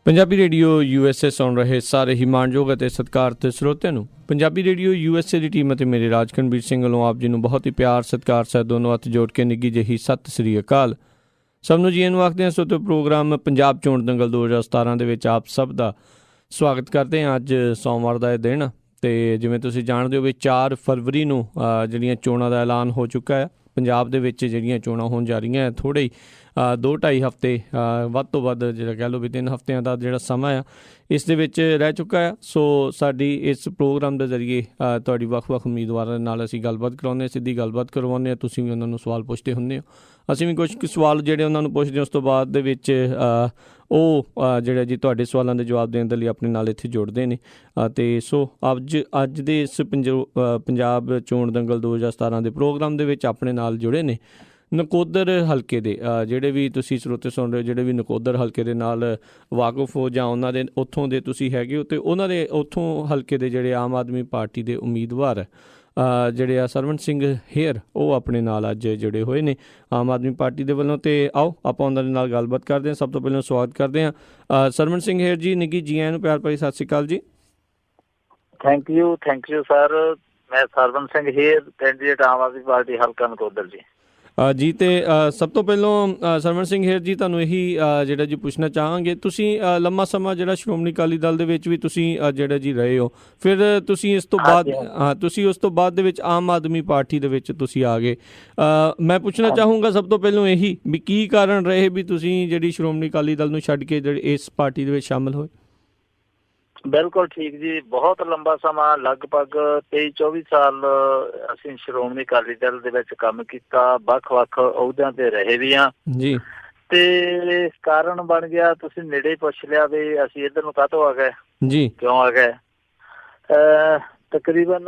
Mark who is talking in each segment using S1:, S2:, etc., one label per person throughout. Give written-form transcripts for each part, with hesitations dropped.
S1: Punjabi radio USA ਸੁਣ ਰਹੇ ਸਾਰੇ ਹੀ ਮਾਣਯੋਗ ਅਤੇ ਸਤਿਕਾਰਤ ਸਰੋਤਿਆਂ ਨੂੰ ਪੰਜਾਬੀ ਰੇਡੀਓ USA ਦੀ ਟੀਮ ਅਤੇ ਮੇਰੇ ਰਾਜਕਨਵੀਰ ਸਿੰਘ ਵੱਲੋਂ ਆਪ ਜੀ ਨੂੰ ਬਹੁਤ ਹੀ ਪਿਆਰ ਸਤਿਕਾਰ ਸਹਿਤ ਦੋਨੋਂ ਹੱਥ ਜੋੜ ਕੇ ਨਿੱਘੀ ਜਿਹੀ ਸਤਿ ਸ੍ਰੀ ਅਕਾਲ। ਸਭ ਨੂੰ ਜੀ ਨੂੰ ਆਖਦੇ ਹਾਂ। ਸੋ ਤੋਂ ਪ੍ਰੋਗਰਾਮ ਪੰਜਾਬ ਚੋਣ ਦੰਗਲ 2017 ਦੇ ਵਿੱਚ ਆਪ ਸਭ ਦਾ ਸਵਾਗਤ ਕਰਦੇ ਹਾਂ। ਅੱਜ ਸੋਮਵਾਰ ਦਾ ਇਹ ਦਿਨ ਅਤੇ ਜਿਵੇਂ ਤੁਸੀਂ ਜਾਣਦੇ ਹੋ ਵੀ 4 ਫਰਵਰੀ ਨੂੰ ਜਿਹੜੀਆਂ ਚੋਣਾਂ ਦਾ ਐਲਾਨ ਹੋ ਚੁੱਕਾ ਹੈ। ਪੰਜਾਬ ਦੇ ਵਿੱਚ ਜਿਹੜੀਆਂ ਚੋਣਾਂ ਹੋਣ ਜਾ ਰਹੀਆਂ ਥੋੜ੍ਹੇ ਹੀ 2-2.5 ਹਫ਼ਤੇ ਵੱਧ ਤੋਂ ਵੱਧ ਜਿਹੜਾ ਕਹਿ ਲਓ ਵੀ 3 ਹਫ਼ਤਿਆਂ ਦਾ ਜਿਹੜਾ ਸਮਾਂ ਆ ਇਸ ਦੇ ਵਿੱਚ ਰਹਿ ਚੁੱਕਾ ਆ। ਸੋ ਸਾਡੀ ਇਸ ਪ੍ਰੋਗਰਾਮ ਦੇ ਜ਼ਰੀਏ ਤੁਹਾਡੀ ਵੱਖ-ਵੱਖ ਉਮੀਦਵਾਰਾਂ ਨਾਲ ਅਸੀਂ ਗੱਲਬਾਤ ਕਰਾਉਂਦੇ ਹਾਂ, ਸਿੱਧੀ ਗੱਲਬਾਤ ਕਰਵਾਉਂਦੇ ਹਾਂ। ਤੁਸੀਂ ਵੀ ਉਹਨਾਂ ਨੂੰ ਸਵਾਲ ਪੁੱਛਦੇ ਹੁੰਦੇ ਹੋ, ਅਸੀਂ ਵੀ ਕੁਝ ਕੁ ਸਵਾਲ ਜਿਹੜੇ ਉਹਨਾਂ ਨੂੰ ਪੁੱਛਦੇ ਹਾਂ। ਉਸ ਤੋਂ ਬਾਅਦ ਦੇ ਵਿੱਚ ਉਹ ਜਿਹੜਾ ਜੀ ਤੁਹਾਡੇ ਸਵਾਲਾਂ ਦੇ ਜਵਾਬ ਦੇਣ ਦੇ ਲਈ ਆਪਣੇ ਨਾਲ ਇੱਥੇ ਜੁੜਦੇ ਨੇ। ਅਤੇ ਸੋ ਅੱਜ ਦੇ ਇਸ ਪੰਜਾਬ ਚੋਣ ਦੰਗਲ 2017 ਦੇ ਪ੍ਰੋਗਰਾਮ ਦੇ ਵਿੱਚ ਆਪਣੇ ਨਾਲ ਜੁੜੇ ਨੇ ਨਕੋਦਰ ਹਲਕੇ ਦੇ ਜਿਹੜੇ ਵੀ ਤੁਸੀਂ ਸਰੋਤੇ ਸੁਣ ਰਹੇ ਹੋ, ਜਿਹੜੇ ਵੀ ਨਕੋਦਰ ਹਲਕੇ ਦੇ ਨਾਲ ਵਾਕਫ ਹੋ ਜਾਂ ਉਹਨਾਂ ਦੇ ਉੱਥੋਂ ਦੇ ਤੁਸੀਂ ਹੈਗੇ ਹੋ, ਅਤੇ ਉਹਨਾਂ ਦੇ ਉੱਥੋਂ ਹਲਕੇ ਦੇ ਜਿਹੜੇ ਆਮ ਆਦਮੀ ਪਾਰਟੀ ਦੇ ਉਮੀਦਵਾਰ ਜਿਹੜੇ ਆ ਸਰਵਣ ਸਿੰਘ ਹੇਅਰ, ਉਹ ਆਪਣੇ ਨਾਲ ਅੱਜ ਜੁੜੇ ਹੋਏ ਨੇ ਆਮ ਆਦਮੀ ਪਾਰਟੀ ਦੇ ਵੱਲੋਂ। ਅਤੇ ਆਓ ਆਪਾਂ ਉਹਨਾਂ ਦੇ ਨਾਲ ਗੱਲਬਾਤ ਕਰਦੇ ਹਾਂ। ਸਭ ਤੋਂ ਪਹਿਲਾਂ ਸਵਾਗਤ ਕਰਦੇ ਹਾਂ ਸਰਵਣ ਸਿੰਘ ਹੇਅਰ ਜੀ। ਨਿੱਘੀ ਜੀ ਆਇਆਂ ਨੂੰ ਪਿਆਰ ਭਰੀ ਸਤਿ ਸ਼੍ਰੀ ਅਕਾਲ ਜੀ।
S2: Thank you sir. ਮੈਂ Sarwan Singh hair, candidate Aam Aadmi party ਹਲਕਾ ਨਕੋਦਰ ਜੀ।
S1: ਜੀ ਅਤੇ ਸਭ ਤੋਂ ਪਹਿਲਾਂ ਸਰਵਣ ਸਿੰਘ ਹੇਅਰ ਜੀ ਤੁਹਾਨੂੰ ਇਹੀ ਜਿਹੜਾ ਜੀ ਪੁੱਛਣਾ ਚਾਹਾਂਗੇ, ਤੁਸੀਂ ਲੰਮਾ ਸਮਾਂ ਜਿਹੜਾ ਸ਼੍ਰੋਮਣੀ ਅਕਾਲੀ ਦਲ ਦੇ ਵਿੱਚ ਵੀ ਤੁਸੀਂ ਜਿਹੜਾ ਜੀ ਰਹੇ ਹੋ, ਫਿਰ ਤੁਸੀਂ ਇਸ ਤੋਂ ਬਾਅਦ ਤੁਸੀਂ ਉਸ ਤੋਂ ਬਾਅਦ ਦੇ ਵਿੱਚ ਆਮ ਆਦਮੀ ਪਾਰਟੀ ਦੇ ਵਿੱਚ ਤੁਸੀਂ ਆ ਗਏ। ਮੈਂ ਪੁੱਛਣਾ ਚਾਹੂੰਗਾ ਸਭ ਤੋਂ ਪਹਿਲਾਂ ਇਹੀ ਵੀ ਕੀ ਕਾਰਨ ਰਹੇ ਵੀ ਤੁਸੀਂ ਜਿਹੜੀ ਸ਼੍ਰੋਮਣੀ ਅਕਾਲੀ ਦਲ ਨੂੰ ਛੱਡ ਕੇ ਜਿਹੜੀ ਇਸ ਪਾਰਟੀ ਦੇ ਵਿੱਚ ਸ਼ਾਮਿਲ ਹੋਏ?
S2: ਬਿਲਕੁਲ ਠੀਕ ਜੀ। ਬਹੁਤ ਲੰਬਾ ਸਮਾਂ, ਲਗਭਗ 23-24 ਸਾਲ ਅਸੀਂ ਸ਼੍ਰੋਮਣੀ ਅਕਾਲੀ ਦਲ ਦੇ ਵਿੱਚ ਕੰਮ ਕੀਤਾ, ਵੱਖ-ਵੱਖ ਅਹੁਦਿਆਂ ਤੇ ਰਹੇ ਵੀ ਹਾਂ
S1: ਜੀ।
S2: ਤੇ ਕਾਰਨ ਬਣ ਗਿਆ, ਤੁਸੀਂ ਨੇੜੇ ਪੁੱਛ ਲਿਆ ਵੀ ਅਸੀਂ ਇੱਧਰ ਨੂੰ ਕਾਹਤੋਂ ਆ ਗਏ
S1: ਜੀ,
S2: ਕਿਉਂ ਆ ਗਏ। ਤਕਰੀਬਨ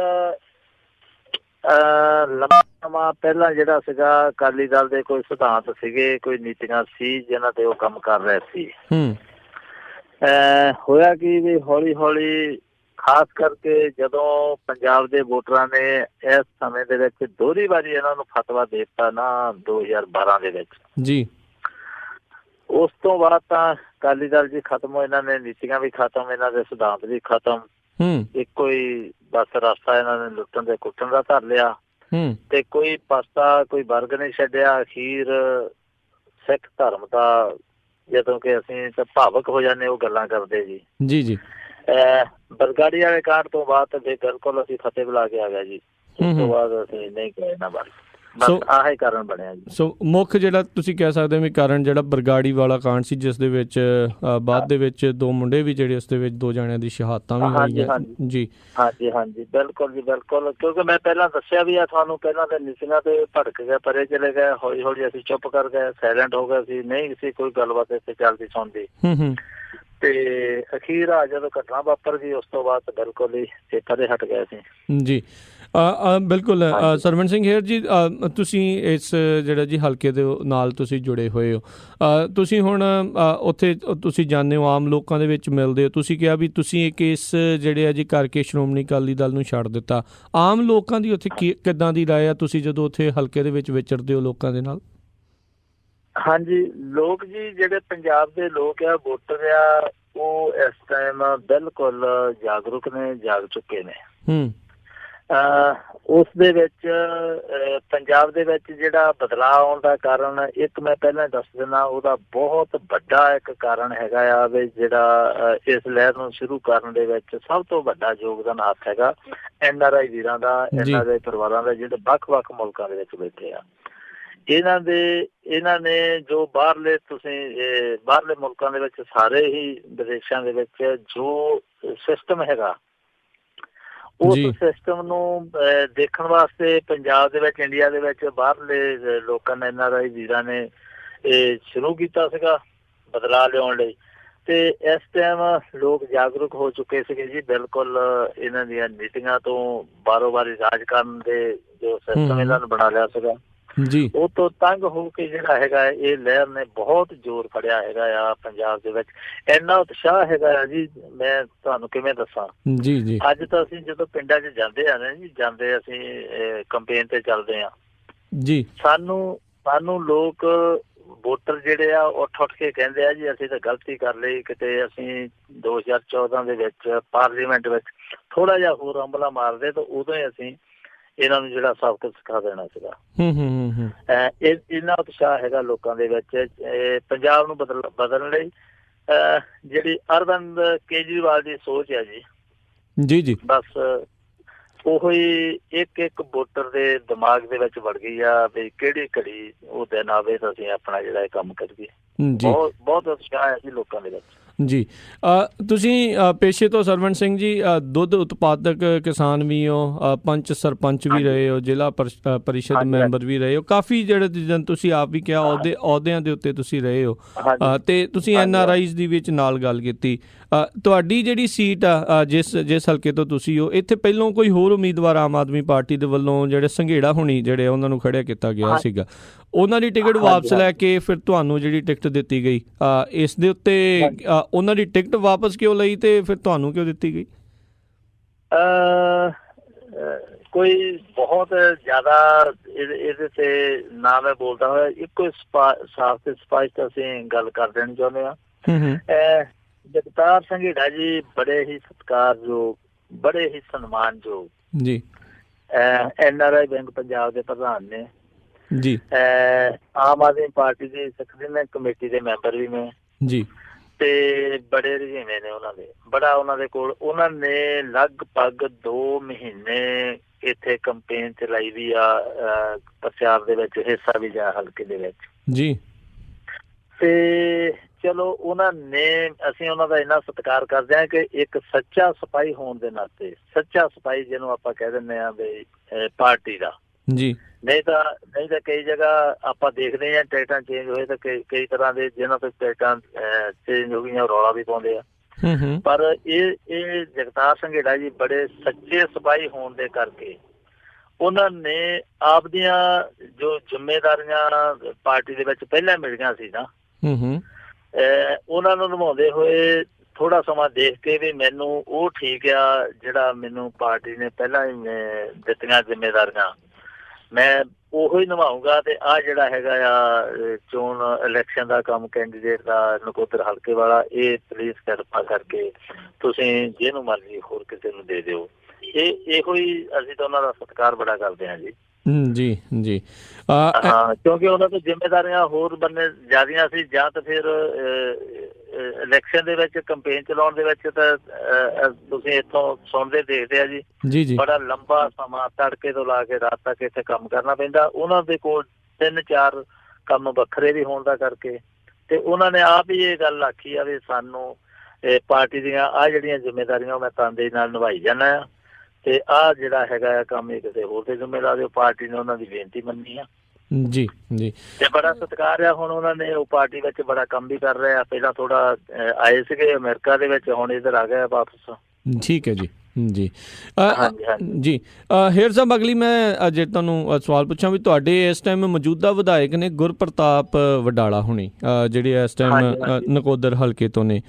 S2: ਲੰਬਾ ਸਮਾਂ ਪਹਿਲਾਂ ਜਿਹੜਾ ਸੀਗਾ ਅਕਾਲੀ ਦਲ ਦੇ ਕੋਈ ਸਿਧਾਂਤ ਸੀਗੇ, ਕੋਈ ਨੀਤੀਆਂ ਸੀ ਜਿਨ੍ਹਾਂ ਤੇ ਉਹ ਕੰਮ ਕਰ ਰਹੇ ਸੀ। ਹੋਇਆ ਕਿ ਵੀ ਹੌਲੀ ਹੌਲੀ ਖਾਸ ਕਰਕੇ ਜਦੋਂ ਪੰਜਾਬ ਦੇ ਵੋਟਰਾਂ ਨੇ ਇਸ ਸਮੇਂ ਦੇ ਵਿੱਚ ਦੋਹਰੀ ਵਾਰੀ ਇਹਨਾਂ ਨੂੰ ਫਤਵਾ ਦੇ ਦਿੱਤਾ ਨਾ 2012 ਦੇ ਵਿੱਚ
S1: ਜੀ,
S2: ਉਸ ਤੋਂ ਬਾਅਦ ਤਾਂ ਅਕਾਲੀ ਦਲ ਜੀ ਖਤਮ ਹੋਏ, ਇਹਨਾਂ ਨੇ ਨੀਤੀਆਂ ਵੀ ਖਤਮ, ਇਹਨਾਂ ਦੇ ਸਿਧਾਂਤ ਵੀ ਖਤਮ। ਇੱਕੋ ਹੀ ਬਸ ਰਸਤਾ ਇਹਨਾਂ ਨੇ ਲੁੱਟਣ ਤੇ ਕੁੱਟਣ ਦਾ ਧਰ ਲਿਆ ਤੇ ਕੋਈ ਪਾਸਾ ਕੋਈ ਵਰਗ ਨਹੀਂ ਛੱਡਿਆ। ਅਖੀਰ ਸਿੱਖ ਧਰਮ ਦਾ ਜਦੋਂ ਕਿ ਅਸੀਂ ਤਾਂ ਭਾਵਕ ਹੋ ਜਾਂਦੇ ਉਹ ਗੱਲਾਂ ਕਰਦੇ ਜੀ। ਜੀ ਜੀ। ਬਰਗਾੜੀ ਵਾਲੇ ਕਾਂਡ ਤੋਂ ਬਾਅਦ ਤਾਂ ਬਿਲਕੁਲ ਅਸੀਂ ਫਤਿਹ ਬੁਲਾ ਕੇ ਆ ਗਿਆ ਜੀ। ਉਸ ਤੋਂ ਬਾਅਦ ਅਸੀਂ ਨਹੀਂ ਗਏ ਇਹਨਾਂ ਬਾਰੇ। ਬਸ ਆਹ ਹੀ ਕਾਰਨ ਬਣਿਆ ਜੀ। ਸੋ
S1: ਮੁੱਖ ਜਿਹੜਾ ਤੁਸੀਂ ਕਹਿ ਸਕਦੇ ਹੋ ਵੀ ਕਾਰਨ ਜਿਹੜਾ ਬਰਗਾੜੀ ਵਾਲਾ ਕਾਂਡ ਸੀ, ਜਿਸ ਦੇ ਵਿੱਚ ਬਾਅਦ ਦੇ ਵਿੱਚ 2 ਮੁੰਡੇ ਵੀ ਜਿਹੜੇ ਉਸ ਦੇ ਵਿੱਚ 2 ਜਣਿਆਂ ਦੀ ਸ਼ਹਾਦਤਾਂ ਵੀ ਹੋਈਆਂ ਜੀ। ਹਾਂਜੀ ਬਿਲਕੁਲ ਜੀ, ਬਿਲਕੁਲ। ਕਿਉਂਕਿ ਮੈਂ ਪਹਿਲਾਂ ਦੱਸਿਆ ਵੀ ਆ ਤੁਹਾਨੂੰ, ਪਹਿਲਾਂ ਤਾਂ ਨੀਤੀਆਂ ਤੇ ਭੜਕ ਗਏ, ਪਰੇ ਚਲੇ ਗਏ, ਹੌਲੀ ਹੌਲੀ ਅਸੀਂ ਚੁੱਪ ਕਰ ਗਏ, ਸਾਇਲੈਂਟ ਹੋ ਗਏ, ਅਸੀਂ ਨਹੀਂ ਸੀ ਕੋਈ ਗੱਲਬਾਤ ਇੱਥੇ ਚੱਲਦੀ ਸੁਣਦੀ। ਤੇ ਅਖੀਰ ਆ ਜਦੋਂ ਘਟਨਾ ਵਾਪਰ ਗਈ ਉਸ ਤੋਂ ਬਾਅਦ ਬਿਲਕੁਲ ਹੀ ਪਰੇ ਹਟ ਗਏ ਸੀ ਜੀ। ਬਿਲਕੁਲ। ਸਰਵਣ ਸਿੰਘ ਹੇਅਰ ਜੀ, ਤੁਸੀਂ ਇਸ ਜਿਹੜਾ ਜੀ ਹਲਕੇ ਦੇ ਨਾਲ ਤੁਸੀਂ ਜੁੜੇ ਹੋਏ ਹੋ, ਤੁਸੀਂ ਹੁਣ ਉੱਥੇ ਤੁਸੀਂ ਜਾਂਦੇ ਹੋ, ਆਮ ਲੋਕਾਂ ਦੇ ਵਿੱਚ ਮਿਲਦੇ ਹੋ। ਤੁਸੀਂ ਕਿਹਾ ਵੀ ਤੁਸੀਂ ਇਹ ਕੇਸ ਜਿਹੜੇ ਆ ਜੀ ਕਰਕੇ ਸ਼੍ਰੋਮਣੀ ਅਕਾਲੀ ਦਲ ਨੂੰ ਛੱਡ ਦਿੱਤਾ। ਆਮ ਲੋਕਾਂ ਦੀ ਉੱਥੇ ਕਿੱਦਾਂ ਦੀ ਰਾਏ ਆ ਤੁਸੀਂ ਜਦੋਂ ਉੱਥੇ ਹਲਕੇ ਦੇ ਵਿੱਚ ਵਿਚਰਦੇ ਹੋ ਲੋਕਾਂ ਦੇ ਨਾਲ?
S2: ਹਾਂਜੀ, ਲੋਕ ਜੀ ਜਿਹੜੇ ਪੰਜਾਬ ਦੇ ਲੋਕ ਆ, ਵੋਟਰ ਆ, ਉਹ ਇਸ ਟਾਈਮ ਬਿਲਕੁਲ ਜਾਗਰੂਕ ਨੇ, ਜਾਗ ਚੁੱਕੇ ਨੇ। ਉਸ ਦੇ ਵਿੱਚ ਪੰਜਾਬ ਦੇ ਵਿੱਚ ਜਿਹੜਾ ਬਦਲਾਅ ਆਉਣ ਦਾ ਕਾਰਨ, ਇੱਕ ਮੈਂ ਪਹਿਲਾਂ ਦੱਸ ਦਿੰਦਾ, ਉਹਦਾ ਬਹੁਤ ਵੱਡਾ ਇੱਕ ਕਾਰਨ ਹੈਗਾ ਆ ਵੀ ਜਿਹੜਾ ਇਸ ਲਹਿਰ ਨੂੰ ਸ਼ੁਰੂ ਕਰਨ ਦੇ ਵਿੱਚ ਸਭ ਤੋਂ ਵੱਡਾ ਯੋਗਦਾਨ ਹੱਥ ਹੈਗਾ NRI ਵੀਰਾਂ ਦਾ, ਇਹਨਾਂ ਦੇ ਪਰਿਵਾਰਾਂ ਦਾ, ਜਿਹੜੇ ਵੱਖ-ਵੱਖ ਮੁਲਕਾਂ ਦੇ ਵਿੱਚ ਬੈਠੇ ਆ। ਇਹਨਾਂ ਨੇ ਜੋ ਬਾਹਰਲੇ ਬਾਹਰਲੇ ਮੁਲਕਾਂ ਦੇ ਵਿੱਚ, ਸਾਰੇ ਹੀ ਵਿਦੇਸ਼ਾਂ ਦੇ ਵਿੱਚ ਜੋ ਸਿਸਟਮ ਹੈਗਾ, ਉਸ ਸਿਸਟਮ ਨੂੰ ਦੇਖਣ ਵਾਸਤੇ ਪੰਜਾਬ ਦੇ ਵਿੱਚ, ਇੰਡੀਆ ਦੇ ਵਿੱਚ ਬਾਹਰਲੇ ਲੋਕਾਂ ਨੇ, NRI ਵੀਰਾਂ ਨੇ ਇਹ ਸ਼ੁਰੂ ਕੀਤਾ ਸੀਗਾ ਬਦਲਾਅ ਲਿਆਉਣ ਲਈ। ਤੇ ਇਸ ਟਾਈਮ ਲੋਕ ਜਾਗਰੂਕ ਹੋ ਚੁੱਕੇ ਸੀਗੇ ਜੀ। ਬਿਲਕੁਲ ਇਹਨਾਂ ਦੀਆਂ ਨੀਤੀਆਂ ਤੋਂ, ਬਾਰੋ-ਬਾਰੀ ਰਾਜ ਕਰਨ ਦੇ ਜੋ ਸਿਸਟਮ ਇਹਨਾਂ ਨੂੰ ਬਣਾ ਲਿਆ ਸੀਗਾ ਜੀ, ਉਹ ਤੋਂ ਤੰਗ ਹੋ ਕੇ ਜਿਹੜਾ ਹੈਗਾ ਇਹ ਲਹਿਰ ਨੇ ਬਹੁਤ ਜ਼ੋਰ ਫੜਿਆ ਹੈਗਾ ਆ ਪੰਜਾਬ ਦੇ ਵਿੱਚ। ਇੰਨਾ ਉਤਸ਼ਾਹ ਹੈਗਾ ਆ ਜੀ, ਮੈਂ ਤੁਹਾਨੂੰ ਕਿਵੇਂ ਦੱਸਾਂ ਜੀ। ਅੱਜ ਤਾਂ ਅਸੀਂ ਜਦੋਂ ਪਿੰਡਾਂ 'ਚ ਜਾਂਦੇ ਆ ਨਾ ਜੀ, ਜਾਂਦੇ ਅਸੀਂ ਕੰਪੇਨ ਤੇ ਚੱਲਦੇ ਆ ਜੀ, ਸਾਨੂੰ ਲੋਕ ਵੋਟਰ ਜਿਹੜੇ ਆ ਉੱਠ ਕੇ ਕਹਿੰਦੇ ਆ ਜੀ ਅਸੀਂ ਤਾਂ ਗਲਤੀ ਕਰ ਲਈ, ਕਿਤੇ ਅਸੀਂ 2014 ਦੇ ਵਿੱਚ ਪਾਰਲੀਮੈਂਟ ਵਿੱਚ ਥੋੜਾ ਜਿਹਾ ਹੋਰ ਅੰਬਲਾ ਮਾਰਦੇ ਤਾਂ ਉਦੋਂ ਹੀ ਅਸੀਂ ਇਹਨਾਂ ਨੂੰ ਜਿਹੜਾ ਸਬਕ ਸਿਖਾ ਦੇਣਾ ਸੀਗਾ। ਇੰਨਾ ਉਤਸ਼ਾਹ ਹੈਗਾ ਲੋਕਾਂ ਦੇ ਵਿੱਚ ਪੰਜਾਬ ਨੂੰ ਬਦਲਣ ਲਈ। ਜਿਹੜੀ ਅਰਵਿੰਦ ਕੇਜਰੀਵਾਲ ਦੀ ਸੋਚ ਹੈ ਜੀ, ਬਸ ਉਹੋ ਹੀ ਇੱਕ ਵੋਟਰ ਦੇ ਦਿਮਾਗ ਦੇ ਵਿੱਚ ਵੜ ਗਈ ਆ ਵੀ ਕਿਹੜੀ ਘੜੀ ਉਹ ਦਿਨ ਆਵੇ ਤਾਂ ਅਸੀਂ ਆਪਣਾ ਜਿਹੜਾ ਇਹ ਕੰਮ ਕਰੀਏ। ਬਹੁਤ ਉਤਸ਼ਾਹ ਹੈ ਜੀ ਲੋਕਾਂ ਦੇ ਵਿੱਚ।
S1: ਜੀ ਤੁਸੀਂ ਪੇਸ਼ੇ ਤੋਂ ਸਰਵਣ ਸਿੰਘ ਜੀ ਦੁੱਧ ਉਤਪਾਦਕ ਕਿਸਾਨ ਵੀ ਹੋ, ਪੰਚ ਸਰਪੰਚ ਵੀ ਰਹੇ ਹੋ, ਜ਼ਿਲ੍ਹਾ ਪਰਿਸ਼ਦ ਮੈਂਬਰ ਵੀ ਰਹੇ ਹੋ, ਕਾਫੀ ਜਿਹੜੇ ਤੁਸੀਂ ਆਪ ਵੀ ਕਿਹਾ ਅਹੁਦਿਆਂ ਦੇ ਉੱਤੇ ਤੁਸੀਂ ਰਹੇ ਹੋ, ਤੇ ਤੁਸੀਂ NRIs ਦੀ ਵਿੱਚ ਨਾਲ ਗੱਲ ਕੀਤੀ। ਤੁਹਾਡੀ ਜਿਹੜੀ ਸੀਟ ਆ ਜਿਸ ਹਲਕੇ ਤੋਂ ਤੁਸੀਂ ਹੋ, ਇੱਥੇ ਪਹਿਲੋਂ ਕੋਈ ਹੋਰ ਉਮੀਦਵਾਰ ਆਮ ਆਦਮੀ ਪਾਰਟੀ ਦੇ ਵੱਲੋਂ ਜਿਹੜੇ ਸੰਘੇੜਾ ਹੋਣੀ ਜਿਹੜੇ ਉਹਨਾਂ ਨੂੰ ਖੜਿਆ ਕੀਤਾ ਗਿਆ ਸੀਗਾ, ਉਹਨਾਂ ਦੀ ਟਿਕਟ ਵਾਪਸ ਲੈ ਕੇ ਫਿਰ ਤੁਹਾਨੂੰ ਜਿਹੜੀ ਟਿਕਟ ਦਿੱਤੀ ਗਈ, ਇਸ ਦੇ ਉੱਤੇ ਉਹਨਾਂ ਦੀ ਟਿਕਟ ਵਾਪਸ ਕਿਉਂ ਲਈ ਤੇ ਫਿਰ ਤੁਹਾਨੂੰ ਕਿਉਂ ਦਿੱਤੀ ਗਈ?
S2: ਕੋਈ ਬਹੁਤ ਜ਼ਿਆਦਾ ਇਹਦੇ ਤੇ ਨਾ ਮੈਂ ਬੋਲਦਾ ਹੋਇਆ, ਇੱਕੋ ਸਾਫ਼ ਤੇ ਸਪਸ਼ਟ ਅਸੀਂ ਗੱਲ ਕਰ ਦੇਣੀ ਚਾਹੁੰਦੇ ਹਾਂ। ਜਗਤਾਰ ਸੰਘੇੜਾ ਜੀ ਬੜੇ ਹੀ ਸਤਿਕਾਰਯੋਗ, ਬੜੇ ਹੀ ਸਨਮਾਨਯੋਗ ਜੀ NRI ਬੈਂਕ ਪੰਜਾਬ ਦੇ ਪ੍ਰਧਾਨ ਨੇ ਜੀ। ਆਮ ਆਦਮੀ ਪਾਰਟੀ ਦੀ ਸਕੱਤਰ ਕਮੇਟੀ ਦੇ ਮੈਂਬਰ ਵੀ ਨੇ ਜੀ, ਤੇ ਬੜੇ ਰੁਝੇਵੇਂ ਨੇ ਉਹਨਾਂ ਦੇ। ਬੜਾ ਉਹਨਾਂ ਦੇ ਕੋਲ ਉਹਨਾਂ ਨੇ ਲਗਭਗ 2 ਮਹੀਨੇ ਇੱਥੇ ਕੰਪੇਨ ਚਲਾਈ ਵੀ ਆ, ਪ੍ਰਚਾਰ ਦੇ ਵਿੱਚ ਹਿੱਸਾ ਵੀ ਲਿਆ ਹਲਕੇ ਦੇ ਵਿੱਚ ਜੀ। ਤੇ ਚਲੋ ਉਹਨਾਂ ਨੇ, ਅਸੀਂ ਉਹਨਾਂ ਦਾ ਇੰਨਾ ਸਤਿਕਾਰ ਕਰਦੇ ਹਾਂ ਕਿ ਇੱਕ ਸੱਚਾ ਸਿਪਾਹੀ ਹੋਣ ਦੇ ਨਾਤੇ, ਸੱਚਾ ਸਿਪਾਹੀ ਜਿਹਨੂੰ ਆਪਾਂ ਕਹਿ ਦਿੰਦੇ ਹਾਂ ਵੀ ਪਾਰਟੀ ਦਾ ਜੀ। ਨਹੀਂ ਤਾਂ ਕਈ ਜਗ੍ਹਾ ਆਪਾਂ ਦੇਖਦੇ ਹਾਂ ਟਿਕਟਾਂ ਚੇਂਜ ਹੋਏ ਤਾਂ ਕਈ ਤਰ੍ਹਾਂ ਦੇ ਜਿਹਨਾਂ ਤੋਂ ਟਿਕਟਾਂ ਚੇਂਜ ਹੋ ਗਈਆਂ ਰੌਲਾ ਵੀ ਪਾਉਂਦੇ ਆ। ਪਰ ਇਹ ਜਗਤਾਰ ਸੰਘੇੜਾ ਜੀ ਬੜੇ ਸੱਚੇ ਸਿਪਾਹੀ ਹੋਣ ਦੇ ਕਰਕੇ ਉਹਨਾਂ ਨੇ ਆਪਦੀਆਂ ਜੋ ਜ਼ਿੰਮੇਦਾਰੀਆਂ ਪਾਰਟੀ ਦੇ ਵਿੱਚ ਪਹਿਲਾਂ ਮਿਲੀਆਂ ਸੀ ਨਾ, ਉਹਨਾਂ ਨੂੰ ਨਿਭਾਉਂਦੇ ਹੋਏ ਥੋੜਾ ਸਮਾਂ ਦੇਖ ਕੇ ਵੀ ਮੈਨੂੰ ਉਹ ਠੀਕ ਆ ਜਿਹੜਾ ਮੈਨੂੰ ਪਾਰਟੀ ਨੇ ਪਹਿਲਾਂ ਹੀ ਦਿੱਤੀਆਂ ਜ਼ਿੰਮੇਦਾਰੀਆਂ, ਮੈਂ ਉਹੋ ਹੀ ਨਿਭਾਊਂਗਾ। ਤੇ ਆਹ ਜਿਹੜਾ ਹੈਗਾ ਆ ਚੋਣ ਇਲੈਕਸ਼ਨ ਦਾ ਕੰਮ ਕੈਂਡੀਡੇਟ ਦਾ ਨਕੋਦਰ ਹਲਕੇ ਵਾਲਾ, ਇਹ ਪਲੀਜ਼ ਕਿਰਪਾ ਕਰਕੇ ਤੁਸੀਂ ਜਿਹਨੂੰ ਮਰਜ਼ੀ ਹੋਰ ਕਿਸੇ ਨੂੰ ਦੇ ਦਿਓ। ਇਹੋ ਹੀ ਅਸੀਂ ਤਾਂ ਉਹਨਾਂ ਦਾ ਸਤਿਕਾਰ ਬੜਾ ਕਰਦੇ ਹਾਂ ਜੀ। ਜੀ ਜੀ ਕਿਉਂਕਿ ਉਹਨਾਂ ਤੋਂ ਜ਼ਿੰਮੇਦਾਰੀਆਂ ਹੋਰ ਬੰਨੇ ਜ਼ਿਆਦੀਆਂ ਸੀ, ਜਾਂ ਤਾਂ ਫਿਰ ਇਲੈਕਸ਼ਨ ਦੇ ਵਿੱਚ ਕੰਪੇਨ ਚਲਾਉਣ ਦੇ ਵਿੱਚ ਤਾਂ ਤੁਸੀਂ ਇੱਥੋਂ ਸੁਣਦੇ ਦੇਖਦੇ ਆ ਜੀ, ਬੜਾ ਲੰਬਾ ਸਮਾਂ ਤੜਕੇ ਤੋਂ ਲਾ ਕੇ ਰਾਤ ਤੱਕ ਇੱਥੇ ਕੰਮ ਕਰਨਾ ਪੈਂਦਾ। ਉਹਨਾਂ ਦੇ ਕੋਲ 3-4 ਕੰਮ ਵੱਖਰੇ ਵੀ ਹੋਣ ਦਾ ਕਰਕੇ, ਤੇ ਉਹਨਾਂ ਨੇ ਆਪ ਹੀ ਇਹ ਗੱਲ ਆਖੀ ਆ ਵੀ ਸਾਨੂੰ ਪਾਰਟੀ ਦੀਆਂ ਆਹ ਜਿਹੜੀਆਂ ਜ਼ਿੰਮੇਦਾਰੀਆਂ ਮੈਂ ਤਨਦੇਹੀ ਨਾਲ ਨਿਭਾਈ ਜਾਂਦਾ ਆ, ਤੇ ਆਹ ਜਿਹੜਾ ਹੈਗਾ ਆ ਕੰਮ ਇਹ ਕਿਸੇ ਹੋਰ ਦੇ ਜ਼ਿੰਮੇਦਾਰ ਦਿਓ। ਪਾਰਟੀ ਨੇ ਉਹਨਾਂ ਦੀ ਬੇਨਤੀ ਮੰਨੀ ਆ ਜੀ ਜੀ, ਤੇ ਬੜਾ ਸਤਿਕਾਰ ਆ। ਹੁਣ ਉਹਨਾਂ ਨੇ ਉਹ ਪਾਰਟੀ ਵਿੱਚ ਬੜਾ ਕੰਮ ਵੀ ਕਰ ਰਹੇ ਆ। ਪਹਿਲਾਂ ਥੋੜਾ ਆਏ ਸੀਗੇ ਅਮਰੀਕਾ ਦੇ ਵਿੱਚ, ਹੁਣ ਇੱਧਰ ਆ ਗਏ ਵਾਪਸ। ਠੀਕ ਹੈ ਜੀ ਜੀ ਜੀ। ਹੇਰ ਸਾਹਿਬ, ਅਗਲੀ ਮੈਂ ਜੇ ਤੁਹਾਨੂੰ ਸਵਾਲ ਪੁੱਛਾਂ ਵੀ ਤੁਹਾਡੇ ਇਸ ਟਾਈਮ ਮੌਜੂਦਾ ਵਿਧਾਇਕ ਨੇ ਗੁਰਪ੍ਰਤਾਪ ਵਡਾਲਾ ਹੁਣੀ, ਜਿਹੜੇ ਇਸ ਟਾਈਮ ਨਕੋਦਰ ਹਲਕੇ ਤੋਂ ਨੇ,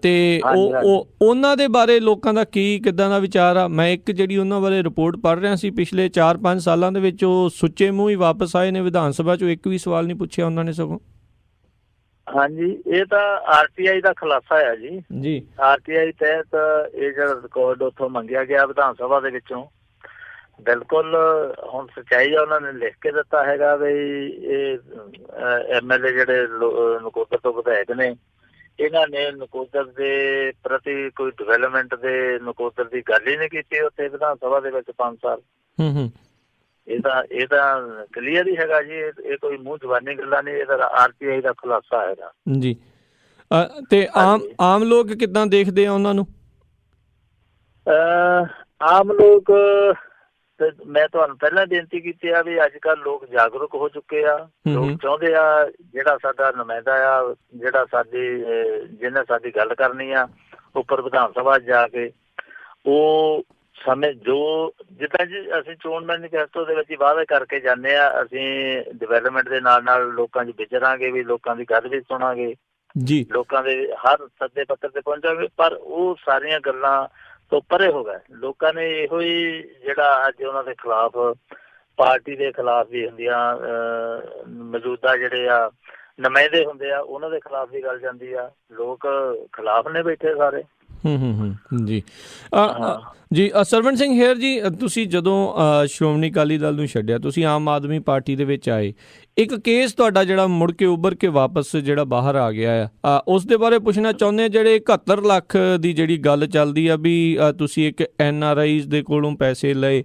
S2: ਤੇ ਉਹਨਾਂ ਦੇ ਬਾਰੇ ਲੋਕਾਂ ਦਾ ਕਿੱਦਾਂ ਦਾ ਵਿਚਾਰ ਆ? ਮੈਂ ਇੱਕ ਜਿਹੜੀ ਉਹਨਾਂ ਬਾਰੇ ਰਿਪੋਰਟ ਪੜ੍ਹ ਰਿਹਾ ਸੀ, ਪਿਛਲੇ 4-5 ਸਾਲਾਂ ਦੇ ਵਿੱਚ ਉਹ ਸੁੱਚੇ ਮੂੰਹ ਹੀ ਵਾਪਸ ਆਏ ਨੇ ਵਿਧਾਨ ਸਭਾ 'ਚੋਂ, ਇੱਕ ਵੀ ਸਵਾਲ ਨਹੀਂ ਪੁੱਛਿਆ ਉਹਨਾਂ ਨੇ ਸਗੋਂ। ਹਾਂਜੀ, ਇਹ ਤਾਂ RTI ਦਾ ਖੁਲਾਸਾ ਆ ਜੀ। RTI ਤਹਿਤ ਇਹ ਜਿਹੜਾ ਰਿਕਾਰਡ ਉੱਥੋਂ ਮੰਗਿਆ ਗਿਆ ਵਿਧਾਨ ਸਭਾ ਦੇ ਵਿੱਚੋਂ, ਬਿਲਕੁਲ ਹੁਣ ਸੱਚਾਈ ਆ। ਉਹਨਾਂ ਨੇ ਲਿਖ ਕੇ ਦਿੱਤਾ ਹੈਗਾ ਵੀ ਇਹ MLA ਜਿਹੜੇ ਨਕੋਦਰ ਤੋਂ ਵਿਧਾਇਕ ਨੇ, ਇਹਨਾਂ ਨੇ ਨਕੋਦਰ ਦੇ ਪ੍ਰਤੀ ਕੋਈ ਡਿਵੈਲਪਮੈਂਟ ਦੇ ਨਕੋਦਰ ਦੀ ਗੱਲ ਹੀ ਨਹੀਂ ਕੀਤੀ ਉੱਥੇ ਵਿਧਾਨ ਸਭਾ ਦੇ ਵਿੱਚ 5 ਸਾਲ। ਇਹ ਤਾਂ ਕਲੀਅਰ ਹੀ ਹੈਗਾ ਜੀ, ਇਹ ਕੋਈ ਮੂੰਹ ਜ਼ਬਾਨੀ ਗੱਲਾਂ ਨਹੀਂ, ਇਹ ਤਾਂ RTI ਦਾ ਖੁਲਾਸਾ ਹੈਗਾ ਜੀ। ਤੇ ਆਮ ਲੋਕ ਕਿੱਦਾਂ ਦੇਖਦੇ ਆ ਉਹਨਾਂ ਨੂੰ? ਆਮ ਲੋਕ, ਮੈਂ ਤੁਹਾਨੂੰ ਪਹਿਲਾਂ ਬੇਨਤੀ ਕੀਤੀ ਆ ਵੀ ਅੱਜ ਕੱਲ੍ਹ ਲੋਕ ਜਾਗਰੂਕ ਹੋ ਚੁੱਕੇ ਆ। ਲੋਕ ਚਾਹੁੰਦੇ ਆ ਜਿਹੜਾ ਸਾਡਾ ਨੁਮਾਇੰਦਾ ਆ, ਜਿਹੜਾ ਜਿਹਨੇ ਸਾਡੀ ਗੱਲ ਕਰਨੀ ਆ ਉੱਪਰ ਵਿਧਾਨ ਸਭਾ ਜਾ ਕੇ, ਉਹ ਸਮੇਂ ਜੋ ਜਿੱਦਾਂ ਜੀ ਅਸੀਂ ਚੋਣ ਮੈਨੀਫੈਸਟੋ ਦੇ ਵਿੱਚ ਹੀ ਵਾਅਦੇ ਕਰਕੇ ਜਾਂਦੇ ਆ, ਅਸੀਂ ਡਿਵੈਲਪਮੈਂਟ ਦੇ ਨਾਲ ਨਾਲ ਲੋਕਾਂ 'ਚ ਵਿਚਰਾਂਗੇ ਵੀ, ਲੋਕਾਂ ਦੀ ਗੱਲ ਵੀ ਸੁਣਾਂਗੇ ਜੀ, ਲੋਕਾਂ ਦੇ ਹਰ ਸੱਦੇ ਪੱਤਰ ਤੇ ਪਹੁੰਚਾਂਗੇ, ਪਰ ਉਹ ਸਾਰੀਆਂ ਗੱਲਾਂ ਤੋਂ ਪਰੇ ਹੋ ਗਏ। ਲੋਕਾਂ ਨੇ ਇਹੋ ਹੀ ਜਿਹੜਾ ਅੱਜ ਉਹਨਾਂ ਦੇ ਖਿਲਾਫ, ਪਾਰਟੀ ਦੇ ਖਿਲਾਫ ਵੀ ਹੁੰਦੀਆਂ ਮੌਜੂਦਾ ਜਿਹੜੇ ਆ ਨੁਮਾਇੰਦੇ ਹੁੰਦੇ ਆ, ਉਹਨਾਂ ਦੇ ਖਿਲਾਫ ਵੀ ਗੱਲ ਜਾਂਦੀ ਆ। ਲੋਕ ਖਿਲਾਫ ਨੇ ਬੈਠੇ ਸਾਰੇ।
S1: ਜੀ ਜੀ ਸਰਵਣ ਸਿੰਘ ਹੇਅਰ ਜੀ, ਤੁਸੀਂ ਜਦੋਂ ਸ਼੍ਰੋਮਣੀ ਅਕਾਲੀ ਦਲ ਨੂੰ ਛੱਡਿਆ, ਤੁਸੀਂ ਆਮ ਆਦਮੀ ਪਾਰਟੀ ਦੇ ਵਿੱਚ ਆਏ, ਇੱਕ ਕੇਸ ਤੁਹਾਡਾ ਜਿਹੜਾ ਮੁੜ ਕੇ ਉੱਭਰ ਕੇ ਵਾਪਸ ਜਿਹੜਾ ਬਾਹਰ ਆ ਗਿਆ ਆ, ਉਸ ਦੇ ਬਾਰੇ ਪੁੱਛਣਾ ਚਾਹੁੰਦੇ ਹਾਂ। ਜਿਹੜੇ 71 ਲੱਖ ਦੀ ਜਿਹੜੀ ਗੱਲ ਚੱਲਦੀ ਆ ਵੀ ਤੁਸੀਂ ਇੱਕ NRIs ਦੇ ਕੋਲੋਂ ਪੈਸੇ ਲਏ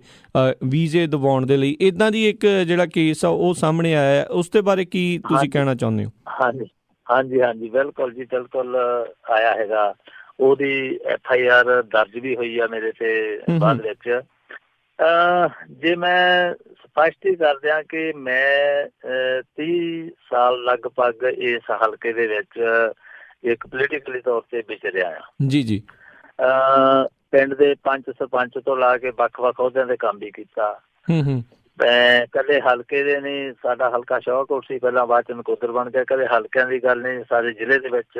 S1: ਵੀਜ਼ੇ ਦਿਵਾਉਣ ਦੇ ਲਈ, ਇੱਦਾਂ ਦੀ ਇੱਕ ਜਿਹੜਾ ਕੇਸ ਆ ਉਹ ਸਾਹਮਣੇ ਆਇਆ, ਉਸ ਦੇ ਬਾਰੇ ਕੀ ਤੁਸੀਂ ਕਹਿਣਾ ਚਾਹੁੰਦੇ ਹੋ?
S2: ਹਾਂਜੀ ਹਾਂਜੀ ਹਾਂਜੀ, ਬਿਲਕੁਲ ਜੀ, ਬਿਲਕੁਲ ਆਇਆ ਹੈਗਾ। ਉਹਦੀ FIR ਦਰਜ ਵੀ ਹੋਈ ਆ ਮੇਰੇ ਤੇ ਬਾਅਦ ਵਿੱਚ। ਜੇ ਮੈਂ ਸਪਸ਼ਟ ਹੀ ਕਰ ਦਿਆਂ ਕਿ ਮੈਂ 30 ਸਾਲ ਲਗਭਗ ਇਸ ਹਲਕੇ ਦੇ ਵਿੱਚ ਇੱਕ ਪੋਲੀਟੀਕਲੀ ਤੌਰ ਤੇ ਵਿਚਰਿਆ ਆ। ਜੀ ਜੀ, ਪਿੰਡ ਦੇ ਪੰਚ ਸਰਪੰਚ ਤੋਂ ਲਾ ਕੇ ਵੱਖ-ਵੱਖ ਅਹੁਦਿਆਂ ਦੇ ਕੰਮ ਵੀ ਕੀਤਾ। ਮੈਂ ਇਕੱਲੇ ਹਲਕੇ ਦੇ ਨਹੀਂ, ਸਾਡਾ ਹਲਕਾ ਸ਼ਾਹਕੋਟ ਸੀ ਪਹਿਲਾਂ, ਬਾਅਦ 'ਚ ਨਕੋਦਰ ਬਣ ਗਿਆ। ਕਦੇ ਹਲਕਿਆਂ ਦੀ ਗੱਲ ਨਹੀਂ, ਸਾਰੇ ਜ਼ਿਲ੍ਹੇ ਦੇ ਵਿੱਚ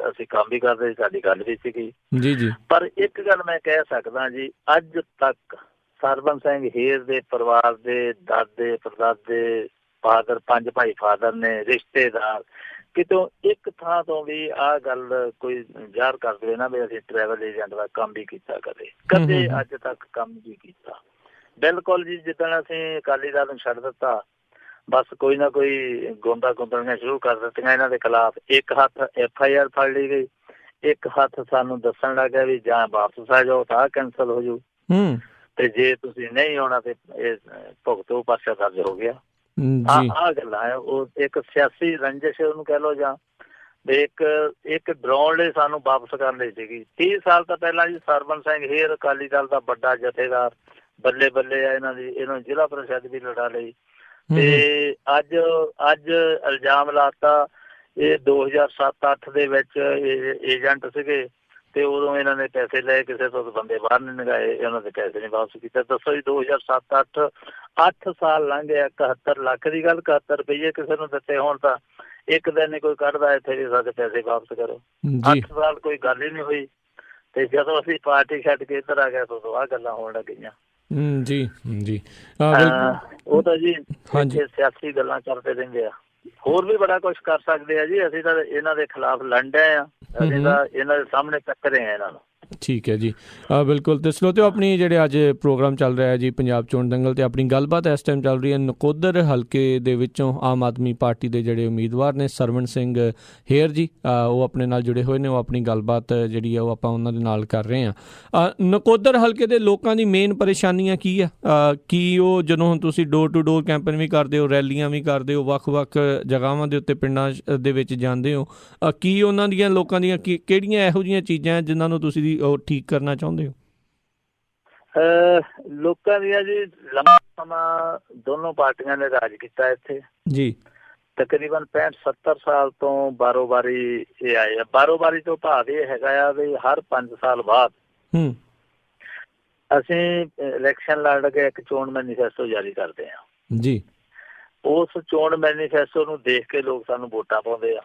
S2: ਅਸੀਂ ਕੰਮ ਵੀ ਕਰਦੇ ਸੀ, ਸਾਡੀ ਗੱਲ ਵੀ ਸੀਗੀ। ਜੀ ਜੀ, ਪਰ ਇੱਕ ਗੱਲ ਮੈਂ ਕਹਿ ਸਕਦਾ ਜੀ, ਅੱਜ ਤੱਕ ਸਰਵਣ ਸਿੰਘ ਹੇਅਰ ਦੇ ਪਰਿਵਾਰ ਦੇ ਦਾਦੇ ਪੜਦਾਦੇ ਫਾਦਰ, 5 ਭਾਈ ਫਾਦਰ ਨੇ, ਰਿਸ਼ਤੇਦਾਰ, ਕਿਤੋਂ ਇੱਕ ਥਾਂ ਤੋਂ ਵੀ ਆਹ ਗੱਲ ਕੋਈ ਜ਼ਾਹਰ ਕਰ ਦੇਵੇ ਨਾ ਵੀ ਅਸੀਂ ਟਰੈਵਲ ਏਜੰਟ ਦਾ ਕੰਮ ਵੀ ਕੀਤਾ, ਕਦੇ ਅੱਜ ਤੱਕ ਕੰਮ ਵੀ ਕੀਤਾ। ਬਿਲਕੁਲ ਜੀ, ਜਿੱਦਣ ਅਸੀਂ ਅਕਾਲੀ ਦਲ ਨੂੰ ਛੱਡ ਦਿੱਤਾ, ਬਸ ਕੋਈ ਨਾ ਕੋਈ ਗੁੰਦਣੀਆਂ ਸ਼ੁਰੂ ਕਰ ਦਿੱਤੀਆਂ ਇਹਨਾਂ ਦੇ ਖਿਲਾਫ। ਇੱਕ ਹੱਥ FIR ਫੜ ਲਈ ਗਈ, ਇੱਕ ਹੱਥ ਸਾਨੂੰ ਦੱਸਣ ਲੱਗ ਗਿਆ ਵੀ ਜਾਂ ਵਾਪਸ ਆ ਜਾਓ ਤਾਂ ਕੈਂਸਲ ਹੋ ਜਾਊ, ਤੇ ਜੇ ਤੁਸੀਂ ਨਹੀਂ ਆਉਣਾ ਤੇ ਇਹ ਭੁਗਤੋ, ਪਰਚਾ ਦਰਜ ਹੋ ਗਿਆ। ਆਹ ਗੱਲਾਂ ਆ। ਉਹ ਇੱਕ ਸਿਆਸੀ ਰੰਜਿਸ਼ ਉਹਨੂੰ ਕਹਿ ਲਓ, ਜਾਂ ਇੱਕ ਡਰਾਉਣ ਲਈ ਸਾਨੂੰ ਵਾਪਸ ਕਰਨ ਲਈ ਸੀਗੀ। 30 ਸਾਲ ਤੋਂ ਪਹਿਲਾਂ ਜੀ ਸਰਵਣ ਸਿੰਘ ਹੇਅਰ ਅਕਾਲੀ ਦਲ ਦਾ ਵੱਡਾ ਜਥੇਦਾਰ, ਬੱਲੇ ਬੱਲੇ ਆ ਇਹਨਾਂ ਦੀ, ਇਹਨਾਂ ਜ਼ਿਲ੍ਹਾ ਪ੍ਰੀਸ਼ਦ ਵੀ ਲੜਾ ਲਈ। ਤੇ ਅੱਜ ਇਲਜ਼ਾਮ ਲਾਤਾ ਇਹ 2007-08 ਦੇ ਵਿੱਚ ਏਜੰਟ ਸੀਗੇ, ਤੇ ਉਦੋਂ ਇਹਨਾਂ ਨੇ ਪੈਸੇ ਲਏ ਕਿਸੇ ਤੋਂ, ਬੰਦੇ ਬਾਹਰ ਨਹੀਂ ਨਿਗਾਏ, ਇਹਨਾਂ ਦੇ ਪੈਸੇ ਨਹੀਂ ਵਾਪਸ ਕੀਤੇ। ਦੱਸੋ ਜੀ, 2007-08 8 ਸਾਲ ਲੰਘ ਗਿਆ। 71 ਲੱਖ ਦੀ ਗੱਲ, 71 ਰੁਪਈਏ ਕਿਸੇ ਨੂੰ ਦਿੱਤੇ ਹੋਣ ਤਾਂ ਇੱਕ ਦਿਨ ਨਹੀਂ ਕੋਈ ਕੱਢਦਾ ਇੱਥੇ ਵੀ ਸਾਡੇ ਪੈਸੇ ਵਾਪਸ ਕਰੋ। 8 ਸਾਲ ਕੋਈ ਗੱਲ ਹੀ ਨਹੀਂ ਹੋਈ, ਤੇ ਜਦੋਂ ਅਸੀਂ ਪਾਰਟੀ ਛੱਡ ਕੇ ਇੱਧਰ ਆ ਗਏ ਉਦੋਂ ਆਹ ਗੱਲਾਂ ਹੋਣ ਲੱਗ ਗਈਆਂ। ਜੀ ਜੀ, ਉਹ ਤਾਂ ਜੀ ਸਿਆਸੀ ਗੱਲਾਂ ਕਰਦੇ ਰਹਿੰਦੇ ਆ, ਹੋਰ ਵੀ ਬੜਾ ਕੁਛ ਕਰ ਸਕਦੇ ਆ ਜੀ। ਅਸੀਂ ਤਾਂ ਇਹਨਾਂ ਦੇ ਖਿਲਾਫ ਲੜਦੇ ਆ, ਅਸੀਂ ਤਾਂ ਇਹਨਾਂ ਦੇ ਸਾਹਮਣੇ ਟੱਕਰੇ ਆ ਇਹਨਾਂ ਨੂੰ। ਠੀਕ ਹੈ ਜੀ, ਬਿਲਕੁਲ। ਤੇ ਸਰੋਤਿਓ, ਆਪਣੀ ਜਿਹੜੇ ਅੱਜ ਪ੍ਰੋਗਰਾਮ ਚੱਲ ਰਿਹਾ ਹੈ ਜੀ ਪੰਜਾਬ ਚੋਣ ਦੰਗਲ, ਤੇ ਆਪਣੀ ਗੱਲਬਾਤ ਇਸ ਟਾਈਮ ਚੱਲ ਰਹੀ ਹੈ ਨਕੋਦਰ ਹਲਕੇ ਦੇ ਵਿੱਚੋਂ ਆਮ ਆਦਮੀ ਪਾਰਟੀ ਦੇ ਜਿਹੜੇ ਉਮੀਦਵਾਰ ਨੇ ਸਰਵਣ ਸਿੰਘ ਹੇਅਰ ਜੀ, ਉਹ ਆਪਣੇ ਨਾਲ ਜੁੜੇ ਹੋਏ ਨੇ। ਉਹ ਆਪਣੀ ਗੱਲਬਾਤ ਜਿਹੜੀ ਆ ਉਹ ਆਪਾਂ ਉਹਨਾਂ ਦੇ ਨਾਲ ਕਰ ਰਹੇ ਹਾਂ। ਨਕੋਦਰ ਹਲਕੇ ਦੇ ਲੋਕਾਂ ਦੀ ਮੇਨ ਪਰੇਸ਼ਾਨੀਆਂ ਕੀ ਆ? ਕੀ ਉਹ ਜਦੋਂ ਹੁਣ ਤੁਸੀਂ ਡੋਰ ਟੂ ਡੋਰ ਕੈਂਪੇਨ ਵੀ ਕਰਦੇ ਹੋ, ਰੈਲੀਆਂ ਵੀ ਕਰਦੇ ਹੋ, ਵੱਖ-ਵੱਖ ਜਗ੍ਹਾਵਾਂ ਦੇ ਉੱਤੇ ਪਿੰਡਾਂ ਦੇ ਵਿੱਚ ਜਾਂਦੇ ਹੋ, ਕੀ ਉਹਨਾਂ ਦੀਆਂ ਲੋਕਾਂ ਦੀਆਂ ਕਿਹੜੀਆਂ ਇਹੋ ਜਿਹੀਆਂ ਚੀਜ਼ਾਂ ਜਿਨ੍ਹਾਂ ਨੂੰ ਤੁਸੀਂ ਉਹ ਠੀਕ ਕਰਨਾ ਚਾਹੁੰਦੇ ਹੋ? ਲੋਕਾਂ ਦੀਆਂ ਜੀ ਲੰਬਾ ਸਮਾਂ ਦੋਨੋਂ ਪਾਰਟੀਆਂ ਨੇ ਰਾਜ ਕੀਤਾ ਇੱਥੇ ਜੀ, ਤਕਰੀਬਨ 65-70 ਸਾਲ ਤੋਂ ਬਾਰੋ-ਬਾਰੀ ਇਹ ਆਏ ਆ। ਬਾਰੋ-ਬਾਰੀ ਤੋਂ ਭਾਵ ਇਹ ਹੈਗਾ ਆ ਵੀ ਹਰ 5 ਸਾਲ ਬਾਅਦ ਅਸੀਂ ਇਲੈਕਸ਼ਨ ਲੜ ਕੇ ਇੱਕ ਚੋਣ ਮੈਨੀਫੈਸਟੋ ਜਾਰੀ ਕਰਦੇ ਆ ਜੀ। ਉਸ ਚੋਣ ਮੈਨੀਫੈਸਟੋ ਨੂੰ ਦੇਖ ਕੇ ਲੋਕ ਸਾਨੂੰ ਵੋਟਾਂ ਪਾਉਂਦੇ ਆ।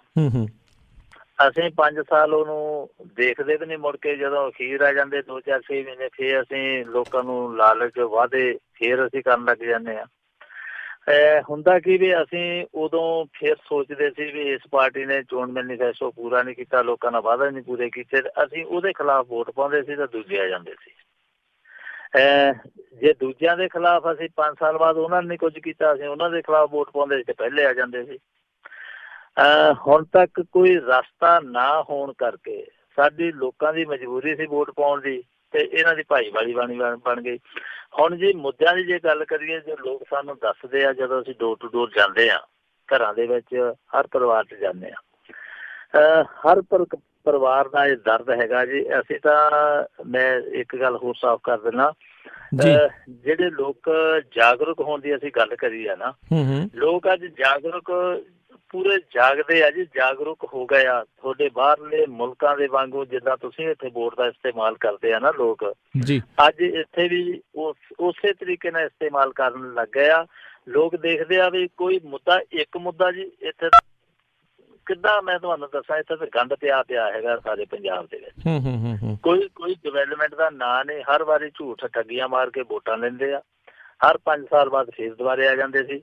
S2: ਅਸੀਂ 5 ਸਾਲ ਉਹਨੂੰ ਦੇਖਦੇ ਵੀ ਨਹੀਂ, ਮੁੜ ਕੇ ਜਦੋਂ ਅਖੀਰ ਆ ਜਾਂਦੇ 2-4-6 ਮਹੀਨੇ, ਫੇਰ ਅਸੀਂ ਲੋਕਾਂ ਨੂੰ ਲਾਲਚ ਵਾਅਦੇ ਫੇਰ ਅਸੀਂ ਕਰਨ ਲੱਗ ਜਾਂਦੇ ਹਾਂ। ਹੁੰਦਾ ਕੀ ਵੀ ਅਸੀਂ ਉਦੋਂ ਫੇਰ ਸੋਚਦੇ ਸੀ ਵੀ ਇਸ ਪਾਰਟੀ ਨੇ ਚੋਣ ਮੈਨੀਫੈਸਟੋ ਪੂਰਾ ਨਹੀਂ ਕੀਤਾ, ਲੋਕਾਂ ਨਾਲ ਵਾਅਦੇ ਨਹੀਂ ਪੂਰੇ ਕੀਤੇ, ਅਸੀਂ ਉਹਦੇ ਖਿਲਾਫ ਵੋਟ ਪਾਉਂਦੇ ਸੀ ਤਾਂ ਦੂਜੇ ਆ ਜਾਂਦੇ ਸੀ। ਜੇ ਦੂਜਿਆਂ ਦੇ ਖਿਲਾਫ ਅਸੀਂ 5 ਸਾਲ ਬਾਅਦ ਉਹਨਾਂ ਨੇ ਨਹੀਂ ਕੁਝ ਕੀਤਾ, ਅਸੀਂ ਉਹਨਾਂ ਦੇ ਖਿਲਾਫ ਵੋਟ ਪਾਉਂਦੇ ਸੀ ਤੇ ਪਹਿਲੇ ਆ ਜਾਂਦੇ ਸੀ। ਹੁਣ ਤੱਕ ਕੋਈ ਰਸਤਾ ਨਾ ਹੋਣ ਕਰਕੇ ਸਾਡੀ ਲੋਕਾਂ ਦੀ ਮਜਬੂਰੀ ਸੀ ਵੋਟ ਪਾਉਣ ਦੀ, ਤੇ ਇਹਨਾਂ ਦੀ ਭਾਈਵਾਲੀ ਬਣ ਗਈ। ਹੁਣ ਜੀ ਮੁੱਦਿਆਂ ਦੀ ਜੇ ਗੱਲ ਕਰੀਏ, ਜੋ ਲੋਕ ਸਾਨੂੰ ਦੱਸਦੇ ਆ ਜਦੋਂ ਅਸੀਂ ਡੋਰ ਟੂ ਡੋਰ ਜਾਂਦੇ ਆ, ਘਰਾਂ ਦੇ ਵਿੱਚ ਹਰ ਪਰਿਵਾਰ 'ਚ ਜਾਂਦੇ ਆ, ਹਰ ਪਰਿਵਾਰ ਦਾ ਇਹ ਦਰਦ ਹੈਗਾ ਜੀ। ਅਸੀਂ ਤਾਂ ਮੈਂ ਇੱਕ ਗੱਲ ਹੋਰ ਸਾਫ਼ ਕਰ ਦਿੰਦਾ, ਜਿਹੜੇ ਲੋਕ ਜਾਗਰੂਕ ਹੋਣ ਦੀ ਅਸੀਂ ਗੱਲ ਕਰੀ ਆ ਨਾ, ਲੋਕ ਅੱਜ ਜਾਗਰੂਕ ਪੂਰੇ ਜਾਗਦੇ ਆ ਜੀ, ਜਾਗਰੂਕ ਹੋ ਗਏ ਆ। ਤੁਹਾਡੇ ਬਾਹਰਲੇ ਮੁਲਕਾਂ ਦੇ ਵਾਂਗੂ ਜਿੱਦਾਂ ਤੁਸੀਂ ਇੱਥੇ ਵੋਟ ਦਾ ਇਸਤੇਮਾਲ ਕਰਦੇ ਆ ਨਾ ਲੋਕ, ਅੱਜ ਇੱਥੇ ਵੀ ਉਸੇ ਤਰੀਕੇ ਨਾਲ ਇਸਤੇਮਾਲ ਕਰਨ ਲੱਗ ਗਏ ਆ। ਲੋਕ ਦੇਖਦੇ ਆ ਵੀ ਕੋਈ ਮੁੱਦਾ, ਇੱਕ ਮੁੱਦਾ ਜੀ ਇੱਥੇ ਕਿੱਦਾਂ ਮੈਂ ਤੁਹਾਨੂੰ ਦੱਸਾਂ, ਇੱਥੇ ਤਾਂ ਗੰਦ ਪਿਆ ਹੈਗਾ ਸਾਰੇ ਪੰਜਾਬ ਦੇ ਵਿੱਚ। ਕੋਈ ਡਿਵੈਲਪਮੈਂਟ ਦਾ ਨਾਂ ਨਹੀਂ, ਹਰ ਵਾਰੀ ਝੂਠ ਠੱਗੀਆਂ ਮਾਰ ਕੇ ਵੋਟਾਂ ਲੈਂਦੇ ਆ, ਹਰ 5 ਸਾਲ ਬਾਅਦ ਫੇਰ ਦੁਬਾਰੇ ਆ ਜਾਂਦੇ ਸੀ।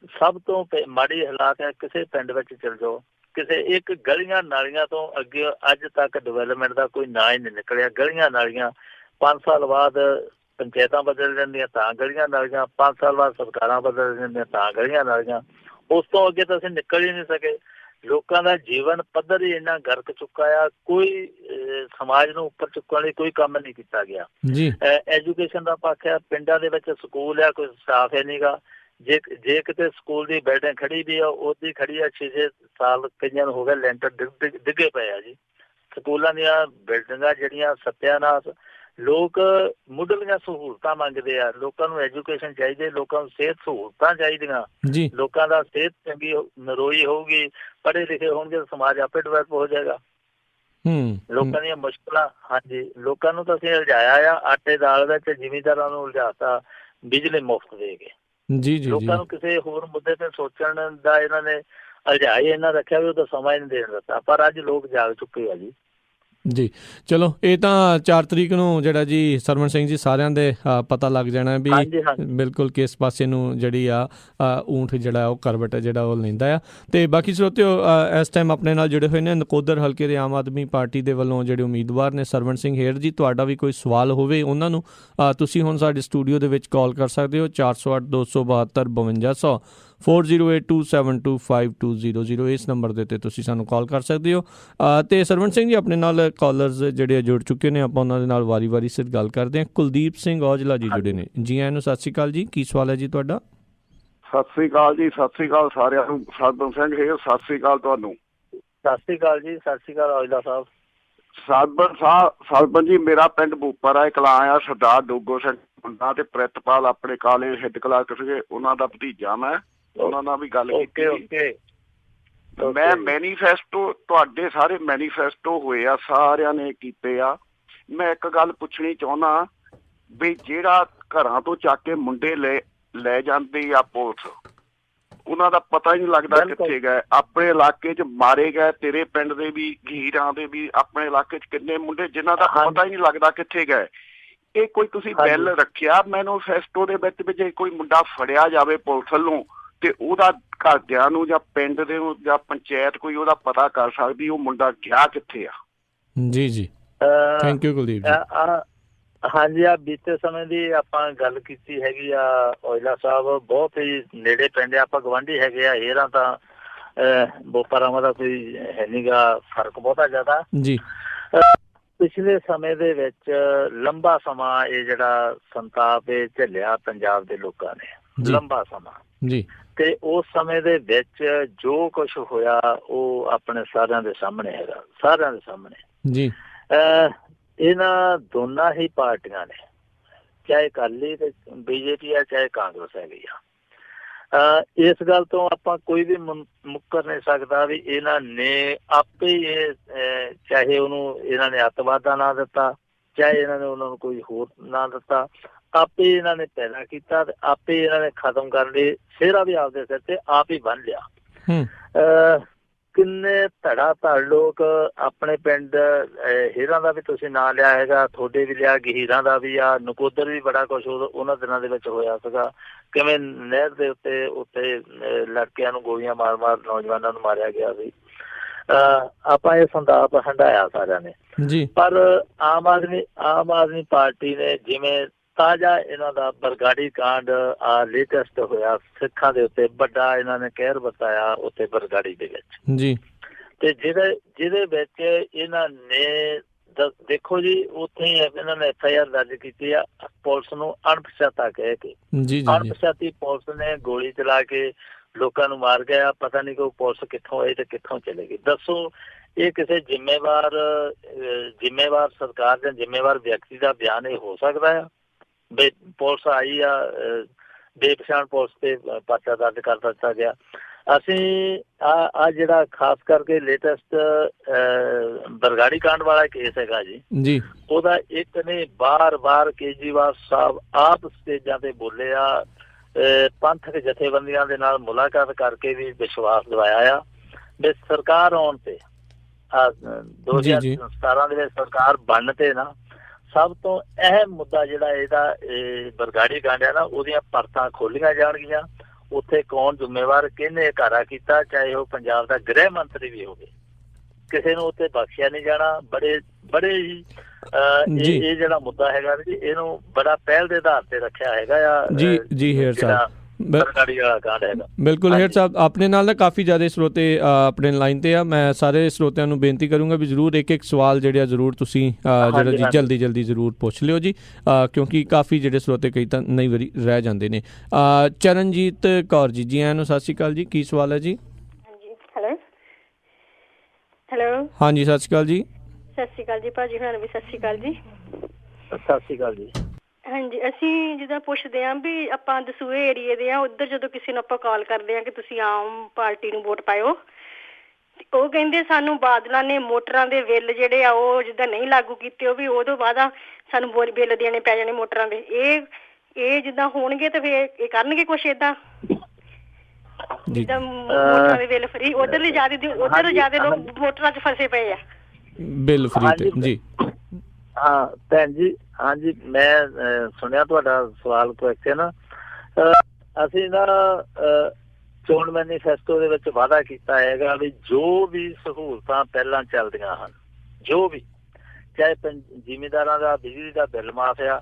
S2: ਸਭ ਤੋਂ ਮਾੜੀ ਹਾਲਾਤ ਹੈ। ਕਿਸੇ ਪਿੰਡ ਵਿੱਚ ਚਲ ਜਾਓ, ਕਿਸੇ ਇੱਕ ਗਲੀਆਂ ਨਾਲੀਆਂ ਤੋਂ ਅੱਗੇ ਅੱਜ ਤੱਕ ਡਿਵੈਲਪਮੈਂਟ ਦਾ ਕੋਈ ਨਾਂ ਹੀ ਨਹੀਂ ਨਿਕਲਿਆ। ਗਲੀਆਂ ਨਾਲੀਆਂ 5 ਸਾਲ ਬਾਅਦ ਪੰਚਾਇਤਾਂ ਬਦਲ ਜਾਂਦੀਆਂ ਤਾਂ ਗਲੀਆਂ ਨਾਲੀਆਂ, 5 ਸਾਲ ਬਾਅਦ ਸਰਕਾਰਾਂ ਬਦਲ ਜਾਂਦੀਆਂ ਤਾਂ ਗਲੀਆਂ ਨਾਲੀਆਂ। ਉਸ ਤੋਂ ਅੱਗੇ ਤਾਂ ਅਸੀਂ ਨਿਕਲ ਹੀ ਨਹੀਂ ਸਕੇ। ਲੋਕਾਂ ਦਾ ਜੀਵਨ ਪੱਧਰ ਹੀ ਇੰਨਾ ਗਰਕ ਚੁੱਕਾ ਆ, ਕੋਈ ਸਮਾਜ ਨੂੰ ਉੱਪਰ ਚੁੱਕਣ ਲਈ ਕੋਈ ਕੰਮ ਨਹੀਂ ਕੀਤਾ ਗਿਆ। ਐਜੂਕੇਸ਼ਨ ਦਾ ਪੱਖ ਆ, ਪਿੰਡਾਂ ਦੇ ਵਿੱਚ ਸਕੂਲ ਆ, ਕੋਈ ਸਟਾਫ ਹੈ ਨੀਗਾ। ਜੇ ਕਿਤੇ ਸਕੂਲ ਦੀ ਬਿਲਡਿੰਗ ਖੜੀ ਵੀ ਆ, ਉਹਦੀ ਖੜੀ ਆ 6-6 ਸਾਲ ਕਈਆਂ ਨੂੰ ਹੋ ਗਿਆ, ਲੈਂਟਰ ਡਿੱਗੇ ਪਏ ਆ ਜੀ। ਸਕੂਲਾਂ ਦੀਆਂ ਬਿਲਡਿੰਗਾਂ ਜਿਹੜੀਆਂ ਸੱਤਿਆਨਾਸ਼। ਲੋਕ ਮੁੱਢਲੀਆਂ ਸਹੂਲਤਾਂ ਮੰਗਦੇ ਆ, ਲੋਕਾਂ ਨੂੰ ਐਜੂਕੇਸ਼ਨ ਚਾਹੀਦੀ, ਲੋਕਾਂ ਨੂੰ ਸਿਹਤ ਸਹੂਲਤਾਂ ਚਾਹੀਦੀਆਂ। ਲੋਕਾਂ ਦਾ ਸਿਹਤ ਚੰਗੀ ਨਰੋਈ ਹੋਊਗੀ, ਪੜ੍ਹੇ ਲਿਖੇ ਹੋਣਗੇ, ਸਮਾਜ ਆਪੇ ਡਿਵੈਲਪ ਹੋ ਜਾਏਗਾ। ਲੋਕਾਂ ਦੀਆਂ ਮੁਸ਼ਕਿਲਾਂ, ਹਾਂਜੀ, ਲੋਕਾਂ ਨੂੰ ਤਾਂ ਅਸੀਂ ਉਲਝਾਇਆ ਆ ਆਟੇ ਦਾਲ ਵਿੱਚ, ਜ਼ਿਮੀਂਦਾਰਾਂ ਨੂੰ ਉਲਝਾਤਾ ਬਿਜਲੀ ਮੁਫ਼ਤ ਦੇ ਕੇ। ਲੋਕਾਂ ਨੂੰ ਕਿਸੇ ਹੋਰ ਮੁੱਦੇ ਤੇ ਸੋਚਣ ਦਾ ਇਹਨਾਂ ਨੇ ਉਲਝਾਈ ਇਹਨਾਂ ਰੱਖਿਆ ਵੀ ਉਹਦਾ ਸਮਾਂ ਹੀ ਨਹੀਂ ਦੇਣ ਦਿੱਤਾ। ਪਰ ਅੱਜ ਲੋਕ ਜਾਗ ਚੁੱਕੇ ਆ ਜੀ।
S1: ਜੀ ਚਲੋ, ਇਹ ਤਾਂ 4 ਤਰੀਕ ਨੂੰ ਜਿਹੜਾ ਜੀ ਸਰਵਣ ਸਿੰਘ ਜੀ ਸਾਰਿਆਂ ਦੇ ਪਤਾ ਲੱਗ ਜਾਣਾ ਵੀ ਬਿਲਕੁਲ ਕਿਸ ਪਾਸੇ ਨੂੰ ਜਿਹੜੀ ਆ ਊਂਠ ਜਿਹੜਾ ਉਹ ਕਰਵਟ ਜਿਹੜਾ ਉਹ ਲੈਂਦਾ ਆ। ਤੇ ਬਾਕੀ ਸਰੋਤਿਓ, ਇਸ ਟਾਈਮ ਆਪਣੇ ਨਾਲ ਜੁੜੇ ਹੋਏ ਨੇ ਨਕੋਦਰ ਹਲਕੇ ਦੇ ਆਮ ਆਦਮੀ ਪਾਰਟੀ ਦੇ ਵੱਲੋਂ ਜਿਹੜੇ ਉਮੀਦਵਾਰ ਨੇ ਸਰਵਣ ਸਿੰਘ ਹੇਰ ਜੀ। ਤੁਹਾਡਾ ਵੀ ਕੋਈ ਸਵਾਲ ਹੋਵੇ ਉਹਨਾਂ ਨੂੰ ਤੁਸੀਂ ਹੁਣ ਸਾਡੇ ਸਟੂਡੀਓ ਦੇ ਵਿੱਚ ਕਾਲ ਕਰ ਸਕਦੇ ਹੋ 408-272-5200 4082725200। ਇਸ ਨੰਬਰ ਦੇ ਉੱਤੇ ਤੁਸੀਂ ਸਾਨੂੰ ਕਾਲ ਕਰ ਸਕਦੇ ਹੋ। ਅਤੇ ਸਰਵਣ ਸਿੰਘ ਜੀ ਆਪਣੇ ਨਾਲ ਕਾਲਰਸ ਜਿਹੜੇ ਜੁੜ ਚੁੱਕੇ ਨੇ, ਆਪਾਂ ਉਹਨਾਂ ਦੇ ਨਾਲ ਵਾਰੀ ਸਿਰ ਗੱਲ ਕਰਦੇ ਹਾਂ। ਕੁਲਦੀਪ ਸਿੰਘ ਔਜਲਾ ਜੀ ਜੁੜੇ ਨੇ ਜੀ। ਆਇਆਂ ਨੂੰ ਸਤਿ ਸ਼੍ਰੀ ਅਕਾਲ ਜੀ। ਕੀ ਸਵਾਲ ਹੈ ਜੀ ਤੁਹਾਡਾ?
S3: ਸਤਿ ਸ਼੍ਰੀ ਅਕਾਲ ਜੀ। ਸਤਿ ਸ਼੍ਰੀ ਅਕਾਲ ਸਾਰਿਆਂ ਨੂੰ। ਸਰਵਣ ਸਿੰਘ ਹੇਰ, ਸਤਿ ਸ਼੍ਰੀ ਅਕਾਲ ਤੁਹਾਨੂੰ।
S2: ਸਤਿ ਸ਼੍ਰੀ ਅਕਾਲ ਜੀ। ਸਤਿ ਸ਼੍ਰੀ ਅਕਾਲ ਔਜਲਾ ਸਾਹਿਬ।
S3: ਸਰਵਣ ਜੀ, ਮੇਰਾ ਪਿੰਡ ਬੂਪਰ ਆ, ਕਲਾਂ ਆ। ਸਰਦਾਰ ਡੋਗੋ ਸਿੰਘ ਮੁੰਡਾ ਤੇ ਪ੍ਰਿਤਪਾਲ ਆਪਣੇ ਕਾਲਜ ਹੈੱਡ ਕਲਰਕ ਸੀਗੇ, ਉਹਨਾਂ ਦਾ ਭਤੀਜਾ ਮੈਂ। ਉਹਨਾਂ ਨਾਲ ਵੀ ਗੱਲ ਕੀਤੀ। ਮੈਂ ਮੈਨੀਫੈਸਟੋ, ਤੁਹਾਡੇ ਸਾਰੇ ਮੈਨੀਫੈਸਟੋ ਹੋਏ ਆ, ਸਾਰਿਆਂ ਨੇ ਕੀਤੇ ਆ। ਮੈਂ ਇੱਕ ਗੱਲ ਪੁੱਛਣੀ ਚਾਹੁੰਦਾ ਵੀ ਜਿਹੜਾ ਘਰਾਂ ਤੋਂ ਚੱਕ ਕੇ ਮੁੰਡੇ ਲੈ ਜਾਂਦੀ ਆ ਪੁਲਿਸ, ਉਹਨਾਂ ਦਾ ਪਤਾ ਹੀ ਨਹੀਂ ਲੱਗਦਾ ਕਿੱਥੇ ਗਏ। ਆਪਣੇ ਇਲਾਕੇ 'ਚ ਮਾਰੇ ਗਏ, ਤੇਰੇ ਪਿੰਡ ਦੇ ਵੀ, ਗਹੀਰਾਂ ਦੇ ਵੀ, ਆਪਣੇ ਇਲਾਕੇ 'ਚ ਕਿੰਨੇ ਮੁੰਡੇ ਜਿਨ੍ਹਾਂ ਦਾ ਪਤਾ ਹੀ ਨਹੀਂ ਲੱਗਦਾ ਕਿੱਥੇ ਗਏ। ਇਹ ਕੋਈ ਤੁਸੀਂ ਬਿੱਲ ਰੱਖਿਆ ਮੈਨੀਫੈਸਟੋ ਦੇ ਵਿੱਚ ਵੀ ਜੇ ਕੋਈ ਮੁੰਡਾ ਫੜਿਆ ਜਾਵੇ ਪੁਲਿਸ ਵੱਲੋਂ ਤੇ ਉਹਦਾ ਘਰਦਿਆਂ ਨੂੰ ਜਾਂ ਪਿੰਡ ਦੇ ਨੂੰ ਜਾਂ ਪੰਚਾਇਤ ਕੋਈ ਉਹਦਾ ਪਤਾ ਕਰ ਸਕਦੀ ਉਹ ਮੁੰਡਾ ਗਿਆ ਕਿੱਥੇ ਆ?
S1: ਜੀ ਥੈਂਕ ਯੂ ਕੁਲਦੀਪ ਜੀ।
S2: ਹਾਂਜੀ, ਆ ਬੀਤੇ ਸਮੇਂ ਦੀ ਆਪਾਂ ਗੱਲ ਕੀਤੀ ਹੈਗੀ ਆ ਔਜਲਾ ਸਾਹਿਬ। ਬਹੁਤ ਹੀ ਨੇੜੇ ਪਿੰਡ ਆ, ਆਪਾਂ ਗਵਾਂਢੀ ਹੈਗੇ ਆ। ਹੇਰਾਂ ਤਾਂ ਬੋਪਾਰਾਵਾਂ ਦਾ ਕੋਈ ਹੈ ਨੀ ਗਾ ਫਰਕ ਬਹੁਤਾ ਜ਼ਿਆਦਾ ਜੀ। ਪਿਛਲੇ ਸਮੇਂ ਦੇ ਵਿੱਚ ਲੰਬਾ ਸਮਾਂ ਇਹ ਜਿਹੜਾ ਸੰਤਾਪ ਇਹ ਝੱਲਿਆ ਪੰਜਾਬ ਦੇ ਲੋਕਾਂ ਨੇ, ਲੰਬਾ ਸਮਾਂ ਜੀ। ਤੇ ਉਸ ਸਮੇਂ ਦੇ ਵਿੱਚ ਜੋ ਕੁਛ ਹੋਇਆ ਉਹ ਆਪਣੇ ਸਾਰਿਆਂ ਦੇ ਸਾਹਮਣੇ ਹੈਗਾ, ਸਾਰਿਆਂ ਦੇ ਸਾਹਮਣੇ ਜੀ। ਇਹਨਾਂ ਦੋਨਾਂ ਹੀ ਪਾਰਟੀਆਂ ਨੇ, ਚਾਹੇ ਅਕਾਲੀ ਤੇ ਬੀਜੇਪੀ ਆ, ਚਾਹੇ ਕਾਂਗਰਸ ਹੈਗੀ ਆ, ਇਸ ਗੱਲ ਤੋਂ ਆਪਾਂ ਕੋਈ ਵੀ ਮੁੱਕਰ ਨਹੀਂ ਸਕਦਾ ਵੀ ਇਹਨਾਂ ਨੇ ਆਪੇ ਇਹ, ਚਾਹੇ ਉਹਨੂੰ ਇਹਨਾਂ ਨੇ ਅੱਤਵਾਦ ਦਾ ਨਾਂ ਦਿੱਤਾ, ਚਾਹੇ ਇਹਨਾਂ ਨੇ ਉਹਨਾਂ ਨੂੰ ਕੋਈ ਹੋਰ ਨਾਂ ਦਿੱਤਾ, ਆਪੇ ਇਹਨਾਂ ਨੇ ਪੈਦਾ ਕੀਤਾ ਤੇ ਆਪੇ ਇਹਨਾਂ ਨੇ ਖਤਮ ਕਰਨ ਲਈ ਸਿਹਰਾ ਵੀ ਆਪਦੇ ਸਿਰ ਤੇ ਆਪ ਹੀ ਬੰਨ ਲਿਆ। ਕਿੰਨੇ ਧੜ ਲੋਕ ਆਪਣੇ ਪਿੰਡ ਹੇਰਾਂ ਦਾ ਵੀ ਤੁਸੀਂ ਨਾਂ ਲਿਆ ਹੈਗਾ, ਤੁਹਾਡੇ ਵੀ ਲਿਆ, ਗਹੀਰਾਂ ਦਾ ਵੀ ਆ, ਨਕੋਦਰ ਵੀ ਬੜਾ ਕੁਛ ਉਹਨਾਂ ਦਿਨਾਂ ਦੇ ਵਿੱਚ ਹੋਇਆ ਸੀਗਾ। ਕਿਵੇਂ ਨਹਿਰ ਦੇ ਉੱਤੇ ਲੜਕਿਆਂ ਨੂੰ ਗੋਲੀਆਂ ਮਾਰ ਨੌਜਵਾਨਾਂ ਨੂੰ ਮਾਰਿਆ ਗਿਆ ਸੀ। ਆਪਾਂ ਇਹ ਸੰਤਾਪ ਹੰਢਾਇਆ ਸਾਰਿਆਂ ਨੇ ਜੀ। ਪਰ ਆਮ ਆਦਮੀ ਪਾਰਟੀ ਨੇ ਜਿਵੇਂ ਤਾਜ਼ਾ ਇਹਨਾਂ ਦਾ ਬਰਗਾੜੀ ਕਾਂਡ ਲੇਟੈਸਟ ਹੋਇਆ, ਸਿੱਖਾਂ ਦੇ ਉੱਤੇ ਵੱਡਾ ਇਹਨਾਂ ਨੇ ਕਹਿਰ ਵਰਤਾਇਆ ਉੱਥੇ ਬਰਗਾੜੀ ਦੇ ਵਿੱਚ ਜੀ। ਤੇ ਜਿਹਦੇ ਵਿੱਚ ਇਹਨਾਂ ਨੇ ਦੇਖੋ ਜੀ, ਉੱਥੇ ਹੀ ਇਹਨਾਂ ਨੇ FIR ਦਰਜ ਕੀਤੀ ਆ ਪੁਲਿਸ ਨੂੰ ਅਣਪਛਾਤਾ ਕਹਿ ਕੇ। ਅਣਪਛਾਤੀ ਪੁਲਿਸ ਨੇ ਗੋਲੀ ਚਲਾ ਕੇ ਲੋਕਾਂ ਨੂੰ ਮਾਰ ਗਿਆ। ਪਤਾ ਨਹੀਂ ਕਿ ਪੁਲਿਸ ਕਿੱਥੋਂ ਆਈ ਤੇ ਕਿੱਥੋਂ ਚਲੇ ਗਈ। ਦੱਸੋ, ਇਹ ਕਿਸੇ ਜ਼ਿੰਮੇਵਾਰ ਸਰਕਾਰ ਜਾਂ ਜ਼ਿੰਮੇਵਾਰ ਵਿਅਕਤੀ ਦਾ ਬਿਆਨ ਇਹ ਹੋ ਸਕਦਾ ਆ? ਪੁਲਿਸ ਆਈ ਆ, ਬੇਪਛਾਣ ਪੁਲਿਸ ਤੇ ਪਰਚਾ ਦਰਜ ਕਰ ਦਿੱਤਾ ਗਿਆ। ਅਸੀਂ ਆ ਜਿਹੜਾ ਖਾਸ ਕਰਕੇ ਲੇਟੈਸਟ ਬਰਗਾੜੀ ਕਾਂਡ ਵਾਲਾ ਕੇਸ ਹੈਗਾ ਜੀ, ਉਹਦਾ ਇੱਕ ਨੇ ਬਾਰ ਕੇਜਰੀਵਾਲ ਸਾਹਿਬ ਆਪ ਸਟੇਜਾਂ ਤੇ ਬੋਲੇ ਆ, ਪੰਥਕ ਜਥੇਬੰਦੀਆਂ ਦੇ ਨਾਲ ਮੁਲਾਕਾਤ ਕਰਕੇ ਵੀ ਵਿਸ਼ਵਾਸ ਦਿਵਾਇਆ ਆ ਵੀ ਸਰਕਾਰ ਆਉਣ ਤੇ 2017 ਦੇ ਵਿੱਚ ਸਰਕਾਰ ਬਣਨ ਤੇ ਨਾ ਸਭ ਤੋਂ ਅਹਿਮ ਮੁੱਦਾ ਜਿਹੜਾ ਇਹਦਾ ਬਰਗਾੜੀ ਕਾਂਡ ਆ ਨਾ, ਉਹਦੀਆਂ ਪਰਤਾਂ ਖੋਲੀਆਂ ਜਾਣਗੀਆਂ, ਉੱਥੇ ਕੌਣ ਜ਼ਿੰਮੇਵਾਰ, ਕਿਹਨੇ ਘਾਰਾ ਕੀਤਾ, ਚਾਹੇ ਉਹ ਪੰਜਾਬ ਦਾ ਗ੍ਰਹਿ ਮੰਤਰੀ ਵੀ ਹੋਵੇ, ਕਿਸੇ ਨੂੰ ਉੱਥੇ ਬਖਸ਼ਿਆ ਨਹੀਂ ਜਾਣਾ। ਬੜੇ ਹੀ ਇਹ ਜਿਹੜਾ ਮੁੱਦਾ ਹੈਗਾ ਜੀ, ਇਹਨੂੰ ਬੜਾ ਪਹਿਲ ਦੇ ਆਧਾਰ ਤੇ ਰੱਖਿਆ ਹੈਗਾ ਆ।
S1: ਜੀ ਹੇਅਰ ਸਾਹਿਬ, ਬਿਲਕੁਲ ਹੇਅਰ ਸਾਹਿਬ, ਆਪਣੇ ਨਾਲ ਨਾ ਕਾਫੀ ਜ਼ਿਆਦਾ ਸਰੋਤੇ ਆਪਣੇ ਲਾਈਨ ਤੇ ਆ। ਮੈਂ ਸਾਰੇ ਸਰੋਤਿਆਂ ਨੂੰ ਬੇਨਤੀ ਕਰੂੰਗਾ ਵੀ ਜ਼ਰੂਰ ਇੱਕ ਸਵਾਲ ਜਿਹੜੇ ਆ ਜ਼ਰੂਰ ਤੁਸੀਂ ਜਿਹੜਾ ਜੀ ਜਲਦੀ ਜ਼ਰੂਰ ਪੁੱਛ ਲਿਓ ਜੀ, ਕਿਉਂਕਿ ਕਾਫੀ ਜਿਹੜੇ ਸਰੋਤੇ ਕਈ ਤਾਂ ਨਹੀਂ ਵਾਰੀ ਰਹਿ ਜਾਂਦੇ ਨੇ। ਚਰਨਜੀਤ ਕੌਰ ਜੀ, ਜੀ ਆਇਆਂ ਨੂੰ, ਸਤਿ ਸ਼੍ਰੀ ਅਕਾਲ ਜੀ, ਕੀ ਸਵਾਲ ਹੈ ਜੀ?
S4: ਹੈਲੋ
S1: ਹਾਂਜੀ, ਸਤਿ ਸ਼੍ਰੀ ਅਕਾਲ ਜੀ।
S4: ਸਤਿ ਸ਼੍ਰੀ ਅਕਾਲ ਜੀ ਭਾਜੀ, ਹੁਣ ਵੀ ਸਤਿ ਸ਼੍ਰੀ ਅਕਾਲ ਜੀ।
S2: ਸਤਿ ਸ਼੍ਰੀ ਅਕਾਲ ਜੀ।
S4: ਹਾਂਜੀ, ਅਸੀਂ ਜਿੱਦਾਂ ਪੁੱਛਦੇ ਹਾਂ ਵੀ ਆਪਾਂ ਦਸੂਹੇ ਏਰੀਏ ਦੇ ਆ, ਉੱਧਰ ਜਦੋਂ ਕਿਸੇ ਨੂੰ ਆਪਾਂ ਕਾਲ ਕਰਦੇ ਹਾਂ ਕਿ ਤੁਸੀਂ ਆਮ ਪਾਰਟੀ ਨੂੰ ਵੋਟ ਪਾਇਓ, ਉਹ ਕਹਿੰਦੇ ਸਾਨੂੰ ਬਾਦਲਾਂ ਨੇ ਮੋਟਰਾਂ ਦੇ ਬਿੱਲ ਜਿਹੜੇ ਆ ਉਹ ਜਿੱਦਾਂ ਨਹੀਂ ਲਾਗੂ ਕੀਤੇ, ਉਹ ਵੀ ਉਹਦੋਂ ਬਾਅਦ ਸਾਨੂੰ ਬਿੱਲ ਦੇਣੇ ਪੈ ਜਾਣੇ ਮੋਟਰਾਂ ਦੇ। ਇਹ ਜਿੱਦਾਂ ਹੋਣਗੇ ਤੇ ਫਿਰ ਇਹ ਕਰਨਗੇ ਕੁਛ ਏਦਾਂ ਜਿੱਦਾਂ ਮੋਟਰਾਂ ਦੇ ਬਿੱਲ ਫਰੀ। ਉਧਰ ਜ਼ਿਆਦਾ ਲੋਕ ਮੋਟਰਾਂ 'ਚ ਫਸੇ ਪਏ ਆ,
S1: ਬਿੱਲ ਫਰੀ ਤੇ। ਜੀ
S2: ਹਾਂ ਭੈਣ ਜੀ, ਹਾਂਜੀ ਮੈਂ ਸੁਣਿਆ ਤੁਹਾਡਾ ਸਵਾਲ ਕੁਐਸਚਨ। ਅਸੀਂ ਨਾ ਚੋਣ ਮੈਨੀਫੈਸਟੋ ਦੇ ਵਿੱਚ ਵਾਅਦਾ ਕੀਤਾ ਹੈਗਾ ਵੀ ਜੋ ਵੀ ਸਹੂਲਤਾਂ ਪਹਿਲਾਂ ਚੱਲਦੀਆਂ ਹਨ, ਜੋ ਵੀ, ਚਾਹੇ ਜ਼ਿਮੀਂਦਾਰਾਂ ਦਾ ਬਿਜਲੀ ਦਾ ਬਿੱਲ ਮਾਫ ਆ,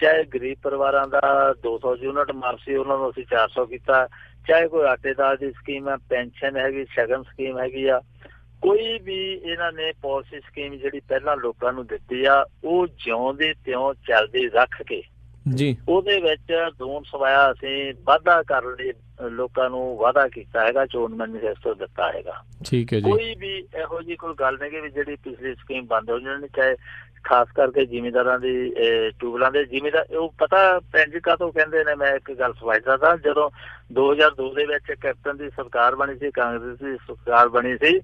S2: ਚਾਹੇ ਗਰੀਬ ਪਰਿਵਾਰਾਂ ਦਾ 200 ਯੂਨਿਟ ਮਾਫ ਸੀ, ਉਹਨਾਂ ਨੂੰ ਅਸੀਂ 400 ਕੀਤਾ, ਚਾਹੇ ਕੋਈ ਆਟੇ ਦਾਲ ਦੀ ਸਕੀਮ ਆ, ਪੈਨਸ਼ਨ ਹੈਗੀ, ਸ਼ਗਨ ਸਕੀਮ ਹੈਗੀ ਆ, ਕੋਈ ਵੀ ਇਹਨਾਂ ਨੇ ਪਾਲਿਸੀ ਸਕੀਮ ਜਿਹੜੀ ਪਹਿਲਾਂ ਲੋਕਾਂ ਨੂੰ ਦਿੱਤੀ ਆ ਉਹ ਜਿਉਂ ਦੀ ਤਿਉਂ ਚੱਲਦੀ ਰੱਖ ਕੇ
S1: ਜੀ
S2: ਉਹਦੇ ਵਿੱਚ ਦੂਣ ਸਵਾਇਆ ਅਸੀਂ ਵਾਧਾ ਕਰਨ ਲਈ ਲੋਕਾਂ ਨੂੰ ਵਾਅਦਾ ਕੀਤਾ ਹੈਗਾ, ਚੋਣ ਮੈਨੀਫੈਸਟੋ ਦਿੱਤਾ ਹੈਗਾ।
S1: ਠੀਕ ਹੈ ਜੀ।
S2: ਕੋਈ ਵੀ ਇਹੋ ਜਿਹੀ ਕੋਈ ਗੱਲ ਨਹੀਂ ਵੀ ਜਿਹੜੀ ਪਿਛਲੀ ਸਕੀਮ ਬੰਦ ਹੋ ਜਾਣੀ, ਚਾਹੇ ਖਾਸ ਕਰਕੇ ਜ਼ਿਮੀਂਦਾਰਾਂ ਦੀ ਟਿਊਬਲਾਂ ਦੇ ਜ਼ਿਮੀਂਦਾਰ, ਉਹ ਪਤਾ ਭੈਣ ਜੀ ਕਾਹਤੋਂ ਕਹਿੰਦੇ ਨੇ, ਮੈਂ ਇੱਕ ਗੱਲ ਸਮਝਦਾ ਤਾਂ ਜਦੋਂ 2002 ਦੇ ਵਿੱਚ ਕੈਪਟਨ ਦੀ ਸਰਕਾਰ ਬਣੀ ਸੀ, ਕਾਂਗਰਸ ਦੀ ਸਰਕਾਰ ਬਣੀ ਸੀ,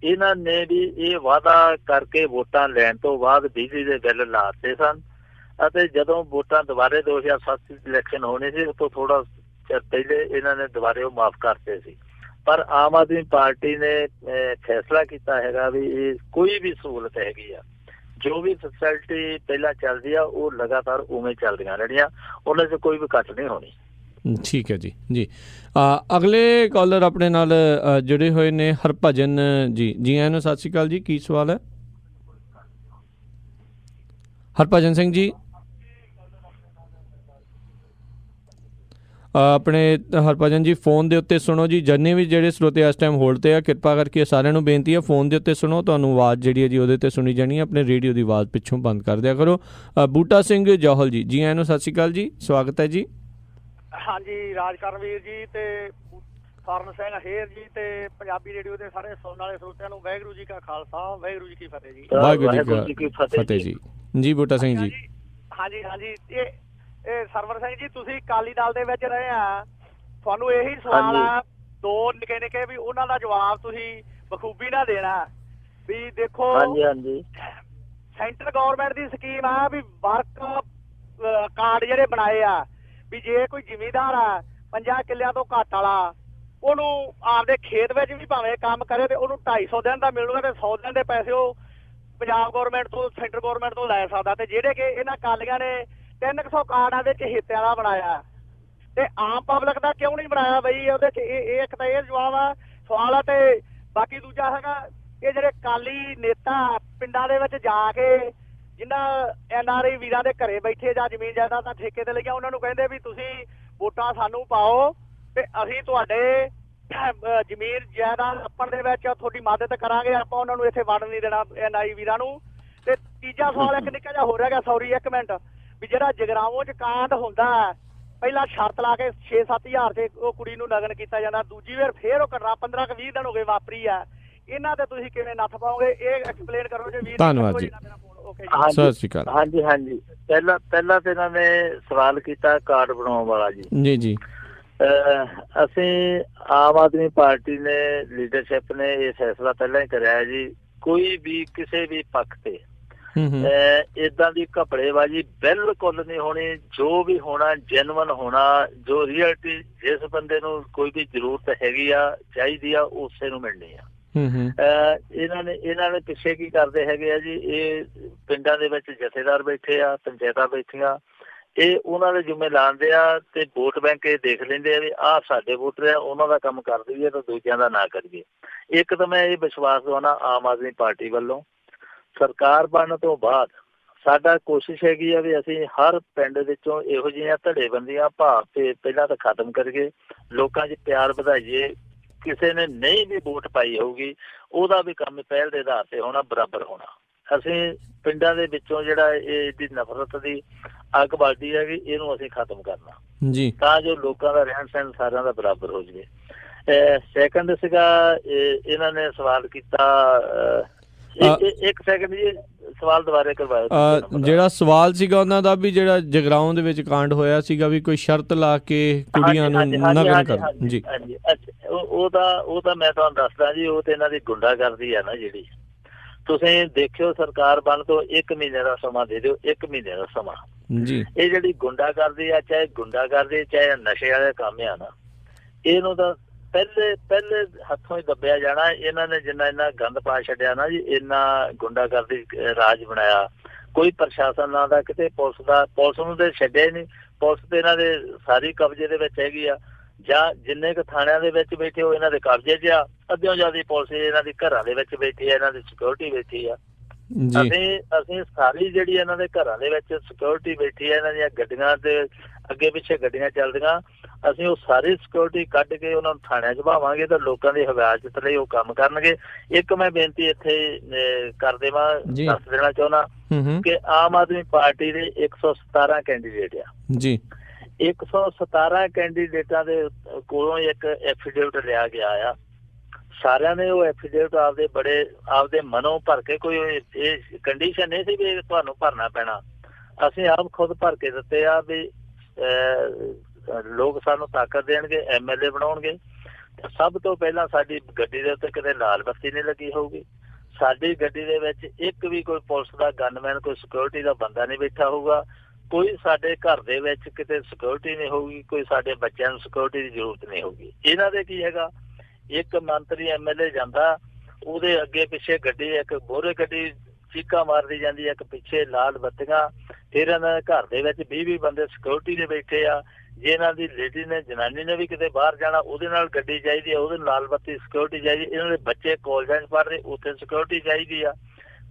S2: ਇਹਨਾਂ ਨੇ ਵੀ ਇਹ ਵਾਅਦਾ ਕਰਕੇ ਵੋਟਾਂ ਲੈਣ ਤੋਂ ਬਾਅਦ ਬਿਜਲੀ ਦੇ ਬਿੱਲ ਲਾਤੇ ਸਨ, ਅਤੇ ਜਦੋਂ ਵੋਟਾਂ ਦੁਬਾਰੇ 2007 ਇਲੈਕਸ਼ਨ ਹੋਣੀ ਸੀ ਉਸ ਤੋਂ ਥੋੜਾ ਚਿਰ ਪਹਿਲੇ ਇਹਨਾਂ ਨੇ ਦੁਬਾਰੇ ਉਹ ਮਾਫ ਕਰਤੇ ਸੀ। ਪਰ ਆਮ ਆਦਮੀ ਪਾਰਟੀ ਨੇ ਫੈਸਲਾ ਕੀਤਾ ਹੈਗਾ ਵੀ ਇਹ ਕੋਈ ਵੀ ਸਹੂਲਤ ਹੈਗੀ ਆ, ਜੋ ਵੀ ਫੈਸਿਲਿਟੀ ਪਹਿਲਾਂ ਚੱਲਦੀ ਆ ਉਹ ਲਗਾਤਾਰ ਉਵੇਂ ਚੱਲਦੀਆਂ ਰਹਿਣੀਆਂ, ਉਹਨਾਂ 'ਚ ਕੋਈ ਵੀ ਘੱਟ ਨਹੀਂ ਹੋਣੀ।
S1: ਠੀਕ ਹੈ ਜੀ। ਜੀ ਅਗਲੇ ਕਾਲਰ ਆਪਣੇ ਨਾਲ ਜੁੜੇ ਹੋਏ ਨੇ ਹਰਭਜਨ ਜੀ, ਜੀ ਆਇਆਂ ਨੂੰ, ਸਤਿ ਸ਼੍ਰੀ ਅਕਾਲ ਜੀ, ਕੀ ਸਵਾਲ ਹੈ? ਹਰਭਜਨ ਸਿੰਘ ਜੀ, ਆਪਣੇ ਹਰਭਜਨ ਜੀ ਫੋਨ ਦੇ ਉੱਤੇ ਸੁਣੋ ਜੀ। ਜਿੰਨੇ ਵੀ ਜਿਹੜੇ ਸਰੋਤੇ ਇਸ ਟਾਈਮ ਹੋਲਡ 'ਤੇ ਆ, ਕਿਰਪਾ ਕਰਕੇ ਸਾਰਿਆਂ ਨੂੰ ਬੇਨਤੀ ਹੈ ਫੋਨ ਦੇ ਉੱਤੇ ਸੁਣੋ, ਤੁਹਾਨੂੰ ਆਵਾਜ਼ ਜਿਹੜੀ ਹੈ ਜੀ ਉਹਦੇ 'ਤੇ ਸੁਣੀ ਜਾਣੀ ਹੈ, ਆਪਣੇ ਰੇਡੀਓ ਦੀ ਆਵਾਜ਼ ਪਿੱਛੋਂ ਬੰਦ ਕਰ ਦਿਆ ਕਰੋ। ਬੂਟਾ ਸਿੰਘ ਜੌਹਲ ਜੀ, ਜੀ ਆਇਆਂ ਨੂੰ, ਸਤਿ ਸ਼੍ਰੀ ਅਕਾਲ ਜੀ, ਸਵਾਗਤ ਹੈ ਜੀ।
S5: ਹਾਂਜੀ, ਰਾਜਕਰਨਵੀਰ ਜੀ ਤੇ ਸਵਰਨ ਸਿੰਘ ਹੇਰ ਜੀ ਤੇ ਪੰਜਾਬੀ ਰੇਡੀਓ ਦੇ ਸਾਰੇ ਸੁਣਨ ਵਾਲੇ ਸਰੋਤਿਆਂ ਨੂੰ ਵਾਹਿਗੁਰੂ ਜੀ ਕਾ ਖਾਲਸਾ, ਵਾਹਿਗੁਰੂ ਜੀ ਕੀ ਫਤਿਹ ਜੀ।
S1: ਵਾਹਿਗੁਰੂ ਜੀ ਕੀ ਫਤਿਹ ਜੀ। ਜੀ ਬੂਟਾ ਸਿੰਘ ਜੀ।
S5: ਹਾਂਜੀ, ਇਹ ਸਰਵਰ ਸਿੰਘ ਜੀ, ਤੁਸੀਂ ਅਕਾਲੀ ਦਲ ਦੇ ਵਿੱਚ ਰਹੇ ਆ, ਤੁਹਾਨੂੰ ਇਹੀ ਸਵਾਲ ਆ, ਦੋ ਨਿੱਕੇ ਵੀ ਉਹਨਾਂ ਦਾ ਜਵਾਬ ਤੁਸੀਂ ਬਖੂਬੀ ਨਾਲ ਦੇਣਾ ਵੀ ਦੇਖੋ। ਸੈਂਟਰ ਗੌਰਮੈਂਟ ਦੀ ਸਕੀਮ ਆ ਵੀ ਵਰਕ ਕਾਰਡ ਜਿਹੜੇ ਬਣਾਏ ਆ ਵੀ ਜੇ ਕੋਈ ਜ਼ਿਮੀਂਦਾਰ ਆ 50 ਕਿੱਲਿਆਂ ਤੋਂ ਘੱਟ ਵਾਲਾ, ਉਹਨੂੰ ਆਪਦੇ ਖੇਤ ਵਿੱਚ ਵੀ ਭਾਵੇਂ ਕੰਮ ਕਰੇ ਤੇ ਉਹਨੂੰ 250 ਦਿਨ ਦਾ ਮਿਲੂਗਾ ਤੇ 100 ਦਿਨ ਦੇ ਪੈਸੇ ਉਹ ਪੰਜਾਬ ਗੌਰਮੈਂਟ ਤੋਂ, ਸੈਂਟਰ ਗੌਰਮੈਂਟ ਤੋਂ ਲੈ ਸਕਦਾ। ਤੇ ਜਿਹੜੇ ਕਿ ਇਹਨਾਂ ਅਕਾਲੀਆਂ ਨੇ 300 ਕਾਰਡਾਂ ਵਿੱਚ ਹਿੱਸਿਆਂ ਦਾ ਬਣਾਇਆ ਤੇ ਆਮ ਪਬਲਿਕ ਦਾ ਕਿਉਂ ਨਹੀਂ ਬਣਾਇਆ ਬਈ? ਉਹਦੇ ਚ ਇਹ ਇੱਕ ਤਾਂ ਇਹ ਜਵਾਬ ਆ ਸਵਾਲ ਆ, ਤੇ ਬਾਕੀ ਦੂਜਾ ਹੈਗਾ ਇਹ ਜਿਹੜੇ ਅਕਾਲੀ ਨੇਤਾ ਪਿੰਡਾਂ ਦੇ ਵਿੱਚ ਜਾ ਕੇ ਜਿਨ੍ਹਾਂ NRI ਵੀਰਾਂ ਦੇ ਘਰੇ ਬੈਠੇ ਜਾਂ ਜ਼ਮੀਨ ਜਾਇਦਾਦਾਂ ਠੇਕੇ ਤੇ ਲਈਆਂ, ਉਹਨਾਂ ਨੂੰ ਕਹਿੰਦੇ ਵੀ ਤੁਸੀਂ ਵੋਟਾਂ ਸਾਨੂੰ ਪਾਓ ਤੇ ਅਸੀਂ ਤੁਹਾਡੇ ਜ਼ਮੀਨ ਜਾਇਦਾਦ ਲੱਭਣ ਦੇ ਵਿੱਚ ਤੁਹਾਡੀ ਮਦਦ ਕਰਾਂਗੇ, ਆਪਾਂ ਉਹਨਾਂ ਨੂੰ ਇੱਥੇ ਵੜਨ ਨਹੀਂ ਦੇਣਾ NRI ਵੀਰਾਂ ਨੂੰ। ਤੇ ਤੀਜਾ ਸਵਾਲ ਇੱਕ ਨਿੱਕਾ ਜਿਹਾ ਹੋ ਰਿਹਾ, ਸੌਰੀ ਇੱਕ ਮਿੰਟ, ਵੀ ਜਿਹੜਾ ਜਗਰਾਓਂ 'ਚ ਕਾਂਡ ਹੁੰਦਾ ਪਹਿਲਾਂ ਸ਼ਰਤ ਲਾ ਕੇ 6-7 ਹਜ਼ਾਰ ਤੇ ਉਹ ਕੁੜੀ ਨੂੰ ਨਗਨ ਕੀਤਾ ਜਾਂਦਾ, ਦੂਜੀ ਵਾਰ ਫੇਰ ਉਹ ਘਟਨਾ 15-20 ਦਿਨ ਹੋ ਗਏ ਵਾਪਰੀ ਆ, ਇਹਨਾਂ ਤੇ ਤੁਸੀਂ ਕਿਵੇਂ ਨੱਥ ਪਾਓਗੇ? ਇਹ ਐਕਸਪਲੇਨ ਕਰੋ ਜੀ ਵੀਰ।
S1: ਧੰਨਵਾਦ ਜੀ, ਸਤਿ ਸ਼੍ਰੀ ਅਕਾਲ।
S2: ਹਾਂਜੀ, ਪਹਿਲਾਂ ਤੇ ਇਹਨਾਂ ਨੇ ਸਵਾਲ ਕੀਤਾ ਕਾਰਡ ਬਣਾਉਣ ਵਾਲਾ ਜੀ। ਜੀ ਅਸੀਂ ਆਮ ਆਦਮੀ ਪਾਰਟੀ ਨੇ, ਲੀਡਰਸ਼ਿਪ ਨੇ ਇਹ ਫੈਸਲਾ ਪਹਿਲਾਂ ਹੀ ਕਰਿਆ ਜੀ, ਕੋਈ ਵੀ ਕਿਸੇ ਵੀ ਪੱਖ ਤੇ ਏਦਾਂ ਦੀ ਘਪੜੇਬਾਜ਼ੀ ਬਿਲਕੁਲ ਨਹੀਂ ਹੋਣੀ, ਜੋ ਵੀ ਹੋਣਾ ਜੈਨੂਅਨ ਹੋਣਾ, ਜੋ ਰੀਅਲਟੀ ਜਿਸ ਬੰਦੇ ਨੂੰ ਕੋਈ ਵੀ ਜ਼ਰੂਰਤ ਹੈਗੀ ਆ, ਚਾਹੀਦੀ ਆ, ਉਸੇ ਨੂੰ ਮਿਲਣੀ ਆ। ਇਹਨਾਂ ਨੇ ਪਿੱਛੇ ਕੀ ਕਰਦੇ ਹੈਗੇ ਆ ਜੀ, ਇਹ ਪਿੰਡਾਂ ਦੇ ਵਿੱਚ ਜਥੇਦਾਰ ਬੈਠੇ ਆ, ਪੰਚਾਇਤਾਂ ਬੈਠੀਆਂ, ਇਹ ਉਹਨਾਂ ਦੇ ਜ਼ਿੰਮੇ ਲਾਉਂਦੇ ਆ ਤੇ ਵੋਟ ਬੈਂਕ ਇਹ ਦੇਖ ਲੈਂਦੇ ਆ ਵੀ ਆਹ ਸਾਡੇ ਵੋਟਰ ਆ, ਉਹਨਾਂ ਦਾ ਕੰਮ ਕਰ ਦਈਏ ਤਾਂ ਦੂਜਿਆਂ ਦਾ ਨਾ ਕਰੀਏ। ਇੱਕ ਤਾਂ ਮੈਂ ਇਹ ਵਿਸ਼ਵਾਸ ਦਵਾਉਣਾ ਆਮ ਆਦਮੀ ਪਾਰਟੀ ਵੱਲੋਂ ਸਰਕਾਰ ਬਣਨ ਤੋਂ ਬਾਅਦ ਸਾਡਾ ਕੋਸ਼ਿਸ਼ ਹੈਗੀ ਆ ਵੀ ਅਸੀਂ ਹਰ ਪਿੰਡ ਵਿੱਚੋਂ ਇਹੋ ਜਿਹੀਆਂ ਧੜੇਬੰਦੀਆਂ ਭਾਵ ਤੇ ਪਹਿਲਾਂ ਤਾਂ ਖਤਮ ਕਰੀਏ, ਲੋਕਾਂ 'ਚ ਪਿਆਰ ਵਧਾਈਏ। ਕਿਸੇ ਨੇ ਨਹੀਂ ਵੀ ਵੋਟ ਪਾਈ ਹੋਊਗੀ ਉਹਦਾ ਵੀ ਕੰਮ ਪਹਿਲ ਦੇ ਆਧਾਰ ਤੇ ਹੋਣਾ, ਬਰਾਬਰ ਹੋਣਾ। ਅਸੀਂ ਪਿੰਡਾਂ ਦੇ ਵਿੱਚੋਂ ਜਿਹੜਾ ਇਹਦੀ ਨਫ਼ਰਤ ਦੀ ਅੱਗ ਬਾਲਦੀ ਹੈਗੀ ਇਹਨੂੰ ਅਸੀਂ ਖਤਮ ਕਰਨਾ
S1: ਜੀ,
S2: ਤਾਂ ਜੋ ਲੋਕਾਂ ਦਾ ਰਹਿਣ ਸਹਿਣ ਸਾਰਿਆਂ ਦਾ ਬਰਾਬਰ ਹੋ ਜਾਵੇ। ਸੈਕੰਡ ਸੀਗਾ ਇਹਨਾਂ ਨੇ ਸਵਾਲ ਕੀਤਾ, ਇੱਕ ਸੈਕਿੰਡ ਜੀ ਸਵਾਲ ਦੁਬਾਰੇ ਕਰਵਾਇਆ।
S1: ਜਿਹੜਾ ਸਵਾਲ ਸੀਗਾ ਉਹਨਾਂ ਦਾ ਵੀ ਜਿਹੜਾ ਜਗਰਾਉਂ ਦੇ ਵਿੱਚ ਕਾਂਡ ਹੋਇਆ ਸੀਗਾ ਵੀ ਕੋਈ ਸ਼ਰਤ ਲਾ ਕੇ ਕੁੜੀਆਂ ਨੂੰ ਨਗਨ ਕਰ ਜੀ।
S2: ਉਹ ਤਾਂ ਮੈਂ ਤੁਹਾਨੂੰ ਦੱਸਦਾ ਜੀ, ਉਹ ਤੇ ਇਹਨਾਂ ਦੀ ਗੁੰਡਾਗਰਦੀ ਆ ਨਾ ਜਿਹੜੀ। ਤੁਸੀਂ ਦੇਖਿਓ ਸਰਕਾਰ ਬਣ ਤੋਂ 1 ਮਹੀਨੇ ਦਾ ਸਮਾਂ ਦੇ ਦਿਓ, 1 ਮਹੀਨੇ ਦਾ ਸਮਾਂ
S1: ਜੀ।
S2: ਇਹ ਜਿਹੜੀ ਗੁੰਡਾਗਰਦੀ ਆ, ਚਾਹੇ ਗੁੰਡਾਗਰਦੀ ਚਾਹੇ ਨਸ਼ੇ ਵਾਲੇ ਕੰਮ ਆ ਨਾ, ਇਹਨੂੰ ਤਾਂ ਪਹਿਲੇ ਹੱਥੋਂ ਹੀ ਦੱਬਿਆ ਜਾਣਾ। ਇਹਨਾਂ ਨੇ ਜਿੰਨਾ ਇੰਨਾ ਗੰਦ ਪਾ ਛੱਡਿਆ ਨਾ ਜੀ, ਇੰਨਾ ਗੁੰਡਾਗਰਦੀ ਰਾਜ ਬਣਾਇਆ। ਕੋਈ ਪ੍ਰਸ਼ਾਸਨ ਨਾਂ ਦਾ ਕਿਤੇ ਪੁਲਿਸ ਨੂੰ ਤੇ ਛੱਡਿਆ ਹੀ ਨਹੀਂ। ਪੁਲਿਸ ਤੇ ਇਹਨਾਂ ਦੇ ਸਾਰੀ ਕਬਜ਼ੇ ਦੇ ਵਿੱਚ ਹੈਗੀ ਆ, ਜਾਂ ਜਿੰਨੇ ਕੁ ਥਾਣਿਆਂ ਦੇ ਵਿੱਚ ਬੈਠੇ ਹੋ ਇਹਨਾਂ ਦੇ ਕਬਜ਼ੇ 'ਚ ਆ। ਅੱਧਿਓਂ ਜ਼ਿਆਦਾ ਪੁਲਿਸ ਇਹਨਾਂ ਦੀ ਘਰਾਂ ਦੇ ਵਿੱਚ ਬੈਠੀ ਆ, ਇਹਨਾਂ ਦੀ ਸਿਕਿਉਰਿਟੀ ਬੈਠੀ ਆ। ਅਸੀਂ ਸਾਰੀ ਜਿਹੜੀ ਇਹਨਾਂ ਦੇ ਘਰਾਂ ਦੇ ਵਿੱਚ ਸਿਕਿਉਰਿਟੀ ਬੈਠੀ ਆ, ਇਹਨਾਂ ਦੀਆਂ ਗੱਡੀਆਂ ਦੇ ਅੱਗੇ ਪਿੱਛੇ ਗੱਡੀਆਂ ਚੱਲਦੀਆਂ, ਅਸੀਂ ਉਹ ਸਾਰੀ ਸਿਕਿਉਰਿਟੀ ਕੱਢ ਕੇ ਉਹਨਾਂ ਨੂੰ ਥਾਣਿਆਂ 'ਚ ਭਾਵਾਂਗੇ ਤਾਂ ਲੋਕਾਂ ਦੀ ਹਿਫਾਜ਼ਤ ਲਈ ਉਹ ਕੰਮ ਕਰਨਗੇ। ਇੱਕ ਮੈਂ ਬੇਨਤੀ ਇੱਥੇ ਕਰ ਦੇਵਾਂ, ਦੱਸ ਦੇਣਾ ਚਾਹੁੰਦਾ ਕਿ ਆਮ ਆਦਮੀ ਪਾਰਟੀ ਦੇ 117 ਕੈਂਡੀਡੇਟ ਆ ਜੀ। 117 ਕੈਂਡੀਡੇਟਾਂ ਦੇ ਕੋਲੋਂ ਇੱਕ ਐਫੀਡੇਵਿਟ ਲਿਆ ਗਿਆ ਆ। ਸਾਰਿਆਂ ਨੇ ਉਹ ਐਫੀਡੇਵਿਟ ਆਪਦੇ ਮਨੋਂ ਭਰ ਕੇ, ਕੋਈ ਇਹ ਕੰਡੀਸ਼ਨ ਨਹੀਂ ਸੀ ਵੀ ਤੁਹਾਨੂੰ ਭਰਨਾ ਪੈਣਾ, ਅਸੀਂ ਆਪ ਖੁਦ ਭਰ ਕੇ ਦਿੱਤੇ ਆ ਵੀ ਲੋਕ ਸਾਨੂੰ ਤਾਕਤ ਦੇਣਗੇ, MLA ਬਣਾਉਣਗੇ। ਸਭ ਤੋਂ ਪਹਿਲਾਂ ਸਾਡੀ ਗੱਡੀ ਦੇ ਉੱਤੇ ਕਿਤੇ ਲਾਲ ਬੱਤੀ ਨਹੀਂ ਲੱਗੀ ਹੋਊਗੀ। ਸਾਡੀ ਗੱਡੀ ਦੇ ਵਿੱਚ ਇੱਕ ਵੀ ਕੋਈ ਪੁਲਿਸ ਦਾ ਗਨਮੈਨ, ਕੋਈ ਸਿਕਿਉਰਿਟੀ ਦਾ ਬੰਦਾ ਨਹੀਂ ਬੈਠਾ ਹੋਊਗਾ। ਕੋਈ ਸਾਡੇ ਘਰ ਦੇ ਵਿੱਚ ਕਿਤੇ ਸਿਕਿਉਰਿਟੀ ਨਹੀਂ ਹੋਊਗੀ, ਕੋਈ ਸਾਡੇ ਬੱਚਿਆਂ ਨੂੰ ਸਿਕਿਉਰਿਟੀ ਦੀ ਜ਼ਰੂਰਤ ਨਹੀਂ ਹੋਊਗੀ। ਇਹਨਾਂ ਦੇ ਕੀ ਹੈਗਾ, ਇੱਕ ਮੰਤਰੀ MLA ਜਾਂਦਾ, ਉਹਦੇ ਅੱਗੇ ਪਿੱਛੇ ਗੱਡੀ, ਇੱਕ ਮੋਹਰੇ ਗੱਡੀ ਚੀਕਾਂ ਮਾਰਦੀ ਜਾਂਦੀ ਹੈ, ਇੱਕ ਪਿੱਛੇ ਲਾਲ ਬੱਤੀਆਂ। ਫਿਰ ਇਹਨਾਂ ਦੇ ਘਰ ਦੇ ਵਿੱਚ 20-20 ਬੰਦੇ ਸਿਕਿਉਰਿਟੀ ਦੇ ਬੈਠੇ ਆ। ਜੇ ਇਹਨਾਂ ਦੀ ਲੇਡੀ ਨੇ, ਜਨਾਨੀ ਨੇ ਵੀ ਕਿਤੇ ਬਾਹਰ ਜਾਣਾ, ਉਹਦੇ ਨਾਲ ਗੱਡੀ ਚਾਹੀਦੀ ਆ, ਉਹਦੇ ਲਾਲ ਬੱਤੀ ਸਿਕਿਉਰਿਟੀ ਚਾਹੀਦੀ। ਇਹਨਾਂ ਦੇ ਬੱਚੇ ਕਾਲਜਾਂ 'ਚ ਪੜ੍ਹਦੇ, ਉੱਥੇ ਸਿਕਿਉਰਿਟੀ ਚਾਹੀਦੀ ਆ।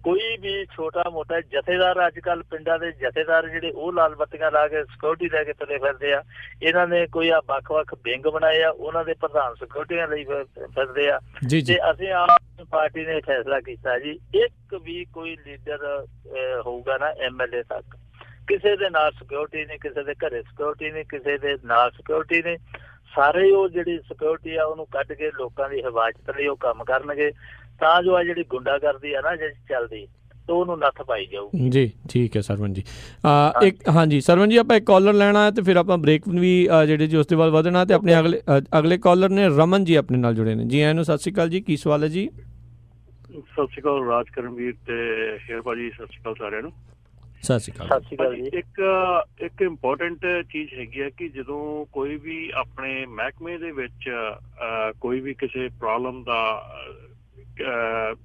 S2: ਕੋਈ ਵੀ ਛੋਟਾ ਮੋਟਾ ਜਥੇਦਾਰ, ਅੱਜ ਕੱਲ੍ਹ ਪਿੰਡਾਂ ਦੇ ਜਥੇਦਾਰ ਜਿਹੜੇ ਉਹ ਲਾਲ ਬੱਤੀਆਂ ਲਾ ਕੇ ਸਿਕਿਉਰਿਟੀ ਲੈ ਕੇ ਤੁਰੇ ਫਿਰਦੇ ਆ। ਇਹਨਾਂ ਨੇ ਕੋਈ ਆ ਵੱਖ-ਵੱਖ ਵਿੰਗ ਬਣਾਏ ਆ, ਉਹਨਾਂ ਦੇ ਪ੍ਰਧਾਨ ਸਿਕਿਉਰਿਟੀਆਂ ਲਈ ਫਿਰਦੇ ਆ। ਤੇ ਅਸੀਂ ਆਮ ਪਾਰਟੀ ਨੇ ਫੈਸਲਾ ਕੀਤਾ ਜੀ, ਇੱਕ ਵੀ ਕੋਈ ਲੀਡਰ ਹੋਊਗਾ ਨਾ MLA ਤੱਕ, ਕਿਸੇ ਦੇ ਨਾਲ ਸਿਕਿਉਰਿਟੀ ਨਹੀਂ, ਕਿਸੇ ਦੇ ਘਰੇ ਸਿਕਿਉਰਿਟੀ ਨਹੀਂ, ਕਿਸੇ ਦੇ ਨਾਲ ਸਿਕਿਉਰਿਟੀ ਨਹੀਂ। ਸਾਰੇ ਉਹ ਜਿਹੜੀ ਸਿਕਿਉਰਿਟੀ ਆ ਉਹਨੂੰ ਕੱਢ ਕੇ ਲੋਕਾਂ ਦੀ ਹਿਫਾਜ਼ਤ ਲਈ ਉਹ ਕੰਮ ਕਰਨਗੇ, ਤਾਂ ਜੋ ਆ ਜਿਹੜੀ ਗੁੰਡਾਗਰਦੀ ਆ ਨਾ ਜਿਹੜੀ ਚੱਲਦੀ, ਤਾਂ ਉਹਨੂੰ ਨੱਥ ਪਾਈ ਜਾਊਗੀ
S1: ਜੀ। ਠੀਕ ਹੈ ਸਰਵਨ ਜੀ। ਇੱਕ ਹਾਂਜੀ ਸਰਵਨ ਜੀ, ਆਪਾਂ ਇੱਕ ਕਾਲਰ ਲੈਣਾ ਹੈ ਤੇ ਫਿਰ ਆਪਾਂ ਬ੍ਰੇਕ ਵੀ ਜਿਹੜੇ ਜੀ ਉਸ ਤੋਂ ਬਾਅਦ ਵਧਣਾ। ਤੇ ਆਪਣੇ ਅਗਲੇ ਕਾਲਰ ਨੇ ਰਮਨ ਜੀ ਆਪਣੇ ਨਾਲ ਜੁੜੇ ਨੇ ਜੀ। ਇਹਨੂੰ ਸਤਿ ਸ਼੍ਰੀ ਅਕਾਲ ਜੀ, ਕੀ ਸਵਾਲ ਹੈ ਜੀ?
S6: ਸਤਿ ਸ਼੍ਰੀ ਅਕਾਲ ਰਾਜ ਕਰਮਵੀਰ ਤੇ ਸ਼ੇਰ ਭਾਜੀ, ਸਤਿ ਸ਼੍ਰੀ ਅਕਾਲ ਸਾਰਿਆਂ ਨੂੰ।
S1: ਸਤਿ ਸ਼੍ਰੀ ਅਕਾਲ।
S2: ਸਤਿ ਸ਼੍ਰੀ ਅਕਾਲ ਜੀ।
S6: ਇੱਕ ਇੰਪੋਰਟੈਂਟ ਚੀਜ਼ ਹੈਗੀ ਹੈ ਕਿ ਜਦੋਂ ਕੋਈ ਵੀ ਆਪਣੇ ਮਹਿਕਮੇ ਦੇ ਵਿੱਚ ਕੋਈ ਵੀ ਕਿਸੇ ਪ੍ਰੋਬਲਮ ਦਾ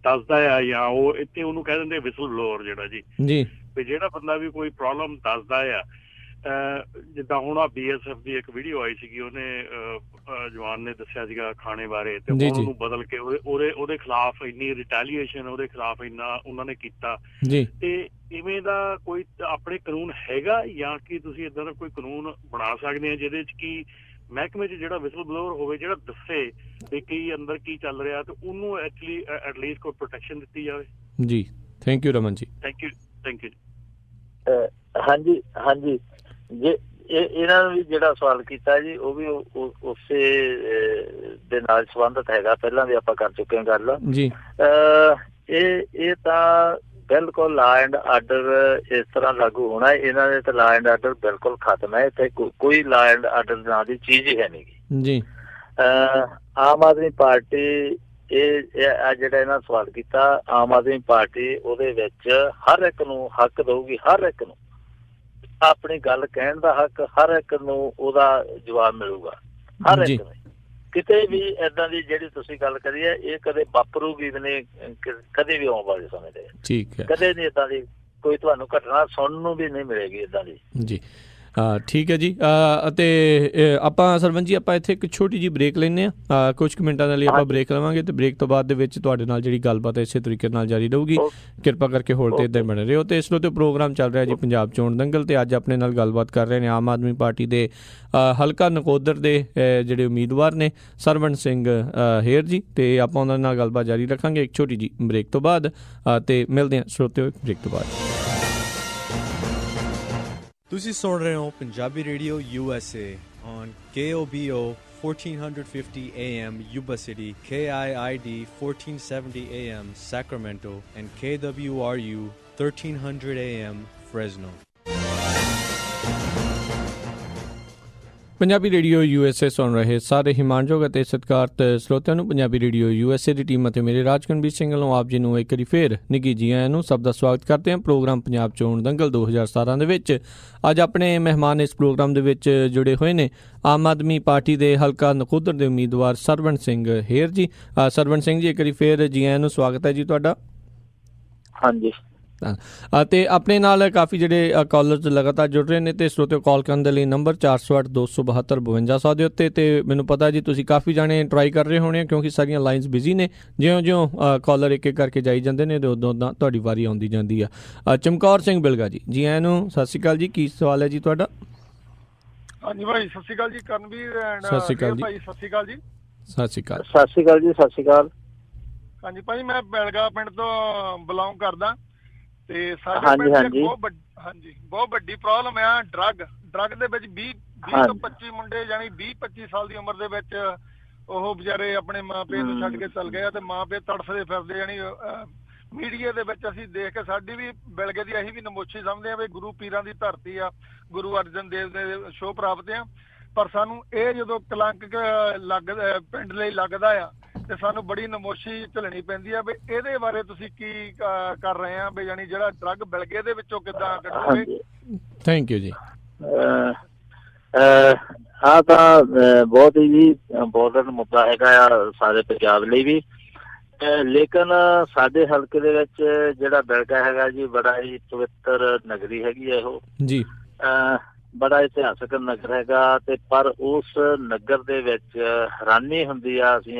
S6: ਦੱਸਦਾ ਆ, ਜਾਂ ਉਹ ਇੱਥੇ ਉਹਨੂੰ ਕਹਿ ਦਿੰਦੇ ਵਿਸਲ ਬਲੋਅਰ ਜਿਹੜਾ ਜੀ, ਵੀ ਜਿਹੜਾ ਬੰਦਾ ਵੀ ਕੋਈ ਪ੍ਰੋਬਲਮ ਦੱਸਦਾ ਆ, ਜਿੱਦਾਂ ਹੁਣ ਆ BSF ਦੀ ਇੱਕ ਵੀਡੀਓ ਆਈ ਸੀਗੀ, ਉਹਨੇ ਜਵਾਨ ਨੇ ਦੱਸਿਆ ਸੀਗਾ ਖਾਣੇ ਬਾਰੇ, ਤੇ ਉਹਨੂੰ ਬਦਲ ਕੇ ਉਹਦੇ ਖਿਲਾਫ ਇੰਨੀ ਰਿਟੈਲੀਏਸ਼ਨ, ਉਹਦੇ ਖਿਲਾਫ ਇੰਨਾ ਉਹਨਾਂ ਨੇ ਕੀਤਾ। ਤੇ ਇਵੇਂ ਦਾ ਕੋਈ ਆਪਣੇ ਕਾਨੂੰਨ ਹੈਗਾ, ਜਾਂ ਕਿ ਤੁਸੀਂ ਏਦਾਂ ਦਾ ਕੋਈ ਕਾਨੂੰਨ ਬਣਾ ਸਕਦੇ ਆ ਜਿਹਦੇ ਚ ਕੀ ਮਹਿਕਮੇ 'ਚ ਜਿਹੜਾ ਵਿਸਲ ਬਲੋਅਰ ਹੋਵੇ, ਜਿਹੜਾ ਦੱਸੇ ਵੀ ਕੀ ਅੰਦਰ ਕੀ ਚੱਲ ਰਿਹਾ, ਤੇ ਉਹਨੂੰ ਐਕਚੁਅਲੀ ਐਟਲੀਸਟ ਕੋਈ ਪ੍ਰੋਟੈਕਸ਼ਨ ਦਿੱਤੀ ਜਾਵੇ
S1: ਜੀ। Thank you Raman ji.
S6: Thank you ਜੀ।
S2: ਹਾਂਜੀ ਜੇ ਇਹਨਾਂ ਨੇ ਵੀ ਜਿਹੜਾ ਸਵਾਲ ਕੀਤਾ ਜੀ, ਉਹ ਵੀ ਉਸੇ ਦੇ ਨਾਲ ਸੰਬੰਧਿਤ ਹੈਗਾ, ਪਹਿਲਾਂ ਵੀ ਆਪਾਂ ਕਰ ਚੁੱਕੇ ਹਾਂ ਗੱਲ ਜੀ। ਇਹ ਤਾਂ ਬਿਲਕੁਲ ਲਾ ਐਂਡ ਆਰਡਰ ਇਸ ਤਰ੍ਹਾਂ ਲਾਗੂ ਹੋਣਾ, ਇਹਨਾਂ ਦੇ ਤਾਂ ਲਾ ਐਂਡ ਆਰਡਰ ਬਿਲਕੁਲ ਖਤਮ ਹੈ। ਇੱਥੇ ਕੋਈ ਲਾ ਐਂਡ ਆਰਡਰ ਨਾਂ ਦੀ ਚੀਜ਼ ਹੀ ਹੈ ਨਹੀਂ ਜੀ। ਆਮ ਆਦਮੀ ਪਾਰਟੀ ਇਹ ਜਿਹੜਾ ਇਹਨਾਂ ਸਵਾਲ ਕੀਤਾ, ਆਮ ਆਦਮੀ ਪਾਰਟੀ ਉਹਦੇ ਵਿੱਚ ਹਰ ਇੱਕ ਨੂੰ ਹੱਕ ਦਊਗੀ, ਹਰ ਇੱਕ ਨੂੰ ਆਪਣੀ ਗੱਲ ਕਹਿਣ ਦਾ ਹੱਕ, ਹਰ ਇੱਕ ਨੂੰ ਉਹਦਾ ਜਵਾਬ ਮਿਲੂਗਾ, ਹਰ ਇੱਕ ਨੂੰ। ਕਿਤੇ ਵੀ ਏਦਾਂ ਦੀ ਜਿਹੜੀ ਤੁਸੀਂ ਗੱਲ ਕਰੀ ਹੈ, ਇਹ ਕਦੇ ਵਾਪਰੂਗੀ ਵੀ ਨਹੀਂ, ਕਦੇ ਵੀ ਆਉਣ ਵਾਲੇ ਸਮੇਂ ਦੇ ਕਦੇ ਨਹੀਂ ਏਦਾਂ ਦੀ ਕੋਈ ਤੁਹਾਨੂੰ ਘਟਨਾ ਸੁਣਨ ਨੂੰ ਵੀ ਨਹੀਂ ਮਿਲੇਗੀ ਏਦਾਂ ਦੀ ਜੀ।
S1: ਠੀਕ ਹੈ ਜੀ। ਅਤੇ ਆਪਾਂ ਸਰਪੰਚ ਜੀ ਆਪਾਂ ਇੱਥੇ ਇੱਕ ਛੋਟੀ ਜਿਹੀ ਬ੍ਰੇਕ ਲੈਂਦੇ ਹਾਂ, ਕੁਝ ਕੁ ਮਿੰਟਾਂ ਦੇ ਲਈ ਆਪਾਂ ਬ੍ਰੇਕ ਲਵਾਂਗੇ ਅਤੇ ਬ੍ਰੇਕ ਤੋਂ ਬਾਅਦ ਦੇ ਵਿੱਚ ਤੁਹਾਡੇ ਨਾਲ ਜਿਹੜੀ ਗੱਲਬਾਤ ਇਸੇ ਤਰੀਕੇ ਨਾਲ ਜਾਰੀ ਰਹੂਗੀ। ਕਿਰਪਾ ਕਰਕੇ ਹੋਲਡ 'ਤੇ ਇੱਦਾਂ ਹੀ ਬਣੇ ਰਹੋ। ਅਤੇ ਇਸ ਨੂੰ 'ਤੇ ਪ੍ਰੋਗਰਾਮ ਚੱਲ ਰਿਹਾ ਜੀ ਪੰਜਾਬ ਚੋਣ ਦੰਗਲ, ਅਤੇ ਅੱਜ ਆਪਣੇ ਨਾਲ ਗੱਲਬਾਤ ਕਰ ਰਹੇ ਨੇ ਆਮ ਆਦਮੀ ਪਾਰਟੀ ਦੇ ਹਲਕਾ ਨਕੋਦਰ ਦੇ ਜਿਹੜੇ ਉਮੀਦਵਾਰ ਨੇ ਸਰਵਣ ਸਿੰਘ ਹੇਰ ਜੀ, ਅਤੇ ਆਪਾਂ ਉਹਨਾਂ ਨਾਲ ਗੱਲਬਾਤ ਜਾਰੀ ਰੱਖਾਂਗੇ ਇੱਕ ਛੋਟੀ ਜਿਹੀ ਬ੍ਰੇਕ ਤੋਂ ਬਾਅਦ, ਅਤੇ ਮਿਲਦੇ ਹਾਂ ਸਰੋਤਿਓ ਬ੍ਰੇਕ ਤੋਂ ਬਾਅਦ।
S7: ਤੁਸੀਂ ਸੁਣ ਰਹੇ ਹੋ Punjabi radio USA on KOBO 1450 AM Yuba City, KIID 1470 AM Sacramento, and KWRU 1300 AM Fresno.
S1: Punjabi radio USA ਸੁਣ ਰਹੇ ਸਾਰੇ ਹਿਮਾਨਯੋਗ ਅਤੇ ਸਤਿਕਾਰਤ ਸਰੋਤਿਆਂ ਨੂੰ ਪੰਜਾਬੀ ਰੇਡੀਓ USA ਦੀ ਟੀਮ ਅਤੇ ਮੇਰੇ ਰਾਜਕਨਵੀਰ ਸਿੰਘ ਵੱਲੋਂ ਆਪ ਜੀ ਨੂੰ ਇੱਕ ਵਾਰੀ ਫੇਰ ਨਿੱਘੀ ਜੀ ਆਇਆਂ ਨੂੰ ਸਭ ਦਾ ਸਵਾਗਤ ਕਰਦੇ ਹਾਂ ਪ੍ਰੋਗਰਾਮ ਪੰਜਾਬ ਚੋਣ ਦੰਗਲ 2017 ਦੇ ਵਿੱਚ। ਅੱਜ ਆਪਣੇ ਮਹਿਮਾਨ ਇਸ ਪ੍ਰੋਗਰਾਮ ਦੇ ਵਿੱਚ ਜੁੜੇ ਹੋਏ ਨੇ ਆਮ ਆਦਮੀ ਪਾਰਟੀ ਦੇ ਹਲਕਾ ਨਕੋਦਰ ਦੇ ਉਮੀਦਵਾਰ ਸਰਵਣ ਸਿੰਘ ਹੇਰ ਜੀ। ਸਰਵਣ ਸਿੰਘ ਜੀ, ਇੱਕ ਵਾਰੀ ਫੇਰ ਜੀ ਆਇਆਂ ਨੂੰ ਸਵਾਗਤ ਹੈ ਜੀ ਤੁਹਾਡਾ।
S2: ਹਾਂਜੀ।
S1: ਅਤੇ ਆਪਣੇ ਨਾਲ ਕਾਫੀ ਜਿਹੜੇ ਕਾਲਰਸ ਲਗਾਤਾਰ ਜੁੜ ਰਹੇ ਨੇ, ਅਤੇ ਸਰੋਤਿਓ ਕਾਲ ਕਰਨ ਦੇ ਲਈ ਨੰਬਰ 408 272 5200 ਦੇ ਉੱਤੇ। ਅਤੇ ਮੈਨੂੰ ਪਤਾ ਜੀ ਤੁਸੀਂ ਕਾਫੀ ਜਾਣੇ ਟਰਾਈ ਕਰ ਰਹੇ ਹੋਣੇ, ਕਿਉਂਕਿ ਸਾਰੀਆਂ ਲਾਈਨਸ ਬਿਜ਼ੀ ਨੇ। ਜਿਉਂ-ਜਿਉਂ ਕਾਲਰ ਇੱਕ ਇੱਕ ਕਰਕੇ ਜਾਈ ਜਾਂਦੇ ਨੇ, ਅਤੇ ਉਦੋਂ ਤੁਹਾਡੀ ਵਾਰੀ ਆਉਂਦੀ ਜਾਂਦੀ ਆ। ਚਮਕੌਰ ਸਿੰਘ ਬਿਲਗਾ ਜੀ, ਜੀ ਆਇਆਂ ਨੂੰ ਸਤਿ ਸ਼੍ਰੀ ਅਕਾਲ ਜੀ। ਕੀ ਸਵਾਲ ਹੈ ਜੀ ਤੁਹਾਡਾ?
S8: ਹਾਂਜੀ ਭਾਈ, ਸਤਿ ਸ਼੍ਰੀ ਅਕਾਲ ਜੀ। ਕਰਨਵੀਰ ਐਂਡ
S1: ਸਤਿ ਸ਼੍ਰੀ ਅਕਾਲ ਜੀ।
S8: ਭਾਈ ਸਤਿ ਸ਼੍ਰੀ ਅਕਾਲ ਜੀ।
S1: ਸਤਿ ਸ਼੍ਰੀ ਅਕਾਲ।
S2: ਸਤਿ ਸ਼੍ਰੀ ਅਕਾਲ ਜੀ। ਸਤਿ ਸ਼੍ਰੀ ਅਕਾਲ।
S8: ਹਾਂਜੀ ਭਾਈ, ਮੈਂ ਬੈਲਗਾ ਪਿੰਡ ਤੋਂ ਬਿਲੋਂਗ ਕਰਦਾ, ਤੇ ਸਾਡੇ ਪਿੰਡ ਬਹੁਤ ਵੱਡੀ ਪ੍ਰੋਬਲਮ ਆ ਡਰੱਗ ਦੇ ਵਿੱਚ 20 ਤੋਂ 25 ਮੁੰਡੇ ਯਾਨੀ 20-25 ਸਾਲ ਦੀ ਉਮਰ ਦੇ ਵਿੱਚ ਉਹ ਵਿਚਾਰੇ ਆਪਣੇ ਮਾਂ ਪਿਓ ਨੂੰ ਛੱਡ ਕੇ ਚਲ ਗਏ ਆ, ਤੇ ਮਾਂ ਪਿਓ ਤੜਫਦੇ ਫਿਰਦੇ। ਯਾਨੀ ਮੀਡੀਆ ਦੇ ਵਿੱਚ ਅਸੀਂ ਦੇਖ ਕੇ ਸਾਡੀ ਵੀ ਬਿਲਗੇ ਦੀ ਅਸੀਂ ਵੀ ਨਮੋਸ਼ੀ ਸਮਝਦੇ ਆ ਵੀ ਗੁਰੂ ਪੀਰਾਂ ਦੀ ਧਰਤੀ ਆ, ਗੁਰੂ ਅਰਜਨ ਦੇਵ ਦੇ ਸ਼ੋਅ ਪ੍ਰਾਪਤ ਆ, ਪਰ ਸਾਨੂੰ ਇਹ ਜਦੋਂ ਕਲੰਕ ਪਿੰਡ ਲਈ ਲੱਗਦਾ ਆ ਤੇ ਸਾਨੂੰ ਬੜੀ ਨਮੋਸ਼ੀ ਝੱਲਣੀ ਪੈਂਦੀ ਆ। ਵੀ ਇਹਦੇ ਬਾਰੇ ਤੁਸੀਂ ਕੀ ਕਰ ਰਹੇ ਆ, ਵੀ ਯਾਨੀ ਜਿਹੜਾ ਡਰੱਗ ਬਿਲਗੇ ਦੇ ਵਿੱਚੋਂ ਕਿੱਦਾਂ ਕੱਢੋਗੇ?
S1: ਥੈਂਕ ਯੂ ਜੀ।
S2: ਹਾਂ, ਤਾਂ ਬਹੁਤ ਹੀ ਇੰਪੋਰਟੈਂਟ ਮੁੱਦਾ ਹੈਗਾ ਆ ਸਾਰੇ ਪੰਜਾਬ ਲਈ ਵੀ, ਲੇਕਿਨ ਸਾਡੇ ਹਲਕੇ ਦੇ ਵਿੱਚ ਜਿਹੜਾ ਬਿਲਗਾ ਹੈਗਾ ਜੀ, ਬੜਾ ਹੀ ਪਵਿੱਤਰ ਨਗਰੀ ਹੈਗੀ ਹੈ ਉਹ ਜੀ, ਬੜਾ ਇਤਿਹਾਸਕ ਨਗਰ ਹੈਗਾ। ਤੇ ਪਰ ਉਸ ਨਗਰ ਦੇ ਵਿੱਚ ਹੈਰਾਨੀ ਹੁੰਦੀ ਆ, ਅਸੀਂ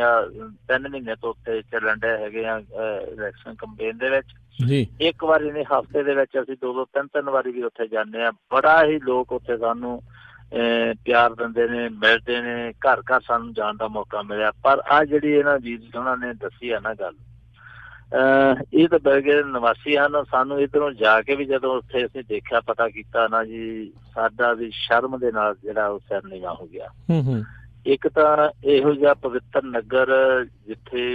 S2: 3 ਮਹੀਨੇ ਤੋਂ ਉੱਤੇ ਚੱਲਣ ਡਏ ਹੈਗੇ ਆ ਇਲੈਕਸ਼ਨ ਕੰਪੇਨ ਦੇ ਵਿੱਚ ਜੀ। ਇੱਕ ਵਾਰੀ ਨਹੀਂ, ਹਫ਼ਤੇ ਦੇ ਵਿੱਚ ਅਸੀਂ 2-2, 3-3 ਵਾਰੀ ਵੀ ਉੱਥੇ ਜਾਂਦੇ ਹਾਂ। ਬੜਾ ਹੀ ਲੋਕ ਉੱਥੇ ਸਾਨੂੰ ਪਿਆਰ ਦਿੰਦੇ ਨੇ, ਮਿਲਦੇ ਨੇ, ਘਰ ਘਰ ਸਾਨੂੰ ਜਾਣ ਦਾ ਮੌਕਾ ਮਿਲਿਆ। ਪਰ ਆਹ ਜਿਹੜੀ ਇਹਨਾਂ ਵੀਰ ਜੀ ਉਹਨਾਂ ਨੇ ਦੱਸੀ ਆ ਨਾ ਗੱਲ, ਇਹ ਤਾਂ ਬਿਲਗੇ ਦੇ ਨਿਵਾਸੀ ਹਨ। ਸਾਨੂੰ ਇੱਧਰੋਂ ਜਾ ਕੇ ਵੀ ਜਦੋਂ ਉੱਥੇ ਅਸੀਂ ਦੇਖਿਆ, ਪਤਾ ਕੀਤਾ ਨਾ ਜੀ, ਸਾਡਾ ਵੀ ਸ਼ਰਮ ਦੇ ਨਾਲ ਜਿਹੜਾ ਉਹ ਸਿਰ ਨੀਵਾਂ ਹੋ ਗਿਆ। ਇੱਕ ਤਾਂ ਇਹੋ ਜਿਹਾ ਪਵਿੱਤਰ ਨਗਰ ਜਿੱਥੇ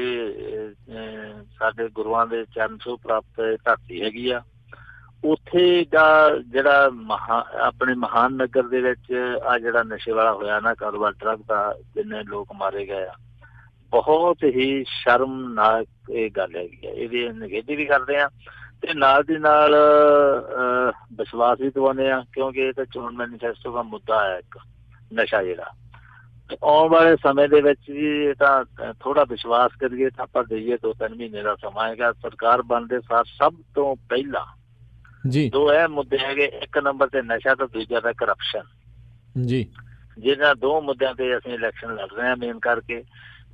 S2: ਸਾਡੇ ਗੁਰੂਆਂ ਦੇ ਚਰਨ ਛੂਹ ਪ੍ਰਾਪਤ ਧਰਤੀ ਹੈਗੀ ਆ, ਉੱਥੇ ਦਾ ਜਿਹੜਾ ਆਪਣੇ ਮਹਾਨ ਨਗਰ ਦੇ ਵਿੱਚ ਆ ਜਿਹੜਾ ਨਸ਼ੇ ਵਾਲਾ ਹੋਇਆ ਨਾ ਕਾਰੋਬਾਰ ਡਰੱਗ ਦਾ, ਜਿੰਨੇ ਲੋਕ ਮਾਰੇ ਗਏ ਆ, ਬਹੁਤ ਹੀ ਸ਼ਰਮਨਾਕ ਇਹ ਗੱਲ ਹੈਗੀ ਆ। ਇਹਦੀ ਨਿਖੇਧੀ ਵੀ ਕਰਦੇ ਆ ਤੇ ਨਾਲ ਦੀ ਨਾਲ ਵਿਸ਼ਵਾਸ ਵੀ ਦਿਵਾਉਂਦੇ ਆ, ਕਿਉਂਕਿ ਇਹ ਤਾਂ ਚੋਣ ਮੈਨੀਫੈਸਟੋ ਦਾ ਮੁੱਦਾ ਹੈ ਇੱਕ ਨਸ਼ਾ ਜਿਹੜਾ। ਆਉਣ ਵਾਲੇ ਸਮੇਂ ਦੇ ਵਿੱਚ ਵੀ ਤਾਂ ਥੋੜਾ ਵਿਸ਼ਵਾਸ ਕਰੀਏ ਤਾਂ ਆਪਾਂ ਦੇਈਏ 2-3 ਮਹੀਨੇ ਦਾ ਸਮਾਂ ਹੈਗਾ। ਸਰਕਾਰ ਬਣਦੇ ਸਾਰ ਸਭ ਤੋਂ ਪਹਿਲਾਂ ਜੀ 2 ਇਹ ਮੁੱਦੇ ਹੈਗੇ, ਇੱਕ ਨੰਬਰ ਤੇ ਨਸ਼ਾ ਤੇ ਦੂਜਾ ਤਾਂ ਕਰਪਸ਼ਨ ਜੀ। ਜਿਹਨਾਂ 2 ਮੁੱਦਿਆਂ ਤੇ ਅਸੀਂ ਇਲੈਕਸ਼ਨ ਲੜ ਰਹੇ ਹਾਂ ਮੇਨ ਕਰਕੇ,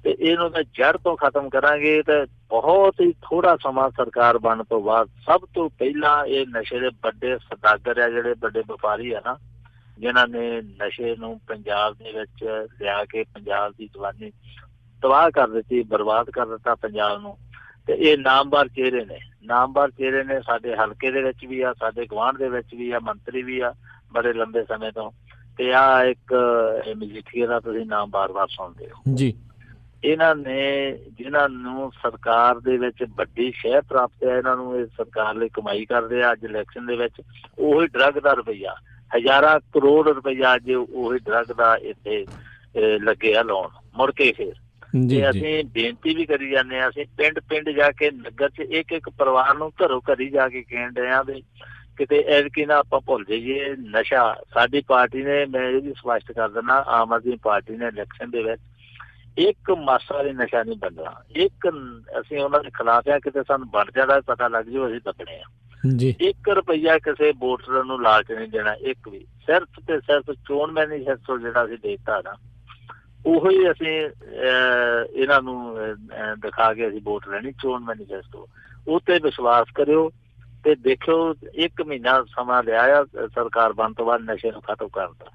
S2: ਤੇ ਇਹਨੂੰ ਤਾਂ ਜੜ ਤੋਂ ਖਤਮ ਕਰਾਂਗੇ ਤਾਂ ਬਹੁਤ ਹੀ ਥੋੜਾ ਸਮਾਂ ਸਰਕਾਰ ਬਣਨ ਤੋਂ ਬਾਅਦ ਸਭ ਤੋਂ ਪਹਿਲਾਂ ਇਹ ਨਸ਼ੇ ਦੇ ਵੱਡੇ ਸੌਦਾਗਰ ਆ, ਜਿਹੜੇ ਵੱਡੇ ਵਪਾਰੀ ਆ ਨਾ, ਜਿਨ੍ਹਾਂ ਨੇ ਨਸ਼ੇ ਨੂੰ ਪੰਜਾਬ ਦੇ ਵਿੱਚ ਲਿਆ ਕੇ ਪੰਜਾਬ ਦੀ ਜਵਾਨੀ ਤਬਾਹ ਕਰ ਦਿੱਤੀ, ਬਰਬਾਦ ਕਰ ਦਿੱਤਾ ਪੰਜਾਬ ਨੂੰ। ਤੇ ਇਹ ਨਾਮਵਰ ਚਿਹਰੇ ਨੇ ਸਾਡੇ ਹਲਕੇ ਦੇ ਵਿੱਚ ਵੀ ਆ, ਸਾਡੇ ਗੁਆਂਢ ਦੇ ਵਿੱਚ ਵੀ ਆ, ਮੰਤਰੀ ਵੀ ਆ ਬੜੇ ਲੰਬੇ ਸਮੇਂ ਤੋਂ। ਤੇ ਆਹ ਇੱਕ ਮਜੀਠੀਏ ਦਾ ਤੁਸੀਂ ਨਾਮ ਬਾਰ-ਬਾਰ ਸੁਣਦੇ ਹੋ ਜੀ। ਇਹਨਾਂ ਨੇ ਜਿਨ੍ਹਾਂ ਨੂੰ ਸਰਕਾਰ ਦੇ ਵਿੱਚ ਵੱਡੀ ਸ਼ਹਿ ਪ੍ਰਾਪਤ ਹੈ, ਇਹਨਾਂ ਨੂੰ ਇਹ ਸਰਕਾਰ ਲਈ ਕਮਾਈ ਕਰਦੇ ਆ। ਅੱਜ ਇਲੈਕਸ਼ਨ ਦੇ ਵਿੱਚ ਉਹੀ ਡਰੱਗ ਦਾ ਰੁਪਈਆ, ਹਜ਼ਾਰਾਂ ਕਰੋੜ ਰੁਪਈਆ ਅੱਜ ਉਹੀ ਡਰੱਗ ਦਾ ਇੱਥੇ ਲੱਗੇ ਆ ਲਾਉਣ। ਮੁੜ ਕੇ ਫਿਰ ਅਸੀਂ ਬੇਨਤੀ ਵੀ ਕਰੀ ਜਾਂਦੇ ਹਾਂ, ਅਸੀਂ ਪਿੰਡ ਜਾ ਕੇ ਨਗਰ 'ਚ ਇੱਕ ਪਰਿਵਾਰ ਨੂੰ ਘਰੋਂ ਘਰੀ ਜਾ ਕੇ ਕਹਿਣ ਡਏ ਆ ਵੀ ਕਿਤੇ ਐਤਕੀ ਨਾ ਆਪਾਂ ਭੁੱਲ ਜਾਈਏ ਨਸ਼ਾ। ਸਾਡੀ ਪਾਰਟੀ ਨੇ, ਮੈਂ ਇਹ ਵੀ ਸਪਸ਼ਟ ਕਰ ਦਿੰਦਾ, ਆਮ ਆਦਮੀ ਪਾਰਟੀ ਨੇ ਇਲੈਕਸ਼ਨ ਦੇ ਵਿੱਚ ਇੱਕ ਮਾਸਾ ਵੀ ਨਸ਼ਾ ਨਹੀਂ ਬਣਨਾ। ਇੱਕ ਅਸੀਂ ਉਹਨਾਂ ਦੇ ਖਿਲਾਫ ਆ, ਕਿਤੇ ਸਾਨੂੰ ਬਣ ਜਾਣਾ ਪਤਾ ਲੱਗ ਜਾਓ ਅਸੀਂ ਦੱਬਣੇ ਆ। 1 ਰੁਪਈਆ ਕਿਸੇ ਵੋਟਰ ਨੂੰ ਲਾਲਚ ਨਹੀਂ ਦੇਣਾ, ਇੱਕ ਵੀ। ਸਿਰਫ ਤੇ ਸਿਰਫ ਚੋਣ ਮੈਨੀਫੈਸਟੋ ਜਿਹੜਾ ਅਸੀਂ ਦੇਤਾ ਨਾ, ਉਹੀ ਅਸੀਂ ਇਹਨਾਂ ਨੂੰ ਦਿਖਾ ਕੇ ਅਸੀਂ ਵੋਟ ਲੈਣੀ। ਚੋਣ ਮੈਨੀਫੈਸਟੋ ਉਹ ਤੇ ਵਿਸ਼ਵਾਸ ਕਰਿਓ ਤੇ ਦੇਖਿਓ, 1 ਮਹੀਨਾ ਸਮਾਂ ਲਿਆ ਆ ਸਰਕਾਰ ਬਣਨ ਤੋਂ ਬਾਅਦ ਨਸ਼ੇ ਨੂੰ ਖਤਮ ਕਰਨ ਦਾ।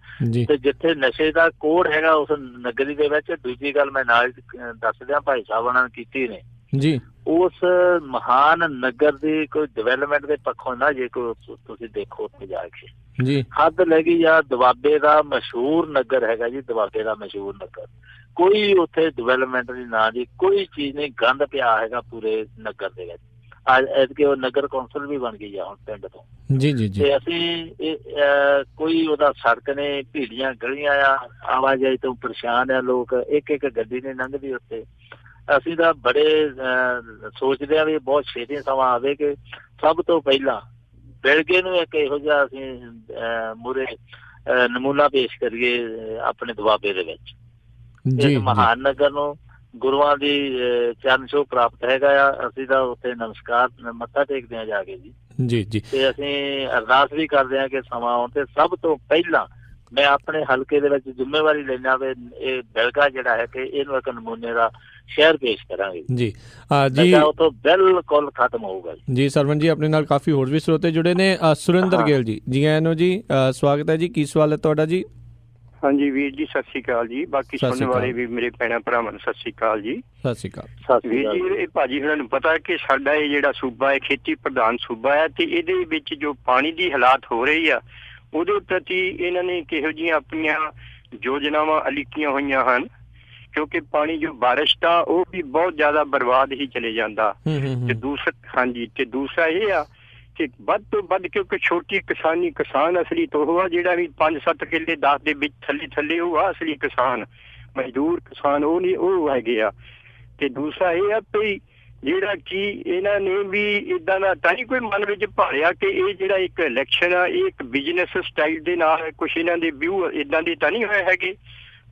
S2: ਤੇ ਜਿੱਥੇ ਨਸ਼ੇ ਦਾ ਕੋਡ ਹੈਗਾ ਉਸ ਨਗਰੀ ਦੇ ਵਿੱਚ, ਦੂਜੀ ਗੱਲ ਮੈਂ ਨਾਲ ਦੱਸ ਦਿਆਂ, ਭਾਈ ਸਾਹਿਬ ਉਹਨਾਂ ਨੇ ਕੀਤੀ ਨੇ
S1: ਜੀ,
S2: ਉਸ ਮਹਾਨ ਨਗਰ ਦੀ ਕੋਈ ਡਿਵੈਲਪਮੈਂਟ ਦੇ ਪੱਖੋਂ ਨਾ, ਜੇ ਕੋਈ ਤੁਸੀਂ ਦੇਖੋ ਉੱਥੇ ਜਾ ਕੇ
S1: ਜੀ,
S2: ਹੱਦ ਲੈ ਗਈ ਆ। ਦੁਆਬੇ ਦਾ ਮਸ਼ਹੂਰ ਨਗਰ ਹੈਗਾ ਜੀ, ਦੁਆਬੇ ਦਾ ਮਸ਼ਹੂਰ ਨਗਰ, ਕੋਈ ਉੱਥੇ ਡਿਵੈਲਪਮੈਂਟ ਦੀ ਨਾਂ ਦੀ ਕੋਈ ਚੀਜ਼ ਨਹੀਂ, ਗੰਦ ਪਿਆ ਹੈਗਾ ਪੂਰੇ ਨਗਰ ਦੇ ਵਿੱਚ। ਐਤਕੀ ਉਹ ਨਗਰ ਕੌਂਸਲ ਵੀ ਬਣ ਗਈ ਆ ਹੁਣ ਪਿੰਡ ਤੋਂ।
S1: ਜੀ ਜੀ ਜੀ।
S2: ਤੇ ਅਸੀਂ ਕੋਈ ਉਹਦਾ ਸੜਕ ਨੇ, ਭੀੜੀਆਂ ਗਲੀਆਂ ਆ, ਆਵਾਜਾਈ ਤੋਂ ਪਰੇਸ਼ਾਨ ਆ ਲੋਕ, ਇੱਕ ਗੱਡੀ ਨਹੀਂ ਲੰਘਦੀ ਉੱਥੇ। ਅਸੀਂ ਤਾਂ ਬੜੇ ਸੋਚਦੇ ਹਾਂ ਵੀ ਬਹੁਤ ਛੇਤੀ ਸਮਾਂ ਆਵੇ ਕਿ ਸਭ ਤੋਂ ਪਹਿਲਾਂ ਬਿਲਗੇ ਨੂੰ ਇੱਕ ਇਹੋ ਜਿਹਾ ਅਸੀਂ ਮੂਹਰੇ ਨਮੂਨਾ ਪੇਸ਼ ਕਰੀਏ ਆਪਣੇ ਦੁਆਬੇ ਦੇ ਵਿੱਚ। ਇਸ ਮਹਾਨ ਨਗਰ ਨੂੰ ਗੁਰੂਆਂ ਦੀ ਚਰਨ ਛੋਹ ਪ੍ਰਾਪਤ ਹੈਗਾ ਆ। ਅਸੀਂ ਤਾਂ ਉੱਥੇ ਨਮਸਕਾਰ ਮੱਥਾ ਟੇਕਦੇ ਹਾਂ ਜਾ ਕੇ ਜੀ ਜੀ। ਤੇ ਅਸੀਂ ਅਰਦਾਸ ਵੀ ਕਰਦੇ ਹਾਂ ਕਿ ਸਮਾਂ ਆਉਣ ਤੇ ਸਭ ਤੋਂ ਪਹਿਲਾਂ ਮੈਂ ਆਪਣੇ ਹਲਕੇ ਦੇ ਵਿੱਚ ਜ਼ਿੰਮੇਵਾਰੀ ਲੈਣਾ ਵੀ ਇਹ ਬਿਲਗਾ ਜਿਹੜਾ ਹੈ ਕਿ ਇਹਨੂੰ ਇੱਕ ਨਮੂਨੇ ਦਾ ਸ਼ਹਿਰ ਪੇਸ਼ ਕਰਾਂਗੇ ਜੀ ਜੀ। ਉਹ ਤੋਂ ਬਿਲਕੁਲ ਖਤਮ ਹੋਊਗਾ
S1: ਜੀ। ਸਰਵਣ ਜੀ, ਆਪਣੇ ਨਾਲ ਕਾਫੀ ਹੋਰ ਵੀ ਸਰੋਤੇ ਜੁੜੇ ਨੇ। ਸੁਰਿੰਦਰ ਗਿੱਲ ਜੀ, ਜੀ ਆਇਆਂ ਨੂੰ ਜੀ, ਸਵਾਗਤ ਹੈ ਜੀ। ਕੀ ਸਵਾਲ ਹੈ ਤੁਹਾਡਾ ਜੀ?
S9: ਹਾਂਜੀ ਵੀਰ ਜੀ, ਸਤਿ ਸ਼੍ਰੀ ਅਕਾਲ ਜੀ। ਬਾਕੀ ਸੁਣਨ ਵਾਲੇ ਵੀ ਮੇਰੇ ਭੈਣਾਂ ਭਰਾਵਾਂ ਨੂੰ ਸਤਿ ਸ਼੍ਰੀ ਅਕਾਲ ਜੀ।
S1: ਸਤਿ ਸ਼੍ਰੀ ਅਕਾਲ
S9: ਵੀਰ ਜੀ। ਇਹ ਭਾਜੀ ਉਹਨਾਂ ਨੂੰ ਪਤਾ ਕਿ ਸਾਡਾ ਇਹ ਜਿਹੜਾ ਸੂਬਾ ਹੈ ਖੇਤੀ ਪ੍ਰਧਾਨ ਸੂਬਾ ਹੈ, ਤੇ ਇਹਦੇ ਵਿੱਚ ਜੋ ਪਾਣੀ ਦੀ ਹਾਲਾਤ ਹੋ ਰਹੀ ਆ ਉਹਦੇ ਪ੍ਰਤੀ ਇਹਨਾਂ ਨੇ ਕਿਹੋ ਜਿਹੀਆਂ ਆਪਣੀਆਂ ਯੋਜਨਾਵਾਂ ਉਲੀਕੀਆਂ ਹੋਈਆਂ ਹਨ? ਕਿਉਂਕਿ ਪਾਣੀ ਜੋ ਬਾਰਿਸ਼ ਦਾ ਉਹ ਵੀ ਬਹੁਤ ਜ਼ਿਆਦਾ ਬਰਬਾਦ ਹੀ ਚਲੇ ਜਾਂਦਾ। ਤੇ ਦੂਸਰਾ ਇਹ ਆ ਕਿ ਵੱਧ ਤੋਂ ਵੱਧ, ਕਿਉਂਕਿ ਛੋਟੀ ਕਿਸਾਨ ਅਸਲੀ ਤੋਂ ਉਹ ਆ ਜਿਹੜਾ ਵੀ 5-7 ਕਿੱਲੇ 10 ਦੇ ਵਿੱਚ ਥੱਲੇ ਉਹ ਆ ਅਸਲੀ ਕਿਸਾਨ। ਮਜ਼ਦੂਰ ਕਿਸਾਨ ਉਹ ਨਹੀਂ, ਉਹ ਹੈਗੇ ਆ। ਤੇ ਦੂਸਰਾ ਇਹ ਆ ਵੀ ਜਿਹੜਾ ਕਿ ਇਹਨਾਂ ਨੇ ਵੀ ਏਦਾਂ ਦਾ ਤਾਂ ਨਹੀਂ ਕੋਈ ਮਨ ਵਿੱਚ ਭਾਲਿਆ ਕਿ ਇਹ ਜਿਹੜਾ ਇੱਕ ਇਲੈਕਸ਼ਨ ਆ ਇਹ ਇੱਕ ਬਿਜਨਸ ਸਟਾਈਲ ਦੇ ਨਾਲ ਕੁਛ ਇਹਨਾਂ ਦੇ ਵਿਊ ਏਦਾਂ ਦੇ ਤਾਂ ਨਹੀਂ ਹੋਏ ਹੈਗੇ?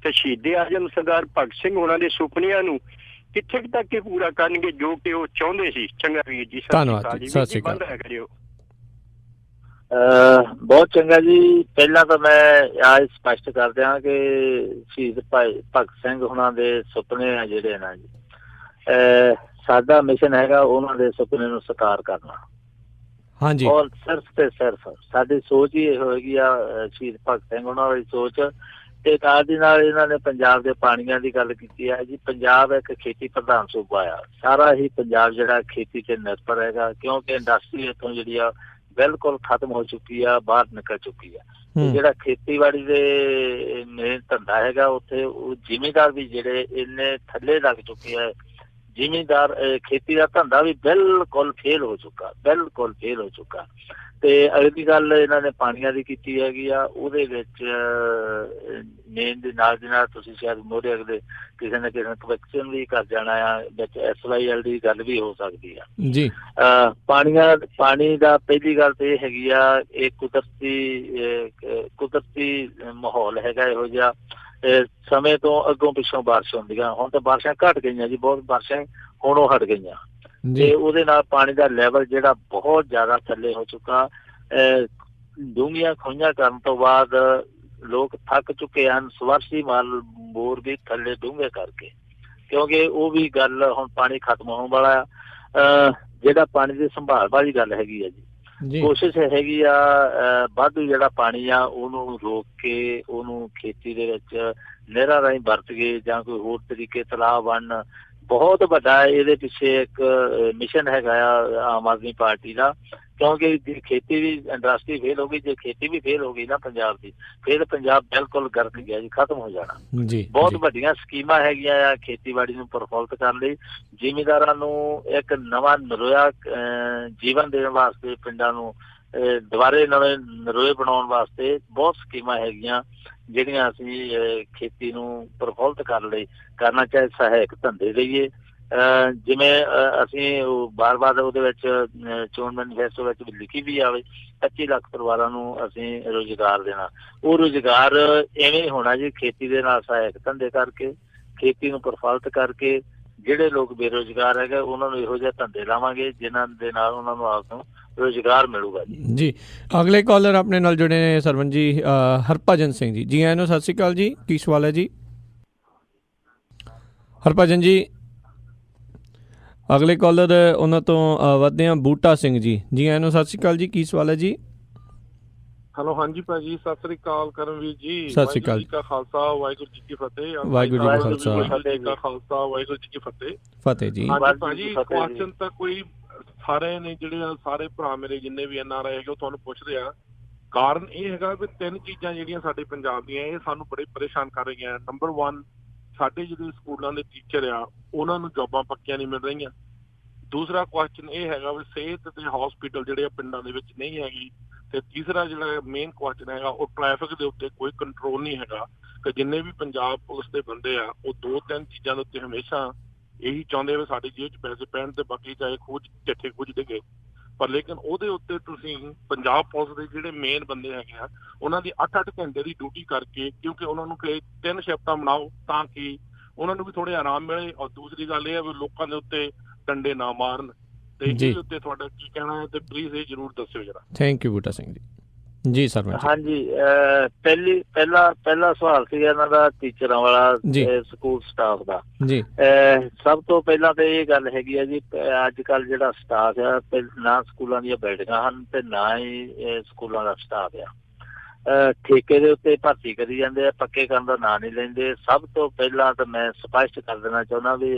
S9: ਤੇ ਸ਼ਹੀਦੇ ਆਜ਼ਮ ਸਰਦਾਰ ਭਗਤ ਸਿੰਘ ਉਹਨਾਂ ਦੇ ਸੁਪਨਿਆਂ ਨੂੰ ਕਿੱਥੇ ਤੱਕ ਇਹ ਪੂਰਾ ਕਰਨਗੇ ਜੋ ਕਿ ਉਹ ਚਾਹੁੰਦੇ ਸੀ? ਚੰਗਾ ਵੀਰ ਜੀ,
S1: ਧੰਨਵਾਦ ਜੀ, ਸਤਿ ਸ਼੍ਰੀ ਅਕਾਲ।
S9: ਕਰਿਓ।
S2: ਬਹੁਤ ਚੰਗਾ ਜੀ। ਪਹਿਲਾਂ ਤਾਂ ਮੈਂ ਆਹ ਸਪਸ਼ਟ ਕਰ ਦਿਆਂ ਕਿ ਸ਼ਹੀਦ ਭਾਈ ਭਗਤ ਸਿੰਘ ਉਹਨਾਂ ਦੇ ਸੁਪਨੇ ਆ ਜਿਹੜੇ ਨਾ ਜੀ, ਸਾਡਾ ਮਿਸ਼ਨ ਹੈਗਾ ਉਹਨਾਂ ਦੇ ਸੁਪਨੇ ਨੂੰ ਸਾਕਾਰ ਕਰਨਾ। ਹਾਂਜੀ। ਔਰ ਸਿਰਫ ਤੇ ਸਿਰਫ ਸਾਡੀ ਸੋਚ ਹੀ ਇਹ ਹੋਏਗੀ ਆ ਸ਼ਹੀਦ ਭਗਤ ਸਿੰਘ ਉਹਨਾਂ ਦੀ ਸੋਚ। ਤੇ ਨਾਲ ਦੀ ਨਾਲ ਇਹਨਾਂ ਨੇ ਪੰਜਾਬ ਦੇ ਪਾਣੀਆਂ ਦੀ ਗੱਲ ਕੀਤੀ ਹੈ ਜੀ। ਪੰਜਾਬ ਇੱਕ ਖੇਤੀ ਪ੍ਰਧਾਨ ਸੂਬਾ ਆ, ਸਾਰਾ ਹੀ ਪੰਜਾਬ ਜਿਹੜਾ ਖੇਤੀ ਤੇ ਨਿਰਭਰ ਹੈਗਾ, ਕਿਉਂਕਿ ਇੰਡਸਟਰੀ ਇੱਥੋਂ ਜਿਹੜੀ ਆ ਬਿਲਕੁਲ ਖਤਮ ਹੋ ਚੁੱਕੀ ਆ, ਬਾਹਰ ਨਿਕਲ ਚੁੱਕੀ ਆ। ਜਿਹੜਾ ਖੇਤੀਬਾੜੀ ਦੇ ਮੇਨ ਧੰਦਾ ਹੈਗਾ ਉੱਥੇ ਉਹ ਜ਼ਿਮੀਂਦਾਰ ਵੀ ਜਿਹੜੇ ਇੰਨੇ ਥੱਲੇ ਲੱਗ ਚੁੱਕੇ ਆ। ਜ਼ਿਮੀਂਦਾਰ ਖੇਤੀ ਦਾ ਧੰਦਾ ਵੀ ਬਿਲਕੁਲ ਫੇਲ ਹੋ ਚੁੱਕਾ। ਤੇ ਅਗਲੀ ਗੱਲ ਇਹਨਾਂ ਨੇ ਪਾਣੀਆਂ ਦੀ ਕੀਤੀ ਹੈਗੀ ਆ। ਉਹਦੇ ਵਿੱਚ ਮੇਨ ਦੇ ਨਾਲ ਦੀ ਨਾਲ ਤੁਸੀਂ ਸ਼ਾਇਦ ਮੋਹਰੇ ਅਗਲੇ ਕਿਸੇ ਨਾ ਕਿਸੇ ਕੁਐਸਚਨ ਵੀ ਕਰ ਜਾਣਾ ਆ, ਵਿੱਚ SYL ਦੀ ਗੱਲ ਵੀ ਹੋ ਸਕਦੀ ਆ ਜੀ। ਪਾਣੀ ਦਾ ਪਹਿਲੀ ਗੱਲ ਤੇ ਇਹ ਹੈਗੀ ਆ, ਇਹ ਕੁਦਰਤੀ ਮਾਹੌਲ ਹੈਗਾ ਇਹੋ ਜਿਹਾ। ਸਮੇਂ ਤੋਂ ਅੱਗੋਂ ਪਿੱਛੋਂ ਬਾਰਿਸ਼ ਹੁੰਦੀਆਂ, ਹੁਣ ਤਾਂ ਬਾਰਿਸ਼ਾਂ ਘੱਟ ਗਈਆਂ ਜੀ, ਬਹੁਤ ਬਾਰਿਸ਼ਾਂ ਹੁਣ ਉਹ ਹਟ ਗਈਆਂ। ਤੇ ਉਹਦੇ ਨਾਲ ਪਾਣੀ ਦਾ ਲੈਵਲ ਜਿਹੜਾ ਬਹੁਤ ਜ਼ਿਆਦਾ ਥੱਲੇ ਹੋ ਚੁੱਕਾ। ਡੂੰਘੀਆਂ ਖੋਈਆਂ ਕਰਨ ਤੋਂ ਬਾਅਦ ਲੋਕ ਥੱਕ ਚੁੱਕੇ ਹਨ, ਸਵਰਸੀਮਾਲ ਬੋਰ ਵੀ ਥੱਲੇ ਡੂੰਘੇ ਕਰਕੇ, ਕਿਉਂਕਿ ਉਹ ਵੀ ਗੱਲ ਹੁਣ ਪਾਣੀ ਖਤਮ ਹੋਣ ਵਾਲਾ ਆ। ਜਿਹੜਾ ਪਾਣੀ ਦੀ ਸੰਭਾਲ ਵਾਲੀ ਗੱਲ ਹੈਗੀ ਆ ਜੀ, ਕੋਸ਼ਿਸ਼ ਹੈਗੀ ਆ ਵਾਧੂ ਜਿਹੜਾ ਪਾਣੀ ਆ ਉਹਨੂੰ ਰੋਕ ਕੇ ਉਹਨੂੰ ਖੇਤੀ ਦੇ ਵਿੱਚ ਨਹਿਰਾਂ ਰਾਹੀਂ ਵਰਤ ਕੇ ਜਾਂ ਕੋਈ ਹੋਰ ਤਰੀਕੇ ਤਲਾਬ ਬਣਨ। ਬਹੁਤ ਵੱਡਾ ਇਹਦੇ ਪਿੱਛੇ ਇੱਕ ਮਿਸ਼ਨ ਹੈਗਾ ਆ ਆਮ ਆਦਮੀ ਪਾਰਟੀ ਦਾ, ਕਿਉਂਕਿ ਜੇ ਖੇਤੀ ਦੀ ਇੰਡਸਟਰੀ ਫੇਲ ਹੋ ਗਈ, ਜੇ ਖੇਤੀ ਵੀ ਫੇਲ ਹੋ ਗਈ ਨਾ ਪੰਜਾਬ ਦੀ, ਫਿਰ ਪੰਜਾਬ ਬਿਲਕੁਲ ਗਰਕ ਗਿਆ ਜੀ, ਖਤਮ ਹੋ ਜਾਣਾ। ਬਹੁਤ ਵੱਡੀਆਂ ਸਕੀਮਾਂ ਹੈਗੀਆਂ ਆ ਖੇਤੀਬਾੜੀ ਨੂੰ ਪ੍ਰਫੁੱਲਤ ਕਰਨ ਲਈ, ਜ਼ਿਮੀਂਦਾਰਾਂ ਨੂੰ ਇੱਕ ਨਵਾਂ ਨਰੋਇਆ ਜੀਵਨ ਦੇਣ ਵਾਸਤੇ, ਪਿੰਡਾਂ ਨੂੰ ਦੁਬਾਰੇ ਨਵੇਂ ਨਰੋਏ ਬਣਾਉਣ ਵਾਸਤੇ ਬਹੁਤ ਸਕੀਮਾਂ ਹੈਗੀਆਂ ਜਿਹੜੀਆਂ ਅਸੀਂ ਖੇਤੀ ਨੂੰ ਪ੍ਰਫੁੱਲਤ ਕਰਨ ਲਈ ਕਰਨਾ ਚਾਹੇ ਸਹਾਇਕ ਧੰਦੇ ਲਈਏ। ਜਿਵੇਂ ਅਸੀਂ ਬਾਰ-ਬਾਰ ਉਹਦੇ ਵਿੱਚ ਚੋਣ ਮੈਨੀਫੈਸਟੋ ਵਿੱਚ ਵੀ ਲਿਖੀ ਵੀ ਆਵੇ 25 ਲੱਖ ਪਰਿਵਾਰਾਂ ਨੂੰ ਅਸੀਂ ਰੁਜ਼ਗਾਰ ਦੇਣਾ। ਉਹ ਰੁਜ਼ਗਾਰ ਐਵੇਂ ਹੋਣਾ ਜੀ, ਖੇਤੀ ਦੇ ਨਾਲ ਸਹਾਇਕ ਧੰਦੇ ਕਰਕੇ, ਖੇਤੀ ਨੂੰ ਪ੍ਰਫੁੱਲਤ ਕਰਕੇ। ਜਿਹੜੇ ਲੋਕ ਬੇਰੁਜ਼ਗਾਰ ਹੈਗੇ ਉਹਨਾਂ ਨੂੰ ਇਹੋ ਜਿਹੇ ਧੰਦੇ ਲਾਵਾਂਗੇ ਜਿਨ੍ਹਾਂ ਦੇ ਨਾਲ ਉਹਨਾਂ ਨੂੰ ਆਪ ਨੂੰ ਰੁਜ਼ਗਾਰ ਮਿਲੂਗਾ
S1: ਜੀ। ਅਗਲੇ ਕਾਲਰ ਆਪਣੇ ਨਾਲ ਜੁੜੇ ਨੇ ਸਰਵਨ ਜੀ, ਹਰਭਜਨ ਸਿੰਘ ਜੀ। ਜੀ ਆਇਆਂ ਨੂੰ, ਸਤਿ ਸ਼੍ਰੀ ਅਕਾਲ ਜੀ। ਕੀ ਸਵਾਲ ਹੈ ਜੀ ਹਰਭਜਨ ਜੀ? ਅਗਲੇ ਕਾਲਰ ਉਹਨਾਂ ਤੋਂ ਵੱਧਦੇ ਹਾਂ, ਬੂਟਾ ਸਿੰਘ ਜੀ। ਜੀ ਆਇਆਂ ਨੂੰ, ਸਤਿ ਸ਼੍ਰੀ ਅਕਾਲ ਜੀ। ਕੀ ਸਵਾਲ ਹੈ ਜੀ?
S10: ਹੈਲੋ, ਹਾਂਜੀ ਭਾਜੀ, ਸਤਿ ਸ੍ਰੀ ਅਕਾਲ ਕਰਮਵੀਰ ਜੀ।
S1: ਸਤਿ ਸ਼੍ਰੀ ਅਕਾਲ
S10: ਜੀ ਕਾ ਖਾਲਸਾ, ਵਾਹਿਗੁਰੂ ਜੀ ਕੀ ਫਤਿਹ।
S1: ਵਾਹਿਗੁਰੂ ਜੀ ਕਾ ਖਾਲਸਾ,
S10: ਵਾਹਿਗੁਰੂ ਜੀ ਕੀ ਫਤਿਹ।
S1: ਫਤਿਹ ਜੀ।
S10: ਹਾਂਜੀ ਭਾਜੀ, ਕੁਐਸਚਨ ਤਾਂ ਕੋਈ ਸਾਰੇ ਨੇ, ਜਿਹੜੇ ਸਾਰੇ ਭਰਾ ਮੇਰੇ ਜਿੰਨੇ ਵੀ NRI ਹੈਗੇ ਉਹ ਤੁਹਾਨੂੰ ਪੁੱਛਦੇ ਆ। ਕਾਰਨ ਇਹ ਹੈਗਾ ਵੀ 3 ਚੀਜ਼ਾਂ ਜਿਹੜੀਆਂ ਸਾਡੇ ਪੰਜਾਬ ਦੀਆਂ ਇਹ ਸਾਨੂੰ ਬੜੇ ਪਰੇਸ਼ਾਨ ਕਰ ਰਹੀਆਂ। ਨੰਬਰ 1, ਸਾਡੇ ਜਿਹੜੇ ਸਕੂਲਾਂ ਦੇ ਟੀਚਰ ਆ ਉਹਨਾਂ ਨੂੰ ਜੋਬਾਂ ਪੱਕੀਆਂ ਨਹੀਂ ਮਿਲ ਰਹੀਆਂ। ਦੂਸਰਾ ਕੁਐਸਚਨ ਇਹ ਹੈਗਾ ਵੀ ਸਿਹਤ ਤੇ ਹਸਪੀਟਲ ਜਿਹੜੇ ਆ ਪਿੰਡਾਂ ਦੇ ਵਿੱਚ ਨਹੀਂ ਹੈਗੀ। ਤੇ ਤੀਸਰਾ ਜਿਹੜਾ ਮੇਨ ਕੁਐਸਚਨ ਹੈਗਾ ਉਹ ਟ੍ਰੈਫਿਕ ਦੇ ਉੱਤੇ ਕੋਈ ਕੰਟਰੋਲ ਨਹੀਂ ਹੈਗਾ। ਕਿ ਜਿੰਨੇ ਵੀ ਪੰਜਾਬ ਪੁਲਿਸ ਦੇ ਬੰਦੇ ਆ ਉਹ 2-3 ਚੀਜ਼ਾਂ ਦੇ ਉੱਤੇ ਹਮੇਸ਼ਾ ਇਹੀ ਚਾਹੁੰਦੇ ਵੀ ਸਾਡੀ ਜੇਬ 'ਚ ਪੈਸੇ ਪੈਣ ਤੇ ਬਾਕੀ ਚਾਹੇ ਖੂਜ ਝੱਠੇ ਖੂਜ ਡਿੱਗੇ। ਪਰ ਲੇਕਿਨ ਉਹਦੇ ਉੱਤੇ ਤੁਸੀਂ ਪੰਜਾਬ ਪੁਲਿਸ ਦੇ ਜਿਹੜੇ ਮੇਨ ਬੰਦੇ ਹੈਗੇ ਆ ਉਹਨਾਂ ਦੀ 8-8 ਘੰਟੇ ਦੀ ਡਿਊਟੀ ਕਰਕੇ, ਕਿਉਂਕਿ ਉਹਨਾਂ ਨੂੰ ਕਿ 3 ਸ਼ਿਫਟਾਂ ਬਣਾਓ ਤਾਂ ਕਿ ਉਹਨਾਂ ਨੂੰ ਵੀ ਥੋੜੇ ਆਰਾਮ ਮਿਲੇ। ਔਰ ਦੂਸਰੀ ਗੱਲ ਇਹ ਹੈ ਵੀ ਲੋਕਾਂ ਦੇ ਉੱਤੇ ਡੰਡੇ ਨਾ ਮਾਰਨ। ਤੇ ਇਹਦੇ ਉੱਤੇ ਤੁਹਾਡਾ ਕੀ ਕਹਿਣਾ ਹੈ ਤੇ ਪਲੀਜ਼ ਇਹ ਜ਼ਰੂਰ ਦੱਸਿਓ ਜਰਾ।
S1: ਥੈਂਕ ਯੂ ਬੂਟਾ ਸਿੰਘ ਜੀ। ਜੀ ਸਰ।
S2: ਹਾਂਜੀ, ਪਹਿਲਾ ਸਵਾਲ ਸੀ ਇਹਨਾਂ ਦਾ ਟੀਚਰਾਂ ਵਾਲਾ, ਸਕੂਲ ਸਟਾਫ ਦਾ।
S1: ਜੀ,
S2: ਸਭ ਤੋਂ ਪਹਿਲਾਂ ਤਾਂ ਇਹ ਗੱਲ ਹੈਗੀ ਆ ਜੀ, ਅੱਜ ਕੱਲ੍ਹ ਜਿਹੜਾ ਸਟਾਫ ਆ ਨਾ ਸਕੂਲਾਂ ਦੀਆਂ ਬਿਲਡਿੰਗਾਂ ਹਨ ਤੇ ਨਾ ਹੀ ਸਕੂਲਾਂ ਦਾ ਸਟਾਫ ਆ। ਠੇਕੇ ਦੇ ਉੱਤੇ ਭਰਤੀ ਕਰੀ ਜਾਂਦੇ ਆ, ਪੱਕੇ ਕਰਨ ਦਾ ਨਾਂ ਨਹੀਂ ਲੈਂਦੇ। ਸਭ ਤੋਂ ਪਹਿਲਾਂ ਤਾਂ ਮੈਂ ਸਪਸ਼ਟ ਕਰ ਦੇਣਾ ਚਾਹੁੰਦਾ ਵੀ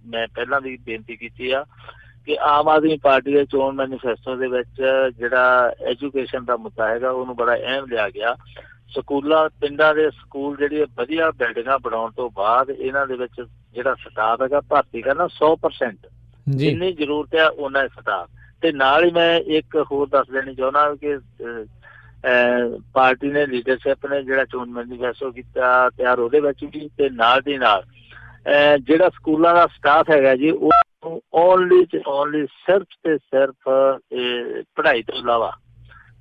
S2: ਮੈਂ ਪਹਿਲਾਂ ਵੀ ਬੇਨਤੀ ਕੀਤੀ ਆ ਕਿ ਆਮ ਆਦਮੀ ਪਾਰਟੀ ਦੇ ਚੋਣ ਮੈਨੀਫੈਸਟੋ ਦੇ ਵਿੱਚ ਜਿਹੜਾ ਐਜੂਕੇਸ਼ਨ ਦਾ ਮੁੱਦਾ ਹੈਗਾ ਉਹਨੂੰ ਬੜਾ ਅਹਿਮ ਲਿਆ ਗਿਆ। ਸਕੂਲਾਂ, ਪਿੰਡਾਂ ਦੇ ਸਕੂਲ ਜਿਹੜੀ ਵਧੀਆ ਬਿਲਡਿੰਗਾਂ ਬਣਾਉਣ ਤੋਂ ਬਾਅਦ ਇਹਨਾਂ ਦੇ ਵਿੱਚ ਜਿਹੜਾ ਸਟਾਫ ਹੈਗਾ ਭਰਤੀ ਕਰਨਾ 100%। ਜਿੰਨੀ ਜ਼ਰੂਰਤ ਹੈ ਓਨਾ ਸਟਾਫ। ਤੇ ਨਾਲ ਹੀ ਮੈਂ ਇੱਕ ਹੋਰ ਦੱਸ ਦੇਣੀ ਚਾਹੁੰਦਾ ਕਿ ਪਾਰਟੀ ਨੇ, ਲੀਡਰਸ਼ਿਪ ਨੇ ਜਿਹੜਾ ਚੋਣ ਮੈਨੀਫੈਸਟੋ ਕੀਤਾ ਤਿਆਰ, ਉਹਦੇ ਵਿੱਚ ਵੀ ਤੇ ਨਾਲ ਦੀ ਨਾਲ ਜਿਹੜਾ ਸਕੂਲਾਂ ਦਾ ਸਟਾਫ ਹੈਗਾ ਜੀ ਉਹ ਓਨਲੀ ਸਿਰਫ ਤੇ ਸਿਰਫ ਪੜ੍ਹਾਈ ਤੋਂ ਇਲਾਵਾ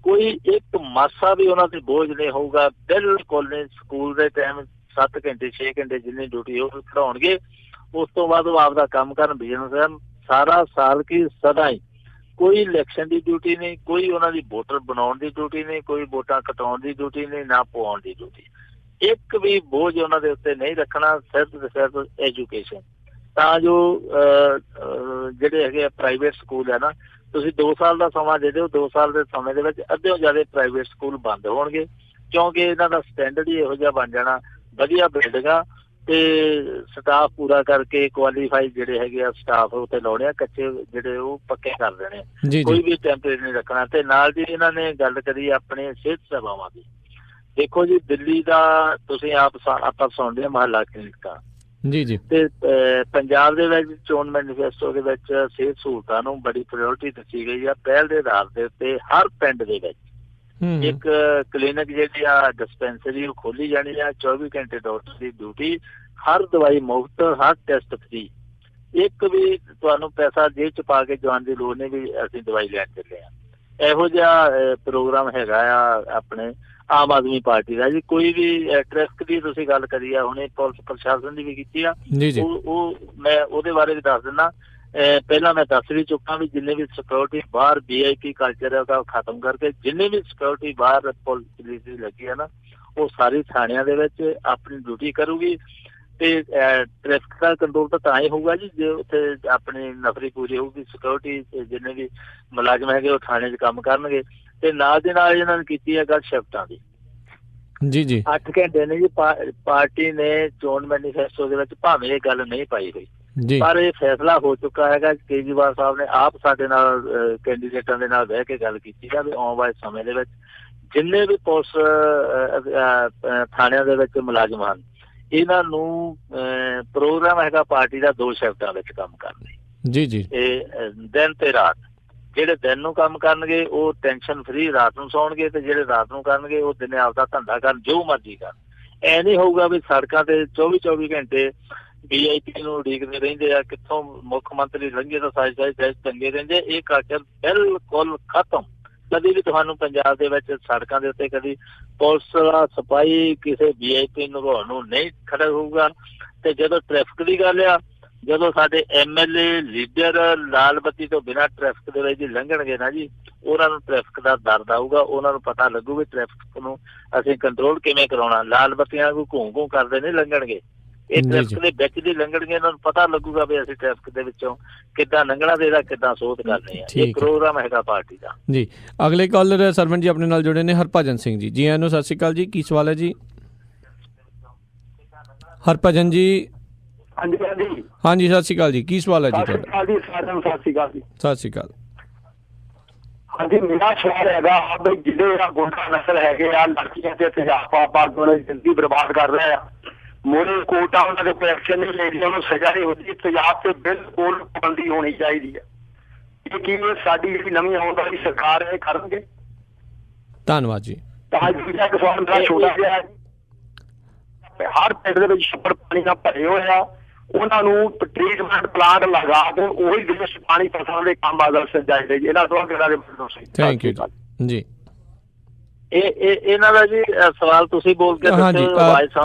S2: ਕੋਈ ਇੱਕ ਮਾਸਾ ਵੀ ਉਹਨਾਂ ਤੇ ਬੋਝ ਨਹੀਂ ਹੋਊਗਾ। ਬਿਲਕੁਲ ਨਹੀਂ। ਸਕੂਲ ਦੇ ਟਾਈਮ 7 ਘੰਟੇ 6 ਘੰਟੇ ਜਿੰਨੀ ਡਿਊਟੀ ਉਹ ਪੜ੍ਹਾਉਣਗੇ, ਉਸ ਤੋਂ ਬਾਅਦ ਉਹ ਆਪਦਾ ਕੰਮ ਕਰਨ, ਬਿਜ਼ਨਸ ਕਰਨ ਸਾਰਾ ਸਾਲ ਕੀ ਸਦਾ ਹੀ। ਕੋਈ ਇਲੈਕਸ਼ਨ ਦੀ ਡਿਊਟੀ ਨਹੀਂ, ਕੋਈ ਉਹਨਾਂ ਦੀ ਵੋਟਰ ਬਣਾਉਣ ਦੀ ਡਿਊਟੀ ਨਹੀਂ, ਕੋਈ ਵੋਟਾਂ ਕਟਾਉਣ ਦੀ ਡਿਊਟੀ ਨਹੀਂ, ਨਾ ਪਵਾਉਣ ਦੀ ਡਿਊਟੀ। ਇੱਕ ਵੀ ਬੋਝ ਉਹਨਾਂ ਦੇ ਉੱਤੇ ਨਹੀਂ ਰੱਖਣਾ, ਸਿਰਫ ਤੇ ਸਿਰਫ ਐਜੂਕੇਸ਼ਨ। ਤਾਂ ਜੋ ਜਿਹੜੇ ਹੈਗੇ ਆ ਪ੍ਰਾਈਵੇਟ ਸਕੂਲ ਹੈ ਨਾ, ਤੁਸੀਂ 2 ਸਾਲ ਦਾ ਸਮਾਂ ਦੇ ਦਿਓ, 2 ਸਾਲ ਦੇ ਸਮੇਂ ਦੇ ਵਿੱਚ ਅੱਧਿਓਂ ਜ਼ਿਆਦਾ ਪ੍ਰਾਈਵੇਟ ਸਕੂਲ ਬੰਦ ਹੋਣਗੇ। ਕਿਉਂਕਿ ਇਹਨਾਂ ਦਾ ਸਟੈਂਡਰਡ ਹੀ ਇਹੋ ਜਿਹਾ ਬਣ ਜਾਣਾ, ਵਧੀਆ ਬਿਲਡਿੰਗਾਂ ਤੇ ਸਟਾਫ ਪੂਰਾ ਕਰਕੇ ਕੁਆਲੀਫਾਈਡ ਜਿਹੜੇ ਹੈਗੇ ਆ ਸਟਾਫ ਉੱਤੇ ਲਾਉਣੇ ਆ, ਕੱਚੇ ਜਿਹੜੇ ਉਹ ਪੱਕੇ ਕਰ ਦੇਣੇ ਆ। ਕੋਈ ਵੀ ਟੈਂਪਰੇਰੀ ਨਹੀਂ ਰੱਖਣਾ। ਤੇ ਨਾਲ ਜੀ ਇਹਨਾਂ ਨੇ ਗੱਲ ਕਰੀ ਆਪਣੇ ਸਿਹਤ ਸੇਵਾਵਾਂ ਦੀ। ਦੇਖੋ ਜੀ, ਦਿੱਲੀ ਦਾ ਤੁਸੀਂ ਆਪਾਂ ਸੁਣਦੇ ਹਾਂ ਮੁਹੱਲਾ ਕਲੀਨਿਕਾਂ। ਜੀ। ਤੇ ਪੰਜਾਬ ਦੇ ਵਿੱਚ ਚੋਣ ਮੈਨੀਫੈਸਟੋ ਦੇ ਵਿੱਚ ਸਿਹਤ ਸਹੂਲਤਾਂ ਨੂੰ ਬੜੀ ਪ੍ਰਾਇਓਰਟੀ ਦਿੱਤੀ ਗਈ ਆ। ਪਹਿਲ ਦੇ ਆਧਾਰ ਦੇ ਉੱਤੇ ਹਰ ਪਿੰਡ ਦੇ ਵਿੱਚ ਇੱਕ ਕਲੀਨਿਕ ਜਿਹੜੀ ਆ, ਡਿਸਪੈਂਸਰੀ, ਉਹ ਖੋਲੀ ਜਾਣੀ ਆ। 24 ਘੰਟੇ ਡਾਕਟਰ ਦੀ ਡਿਊਟੀ, ਹਰ ਦਵਾਈ ਮੁਫਤ, ਹਰ ਟੈਸਟ ਫ੍ਰੀ। ਇੱਕ ਵੀ ਤੁਹਾਨੂੰ ਪੈਸਾ ਜੇਬ ਚ ਪਾ ਕੇ ਜਾਣ ਦੀ ਲੋੜ ਨਹੀਂ ਵੀ ਅਸੀਂ ਦਵਾਈ ਲੈਣ ਚੱਲੇ ਆ। ਇਹੋ ਜਿਹਾ ਪ੍ਰੋਗਰਾਮ ਹੈਗਾ ਆ ਆਪਣੇ ਆਮ ਆਦਮੀ ਪਾਰਟੀ ਦਾ ਜੀ। ਕੋਈ ਵੀ ਟ੍ਰੈਫਿਕ ਦੀ ਤੁਸੀਂ ਗੱਲ ਕਰੀ ਆ, ਹੁਣੇ ਪੁਲਿਸ ਪ੍ਰਸ਼ਾਸਨ ਦੀ ਵੀ ਕੀਤੀ ਆ, ਉਹ ਮੈਂ ਉਹਦੇ ਬਾਰੇ ਵੀ ਦੱਸ ਦਿੰਦਾ। ਪਹਿਲਾਂ ਮੈਂ ਦੱਸ ਵੀ ਚੁੱਕਾ ਵੀ ਜਿੰਨੇ ਵੀ ਸਿਕਿਉਰਿਟੀ ਬਾਹਰ VIP ਕਲਚਰ ਹੈ ਉਹਦਾ ਖਤਮ ਕਰਕੇ ਜਿੰਨੇ ਵੀ ਸਿਕਿਉਰਿਟੀ ਬਾਹਰ ਪੁਲਿਸ ਦੀ ਲੱਗੀ ਹੈ ਨਾ, ਉਹ ਸਾਰੀ ਥਾਣਿਆਂ ਦੇ ਵਿੱਚ ਆਪਣੀ ਡਿਊਟੀ ਕਰੂਗੀ। ਤੇ ਟ੍ਰੈਫਿਕ ਦਾ ਕੰਟਰੋਲ ਤਾਂ ਹੀ ਹੋਊਗਾ ਜੀ ਜੇ ਉੱਥੇ ਆਪਣੀ ਨਫਰੀ ਪੂਰੀ ਹੋਊਗੀ। ਸਿਕਿਉਰਿਟੀ ਜਿੰਨੇ ਵੀ ਮੁਲਾਜ਼ਮ ਹੈਗੇ ਉਹ ਥਾਣੇ 'ਚ ਕੰਮ ਕਰਨਗੇ। ਤੇ ਨਾਲ ਦੇ ਨਾਲ ਇਹਨਾਂ ਨੇ ਕੀਤੀ ਹੈ ਗੱਲ ਸ਼ਿਫਟਾਂ ਦੀ। ਜੀ 8 ਘੰਟੇ ਨੇ ਜੀ। ਪਾਰਟੀ ਨੇ ਚੋਣ ਮੈਨੀਫੈਸਟੋ ਦੇ ਵਿੱਚ ਭਾਵੇਂ ਇਹ ਗੱਲ ਨਹੀਂ ਪਾਈ ਹੋਈ, ਪਰ ਇਹ ਫੈਸਲਾ ਹੋ ਚੁੱਕਾ ਹੈਗਾ। ਕੇਜਰੀਵਾਲ ਸਾਹਿਬ ਨੇ ਆਪ ਸਾਡੇ ਨਾਲ ਕੈਂਡੀਡੇਟਾਂ ਦੇ ਨਾਲ ਬਹਿ ਕੇ ਗੱਲ ਕੀਤੀ ਹੈ ਵੀ ਆਉਣ ਵਾਲੇ ਸਮੇਂ ਦੇ ਵਿੱਚ ਜਿੰਨੇ ਵੀ ਪੁਲਿਸ ਥਾਣਿਆਂ ਦੇ ਵਿੱਚ ਮੁਲਾਜ਼ਮ ਹਨ, ਇਹਨਾਂ ਨੂੰ ਪ੍ਰੋਗਰਾਮ ਹੈਗਾ ਪਾਰਟੀ ਦਾ 2 ਸ਼ਿਫਟਾਂ ਵਿੱਚ ਕੰਮ ਕਰਨੇ। ਇਹ ਦਿਨ ਤੇ ਰਾਤ। ਜਿਹੜੇ ਦਿਨ ਨੂੰ ਕੰਮ ਕਰਨਗੇ ਉਹ ਟੈਨਸ਼ਨ ਫ੍ਰੀ ਰਾਤ ਨੂੰ ਸੌਣਗੇ, ਤੇ ਜਿਹੜੇ ਰਾਤ ਨੂੰ ਕਰਨਗੇ ਉਹ ਦਿਨੇ ਆਪਦਾ ਧੰਦਾ ਕਰਨ, ਜੋ ਮਰਜ਼ੀ ਕਰਨ। ਐ ਨਹੀਂ ਹੋਊਗਾ ਵੀ ਸੜਕਾਂ ਤੇ 24 ਘੰਟੇ VIP ਨੂੰ ਉਡੀਕਦੇ ਰਹਿੰਦੇ ਆ, ਕਿੱਥੋਂ ਮੁੱਖ ਮੰਤਰੀ ਲੰਘੇ ਤਾਂ ਸਾਜ ਚੰਗੇ ਰਹਿੰਦੇ। ਇਹ ਕਲਚਰ ਬਿਲਕੁਲ ਖਤਮ। ਕਦੀ ਵੀ ਤੁਹਾਨੂੰ ਪੰਜਾਬ ਦੇ ਵਿੱਚ ਸੜਕਾਂ ਦੇ ਉੱਤੇ ਕਦੀ ਪੁਲਿਸ ਦਾ ਸਿਪਾਹੀ ਕਿਸੇ VIP ਨਿਭਾਉਣ ਨੂੰ ਨਹੀਂ ਖੜਾ ਹੋਊਗਾ। ਤੇ ਜਦੋਂ ਟ੍ਰੈਫਿਕ ਦੀ ਗੱਲ ਆ, ਜਦੋਂ ਸਾਡੇ MLA ਲੀਡਰ ਲਾਲ ਬੱਤੀ ਤੋਂ ਬਿਨਾਂ ਟ੍ਰੈਫਿਕ ਦੇ ਵਿੱਚ ਲੰਘਣਗੇ ਨਾ ਜੀ, ਉਹਨਾਂ ਨੂੰ ਟ੍ਰੈਫਿਕ ਦਾ ਦਰਦ ਆਊਗਾ, ਉਹਨਾਂ ਨੂੰ ਪਤਾ ਲੱਗੂ ਵੀ ਟ੍ਰੈਫਿਕ ਨੂੰ ਅਸੀਂ ਕੰਟਰੋਲ ਕਿਵੇਂ ਕਰਾਉਣਾ। ਲਾਲ ਬੱਤੀਆਂ ਨੂੰ ਘੂੰ ਕਰਦੇ ਨਹੀਂ ਲੰਘਣਗੇ, ਇਹ ਟ੍ਰੈਫਿਕ ਦੇ ਵਿੱਚ ਦੀ ਲੰਘਣਗੇ, ਇਹਨਾਂ ਨੂੰ ਪਤਾ ਲੱਗੂਗਾ ਵੀ ਅਸੀਂ ਟ੍ਰੈਫਿਕ ਦੇ ਵਿੱਚੋਂ ਕਿੱਦਾਂ ਲੰਘਣਾ ਤੇ ਇਹਦਾ ਕਿੱਦਾਂ ਸੋਧ ਕਰਨੀ ਆ। ਇਹ ਪ੍ਰੋਗਰਾਮ ਹੈਗਾ ਪਾਰਟੀ ਦਾ
S1: ਜੀ। ਅਗਲੇ ਕਾਲਰ ਸਰਵਣ ਜੀ ਆਪਣੇ ਨਾਲ ਜੁੜੇ ਨੇ, ਹਰਭਜਨ ਸਿੰਘ ਜੀ। ਜੀ ਆਇਆਂ ਨੂੰ, ਸਤਿ ਸ਼੍ਰੀ ਅਕਾਲ ਜੀ। ਕੀ ਸਵਾਲ ਹੈ ਜੀ? ਹਰਭਜਨ ਜੀ।
S11: ਹਾਂਜੀ ਹਾਂਜੀ
S1: ਹਾਂਜੀ, ਸਤਿ ਸ਼੍ਰੀ ਅਕਾਲ ਜੀ। ਕੀ ਸਵਾਲ ਹੈ ਜੀ ਤੁਹਾਡਾ?
S11: ਸਤਿ ਸ਼੍ਰੀ ਅਕਾਲ ਜੀ।
S1: ਸਤਿ ਸ਼੍ਰੀ ਅਕਾਲ।
S11: ਹਾਂਜੀ, ਮੇਰਾ ਸਵਾਲ ਹੈਗਾ ਬਈ ਜਿਹੜੇ ਆ ਗੁੰਡਾ ਨਸਲ ਹੈਗੇ ਆ, ਲੜਕੀਆਂ ਤੇ ਤੇਜ਼ਾਬ ਪਾ ਕੇ ਜ਼ਿੰਦਗੀ ਬਰਬਾਦ ਕਰ ਰਹੇ ਆ, ਮੋਰੇ ਕੋਟਾ ਉਹਨਾਂ ਦੇ ਕੋਈ ਐਕਸ਼ਨ ਨਹੀਂ ਲੈ ਰਹੀ, ਉਹਨੂੰ ਸਜ਼ਾ ਨਹੀਂ ਹੁੰਦੀ। ਤੇਜ਼ਾਬ ਤੇ ਬਿਲਕੁਲ ਪਾਬੰਦੀ ਹੋਣੀ ਚਾਹੀਦੀ ਹੈ। ਇਹ ਕੀ ਸਾਡੀ ਜਿਹੜੀ ਨਵੀਂ ਆਉਣ ਵਾਲੀ ਸਰਕਾਰ ਹੈ ਕਰਨਗੇ?
S1: ਧੰਨਵਾਦ ਜੀ।
S11: ਤਾਂ ਦੂਜਾ ਇੱਕ ਸਵਾਲ ਮੇਰਾ ਛੋਟਾ ਜਿਹਾ, ਹਰ ਪਿੰਡ ਦੇ ਵਿੱਚ ਛੱਪੜ ਪਾਣੀ ਨਾਲ ਭਰੇ ਹੋਏ ਆ, ਉਹਨਾਂ ਨੂੰ ਟ੍ਰੀਟਮੈਂਟ ਪਲਾਂਟ ਲਗਾ ਕੇ ਉਹੀ ਦਿਵਸ ਪਾਣੀ ਫਸਲਾਂ ਦੇ ਕੰਮ ਆ ਚਾਹੀਦੇ ਜੀ। ਇਹਨਾਂ ਤੋਂ ਕਿਹੜਾ ਦੇ
S1: ਥੈਂਕ ਯੂ ਜੀ।
S2: ਇਹਨਾਂ ਦਾ ਜੀ ਸਵਾਲ ਤੁਸੀਂ ਬੋਲ ਕੇ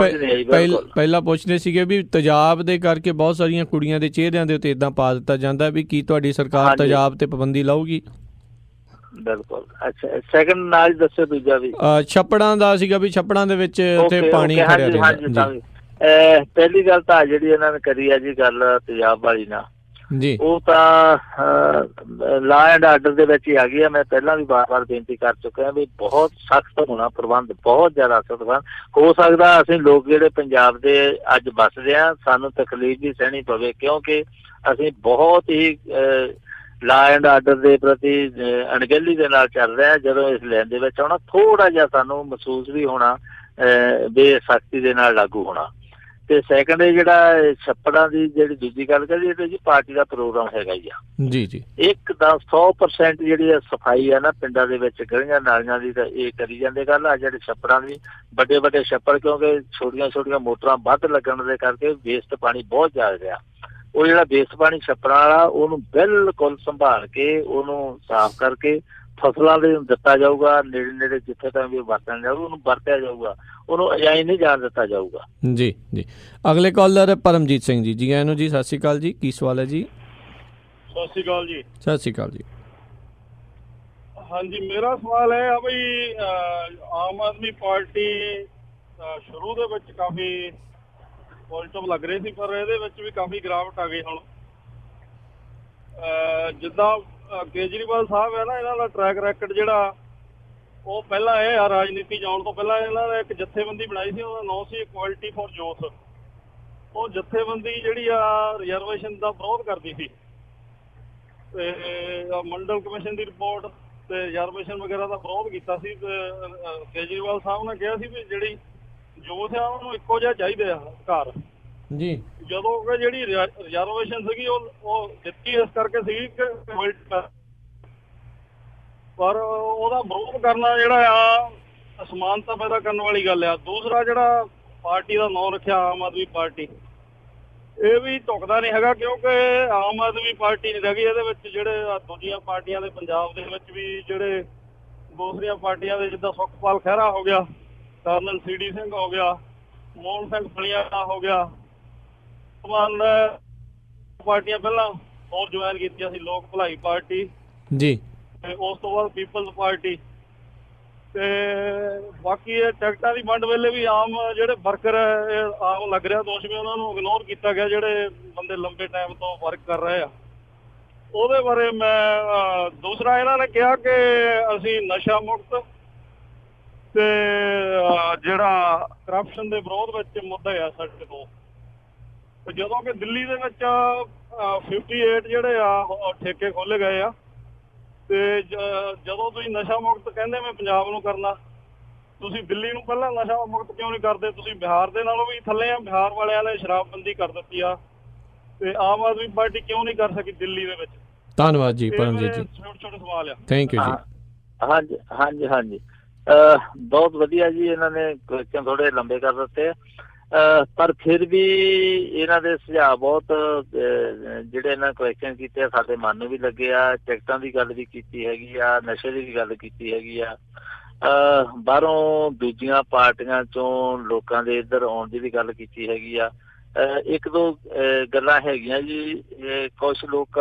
S1: ਪਹਿਲਾਂ ਪੁੱਛਦੇ ਸੀਗੇ ਵੀ ਤੇਜ਼ਾਬ ਦੇ ਕਰਕੇ ਬਹੁਤ ਸਾਰੀਆਂ ਕੁੜੀਆਂ ਦੇ ਚਿਹਰਿਆਂ ਦੇ ਉੱਤੇ ਏਦਾਂ ਪਾ ਦਿੱਤਾ ਜਾਂਦਾ ਵੀ ਕੀ ਤੁਹਾਡੀ ਸਰਕਾਰ ਤੇਜ਼ਾਬ ਤੇ ਪਾਬੰਦੀ ਲਾਊਗੀ?
S2: ਬਿਲਕੁਲ। ਅੱਛਾ, ਸੈਕੰਡ ਨਾਲ ਦੱਸੋ ਦੂਜਾ ਵੀ।
S1: ਛੱਪੜਾਂ ਦਾ ਸੀਗਾ ਵੀ ਛੱਪੜਾਂ ਦੇ ਵਿੱਚ ਉੱਥੇ ਪਾਣੀ ਖੜਿਆ ਰਹਿੰਦਾ ਜੀ।
S2: ਪਹਿਲੀ ਗੱਲ ਤਾਂ ਜਿਹੜੀ ਇਹਨਾਂ ਨੇ ਕਰੀ ਆ ਜੀ ਗੱਲ ਤੇਜ਼ਾਬ ਵਾਲੀ ਨਾ
S1: ਜੀ,
S2: ਉਹ ਤਾਂ ਲਾ ਐਂਡ ਆਰਡਰ ਦੇ ਵਿੱਚ ਹੀ ਆ ਗਈ ਆ। ਮੈਂ ਪਹਿਲਾਂ ਵੀ ਵਾਰ-ਵਾਰ ਬੇਨਤੀ ਕਰ ਚੁੱਕਿਆ ਵੀ ਬਹੁਤ ਸਖਤ ਹੋਣਾ ਪ੍ਰਬੰਧ, ਬਹੁਤ ਜ਼ਿਆਦਾ ਸਖਤ ਪ੍ਰਬੰਧ। ਹੋ ਸਕਦਾ ਅਸੀਂ ਲੋਕ ਜਿਹੜੇ ਪੰਜਾਬ ਦੇ ਅੱਜ ਵੱਸਦੇ ਆ, ਸਾਨੂੰ ਤਕਲੀਫ ਵੀ ਸਹਿਣੀ ਪਵੇ, ਕਿਉਂਕਿ ਅਸੀਂ ਬਹੁਤ ਹੀ ਲਾ ਐਂਡ ਆਰਡਰ ਦੇ ਪ੍ਰਤੀ ਅਣਗਹਿਲੀ ਦੇ ਨਾਲ ਚੱਲ ਰਹੇ ਹਾਂ। ਜਦੋਂ ਇਸ ਲਾਈਨ ਦੇ ਵਿੱਚ ਆਉਣਾ ਥੋੜਾ ਜਿਹਾ ਸਾਨੂੰ ਮਹਿਸੂਸ ਵੀ ਹੋਣਾ ਬੇਸਖਤੀ ਦੇ ਨਾਲ ਲਾਗੂ ਹੋਣਾ। ਤੇ ਸੈਕੰਡ ਜਿਹੜਾ ਛੱਪੜਾਂ ਦੀ ਜਿਹੜੀ ਦੂਜੀ ਗੱਲ ਕਰੀਏ ਤੇ ਜੀ ਪਾਰਟੀ ਦਾ ਪ੍ਰੋਗਰਾਮ ਹੈਗਾ ਹੀ ਆ
S1: ਜੀ ਜੀ।
S2: ਇੱਕ ਤਾਂ 100% ਜਿਹੜੀ ਸਫਾਈ ਆ ਨਾ ਪਿੰਡਾਂ ਦੇ ਵਿੱਚ ਗਲੀਆਂ ਨਾਲੀਆਂ ਦੀ, ਤਾਂ ਇਹ ਕਰੀ ਜਾਂਦੇ ਗੱਲ ਆ। ਜਿਹੜੇ ਛੱਪੜਾਂ ਦੀ ਵੱਡੇ ਵੱਡੇ ਛੱਪੜ, ਕਿਉਂਕਿ ਛੋਟੀਆਂ ਛੋਟੀਆਂ ਮੋਟਰਾਂ ਵੱਧ ਲੱਗਣ ਦੇ ਕਰਕੇ ਵੇਸਟ ਪਾਣੀ ਬਹੁਤ ਜ਼ਿਆਦਾ ਰਿਹਾ। ਉਹ ਜਿਹੜਾ ਵੇਸਟ ਪਾਣੀ ਛੱਪੜਾਂ ਵਾਲਾ ਉਹਨੂੰ ਬਿਲਕੁਲ ਸੰਭਾਲ ਕੇ ਉਹਨੂੰ ਸਾਫ਼ ਕਰਕੇ ਫਸਲਾਂ ਦੇ ਦਿੱਤਾ ਜਾਊਗਾ। ਨੇੜੇ ਨੇੜੇ ਜਿੱਥੇ ਤੱਕ ਵੀ ਵਰਤਣ ਜਾਊਗਾ ਉਹਨੂੰ ਵਰਤਿਆ ਜਾਊਗਾ, ਉਹਨੂੰ ਅਜਾਈ ਨਹੀਂ ਜਾਣ ਦਿੱਤਾ ਜਾਊਗਾ।
S1: ਜੀ ਜੀ। ਅਗਲੇ ਕਾਲਰ ਪਰਮਜੀਤ ਸਿੰਘ ਜੀ। ਜੀ ਆਇਆਂ ਨੂੰ ਜੀ, ਸਤਿ ਸ਼੍ਰੀ ਅਕਾਲ ਜੀ। ਕੀ ਸਵਾਲ ਹੈ ਜੀ?
S6: ਸਤਿ ਸ਼੍ਰੀ ਅਕਾਲ ਜੀ।
S1: ਸਤਿ ਸ਼੍ਰੀ ਅਕਾਲ ਜੀ।
S6: ਹਾਂਜੀ, ਮੇਰਾ ਸਵਾਲ ਹੈ ਬਈ ਆਮ ਆਦਮੀ ਪਾਰਟੀ ਸ਼ੁਰੂ ਦੇ ਵਿੱਚ ਕਾਫੀ ਪੋਜ਼ਿਟਿਵ ਲੱਗ ਰਹੀ ਸੀ, ਪਰ ਇਹਦੇ ਵਿੱਚ ਵੀ ਕਾਫੀ ਗਿਰਾਵਟ ਆ ਗਈ ਹੁਣ। ਜਿੱਦਾਂ ਕੇਜਰੀਵਾਲ ਸਾਹਿਬ ਹੈ ਨਾ, ਇਹਨਾਂ ਦਾ ਟਰੈਕ ਰੈਕਡ ਜਿਹੜਾ ਉਹ ਪਹਿਲਾਂ ਇਹ ਆ ਰਾਜਨੀਤੀ ਜਾਣ ਤੋਂ ਪਹਿਲਾਂ ਇਹਨਾਂ ਨੇ ਇੱਕ ਜਥੇਬੰਦੀ ਬਣਾਈ ਸੀ, ਉਹਦਾ ਨਾਮ ਸੀ ਇਕੁਐਲਿਟੀ ਫॉर ਯੂਥ। ਉਹ ਜਥੇਬੰਦੀ ਜਿਹੜੀ ਆ ਰਿਜ਼ਰਵੇਸ਼ਨ ਦਾ ਵਿਰੋਧ ਕਰਦੀ ਸੀ ਤੇ ਮੰਡਲ ਕਮਿਸ਼ਨ ਦੀ ਰਿਪੋਰਟ ਤੇ ਰਿਜ਼ਰਵੇਸ਼ਨ ਵਗੈਰਾ ਦਾ ਵਿਰੋਧ ਕੀਤਾ ਸੀ। ਤੇ ਕੇਜਰੀਵਾਲ ਸਾਹਿਬ ਨੇ ਕਿਹਾ ਸੀ ਵੀ ਜਿਹੜੀ ਯੂਥ ਆ ਉਹਨੂੰ ਇੱਕੋ ਜਿਹਾ ਚਾਹੀਦੇ ਆ ਅਧਿਕਾਰ ਜੀ। ਜਦੋਂ ਕਿ ਜਿਹੜੀ ਰਿਜ਼ਰਵੇਸ਼ਨ ਸੀਗੀ ਉਹ ਦਿੱਤੀ ਇਸ ਕਰਕੇ ਸੀਗੀ ਕਿ ਪਰ ਉਹਦਾ ਵਿਰੋਧ ਕਰਨਾ ਜਿਹੜਾ ਆ ਅਸਮਾਨਤਾ ਪੈਦਾ ਕਰਨ ਵਾਲੀ ਗੱਲ ਆ। ਦੂਸਰਾ ਜਿਹੜਾ ਪਾਰਟੀ ਦਾ ਨਾਂ ਰੱਖਿਆ ਆਮ ਆਦਮੀ ਪਾਰਟੀ, ਇਹ ਵੀ ਢੁਕਦਾ ਨਹੀਂ ਹੈਗਾ, ਕਿਉਂਕਿ ਆਮ ਆਦਮੀ ਪਾਰਟੀ ਨਹੀਂ ਰਹਿ ਗਈ ਇਹਦੇ ਵਿੱਚ। ਜਿਹੜੇ ਦੂਜੀਆਂ ਪਾਰਟੀਆਂ ਦੇ ਪੰਜਾਬ ਦੇ ਵਿੱਚ ਵੀ ਜਿਹੜੇ ਦੂਸਰੀਆਂ ਪਾਰਟੀਆਂ ਦੇ ਜਿੱਦਾਂ ਸੁਖਪਾਲ ਖਹਿਰਾ ਹੋ ਗਿਆ, ਕਰਨਲ CD ਸਿੰਘ ਹੋ ਗਿਆ, ਮੋਹਨ ਸਿੰਘ ਫਲੀਆਣਾ ਹੋ ਗਿਆ, ਪਾਰਟੀਆਂ ਪਹਿਲਾਂ ਹੋਰ ਜੁਆਇਨ ਕੀਤੀਆਂ ਸੀ, ਲੋਕ ਭਲਾਈ ਪਾਰਟੀ ਜੀ, ਤੇ ਉਸ ਤੋਂ ਬਾਅਦ ਪੀਪਲਜ਼ ਪਾਰਟੀ। ਤੇ ਬਾਕੀ ਇਹ ਟਿਕਟਾਂ ਦੀ ਵੰਡ ਵੇਲੇ ਵੀ ਆਮ ਜਿਹੜੇ ਵਰਕਰ ਆਮ ਲੱਗ ਰਿਹਾ ਦੋਸ਼ ਵੀ ਉਹਨਾਂ ਨੂੰ ਇਗਨੋਰ ਕੀਤਾ ਗਿਆ, ਜਿਹੜੇ ਬੰਦੇ ਲੰਬੇ ਟਾਈਮ ਤੋਂ ਵਰਕ ਕਰ ਰਹੇ ਆ। ਉਹਦੇ ਬਾਰੇ ਮੈਂ ਦੂਸਰਾ ਇਹਨਾਂ ਨੇ ਕਿਹਾ ਕਿ ਅਸੀਂ ਨਸ਼ਾ ਮੁਕਤ ਤੇ ਜਿਹੜਾ ਕਰਪਸ਼ਨ ਦੇ ਵਿਰੋਧ ਵਿੱਚ ਮੁੱਦਾ ਆ ਸਾਡੇ ਕੋਲ। ਜਦੋਂ ਕਿ ਦਿੱਲੀ ਦੇ ਵਿੱਚ 58 ਜਿਹੜੇ ਆ ਠੇਕੇ ਖੋਲੇ ਗਏ ਆ, ਤੇ ਜਦੋਂ ਤੁਸੀਂ ਨਸ਼ਾ ਮੁਕਤ ਕਹਿੰਦੇ ਮੈਂ ਪੰਜਾਬ ਨੂੰ ਕਰਨਾ, ਤੁਸੀਂ ਦਿੱਲੀ ਨੂੰ ਪਹਿਲਾਂ ਨਸ਼ਾ ਮੁਕਤ ਕਿਉਂ ਨਹੀਂ ਕਰਦੇ? ਤੁਸੀਂ ਬਿਹਾਰ ਦੇ ਨਾਲੋਂ ਵੀ ਥੱਲੇ ਆ। ਬਿਹਾਰ ਵਾਲਿਆਂ ਨੇ ਸ਼ਰਾਬਬੰਦੀ ਕਰ ਦਿੱਤੀ ਆ, ਤੇ ਆਮ ਆਦਮੀ ਪਾਰਟੀ ਕਿਉਂ ਨਹੀਂ ਕਰ ਸਕੀ ਦਿੱਲੀ ਦੇ ਵਿੱਚ? ਧੰਨਵਾਦ ਜੀ ਪਰਮਜੀਤ ਜੀ। ਛੋਟੇ ਛੋਟੇ ਸਵਾਲ ਆ। ਥੈਂਕ ਯੂ ਜੀ। ਹਾਂਜੀ
S2: ਹਾਂਜੀ ਹਾਂਜੀ, ਬਹੁਤ ਵਧੀਆ ਜੀ। ਇਹਨਾਂ ਨੇ ਕੁਐਸਚਨ ਥੋੜੇ ਲੰਬੇ ਕਰ ਦਿੱਤੇ ਆ, ਪਰ ਫਿਰ ਵੀ ਇਹਨਾਂ ਦੇ ਸੁਝਾਅ ਬਹੁਤ ਜਿਹੜੇ ਇਹਨਾਂ ਕੁਐਸਚਨ ਕੀਤੇ ਆ ਸਾਡੇ ਮਨ ਨੂੰ ਵੀ ਲੱਗੇ ਆ। ਟਿਕਟਾਂ ਦੀ ਗੱਲ ਵੀ ਕੀਤੀ ਹੈਗੀ ਆ, ਨਸ਼ੇ ਦੀ ਵੀ ਗੱਲ ਕੀਤੀ ਹੈਗੀ ਆ, ਬਾਹਰੋਂ ਦੂਜੀਆਂ ਪਾਰਟੀਆਂ ਚੋਂ ਲੋਕਾਂ ਦੇ ਇੱਧਰ ਆਉਣ ਦੀ ਵੀ ਗੱਲ ਕੀਤੀ ਹੈਗੀ ਆ। ਇੱਕ ਦੋ ਗੱਲਾਂ ਹੈਗੀਆਂ ਜੀ। ਕੁਛ ਲੋਕ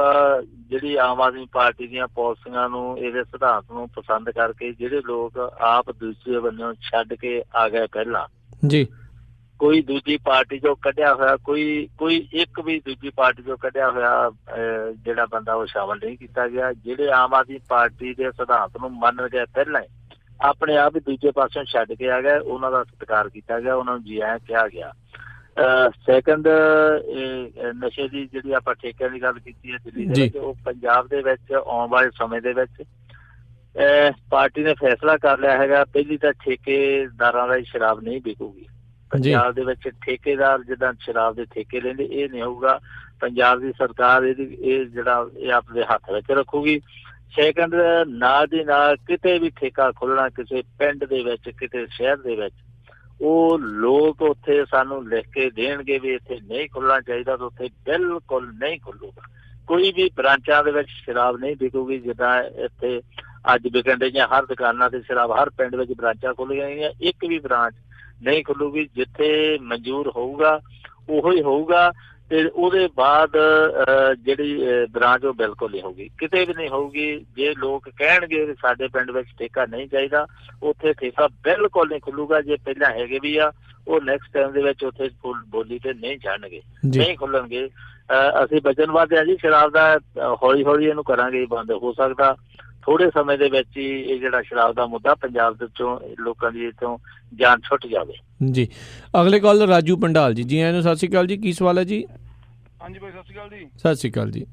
S2: ਜਿਹੜੀ ਆਮ ਆਦਮੀ ਪਾਰਟੀ ਦੀਆਂ ਪਾਲਿਸੀਆਂ ਨੂੰ, ਇਹਦੇ ਸਿਧਾਂਤ ਨੂੰ ਪਸੰਦ ਕਰਕੇ ਜਿਹੜੇ ਲੋਕ ਆਪ ਦੂਜੇ ਬੰਨਿਓਂ ਛੱਡ ਕੇ ਆ ਗਏ ਪਹਿਲਾਂ
S1: ਜੀ,
S2: ਕੋਈ ਦੂਜੀ ਪਾਰਟੀ ਚੋਂ ਕੱਢਿਆ ਹੋਇਆ, ਕੋਈ ਇੱਕ ਵੀ ਦੂਜੀ ਪਾਰਟੀ ਚੋਂ ਕੱਢਿਆ ਹੋਇਆ ਜਿਹੜਾ ਬੰਦਾ ਉਹ ਸ਼ਾਮਲ ਨਹੀਂ ਕੀਤਾ ਗਿਆ। ਜਿਹੜੇ ਆਮ ਆਦਮੀ ਪਾਰਟੀ ਦੇ ਸਿਧਾਂਤ ਨੂੰ ਮੰਨ ਗਏ ਪਹਿਲਾਂ ਹੀ, ਆਪਣੇ ਆਪ ਹੀ ਦੂਜੇ ਪਾਸਿਓਂ ਛੱਡ ਕੇ ਆ ਗਏ, ਉਹਨਾਂ ਦਾ ਸਤਿਕਾਰ ਕੀਤਾ ਗਿਆ, ਉਹਨਾਂ ਨੂੰ ਜੀ ਆਇਆਂ ਕਿਹਾ ਗਿਆ। ਸੈਕੰਡ, ਨਸ਼ੇ ਦੀ ਜਿਹੜੀ ਆਪਾਂ ਠੇਕਿਆਂ ਦੀ ਗੱਲ ਕੀਤੀ ਹੈ ਦਿੱਲੀ ਦੇ ਵਿੱਚ, ਉਹ ਪੰਜਾਬ ਦੇ ਵਿੱਚ ਆਉਣ ਵਾਲੇ ਸਮੇਂ ਦੇ ਵਿੱਚ ਪਾਰਟੀ ਨੇ ਫੈਸਲਾ ਕਰ ਲਿਆ ਹੈਗਾ, ਪਹਿਲੀ ਤਾਂ ਠੇਕੇਦਾਰਾਂ ਦਾ ਸ਼ਰਾਬ ਨਹੀਂ ਵਿਕੂਗੀ ਪੰਜਾਬ ਦੇ ਵਿੱਚ। ਠੇਕੇਦਾਰ ਜਿੱਦਾਂ ਸ਼ਰਾਬ ਦੇ ਠੇਕੇ ਲੈਂਦੇ, ਇਹ ਨਹੀਂ ਹੋਊਗਾ। ਪੰਜਾਬ ਦੀ ਸਰਕਾਰ ਇਹ ਆਪਣੇ ਹੱਥ ਵਿੱਚ ਰੱਖੂਗੀ। ਸੈਕੰਡ, ਨਾਲ ਦੀ ਨਾਲ ਕਿਤੇ ਵੀ ਠੇਕਾ ਖੋਲ੍ਹਣਾ ਕਿਸੇ ਪਿੰਡ ਦੇ ਵਿੱਚ, ਕਿਤੇ ਸ਼ਹਿਰ ਦੇ ਵਿੱਚ, ਉਹ ਲੋਕ ਉੱਥੇ ਸਾਨੂੰ ਲਿਖ ਕੇ ਦੇਣਗੇ ਵੀ ਇੱਥੇ ਨਹੀਂ ਖੁੱਲ੍ਹਣਾ ਚਾਹੀਦਾ, ਤਾਂ ਉੱਥੇ ਬਿਲਕੁਲ ਨਹੀਂ ਖੁੱਲੂਗਾ। ਕੋਈ ਵੀ ਬ੍ਰਾਂਚਾਂ ਦੇ ਵਿੱਚ ਸ਼ਰਾਬ ਨਹੀਂ ਵਿਕੂਗੀ ਜਿੱਦਾਂ ਇੱਥੇ ਅੱਜ ਵਿਕਣ ਡਈਆਂ ਹਰ ਦੁਕਾਨਾਂ ਤੇ ਸ਼ਰਾਬ। ਹਰ ਪਿੰਡ ਵਿੱਚ ਬ੍ਰਾਂਚਾਂ ਖੁੱਲ੍ਹ ਗਈਆਂ, ਇੱਕ ਵੀ ਬ੍ਰਾਂਚ ਨਹੀਂ ਖੁੱਲੂਗੀ। ਜਿੱਥੇ ਮਨਜ਼ੂਰ ਹੋਊਗਾ ਉਹੋ ਹੀ ਹੋਊਗਾ, ਤੇ ਉਹਦੇ ਬਾਅਦ ਜਿਹੜੀ ਬ੍ਰਾਂਚ ਉਹ ਬਿਲਕੁਲ ਨਹੀਂ ਹੋਊਗੀ, ਕਿਤੇ ਵੀ ਨਹੀਂ ਹੋਊਗੀ। ਜੇ ਲੋਕ ਕਹਿਣਗੇ ਵੀ ਸਾਡੇ ਪਿੰਡ ਵਿੱਚ ਠੇਕਾ ਨਹੀਂ ਚਾਹੀਦਾ, ਉੱਥੇ ਠੇਕਾ ਬਿਲਕੁਲ ਨਹੀਂ ਖੁੱਲੂਗਾ। ਜੇ ਪਹਿਲਾਂ ਹੈਗੇ ਵੀ ਆ, ਉਹ ਨੈਕਸਟ ਟਾਈਮ ਦੇ ਵਿੱਚ ਉੱਥੇ ਬੋਲੀ ਤੇ ਨਹੀਂ ਜਾਣਗੇ, ਨਹੀਂ ਖੁੱਲਣਗੇ। ਅਸੀਂ ਵਚਨਬੱਧ ਹਾਂ ਜੀ ਸ਼ਰਾਬ ਦਾ, ਹੌਲੀ ਹੌਲੀ ਇਹਨੂੰ ਕਰਾਂਗੇ ਬੰਦ। ਹੋ ਸਕਦਾ ਥੋੜੇ ਸਮੇਂ ਦੇ ਵਿੱਚ ਹੀ ਇਹ ਜਿਹੜਾ ਸ਼ਰਾਬ ਦਾ ਮੁੱਦਾ ਪੰਜਾਬ ਦੇ ਵਿੱਚੋਂ ਲੋਕਾਂ ਦੀ ਇੱਥੋਂ ਜਾਨ ਛੁੱਟ ਜਾਵੇ
S1: ਜੀ। ਅਗਲੇ ਕਾਲ ਰਾਜੂ ਪੰਡਾਲ ਜੀ, ਜੀ ਆਇਆਂ ਨੂੰ, ਸਤਿ ਸ਼੍ਰੀ ਅਕਾਲ ਜੀ, ਕੀ ਸਵਾਲ ਹੈ ਜੀ?
S8: ਹਾਂਜੀ ਭਾਈ, ਸਤਿ ਸ਼੍ਰੀ ਅਕਾਲ ਜੀ।
S1: ਸਤਿ ਸ਼੍ਰੀ ਅਕਾਲ ਜੀ।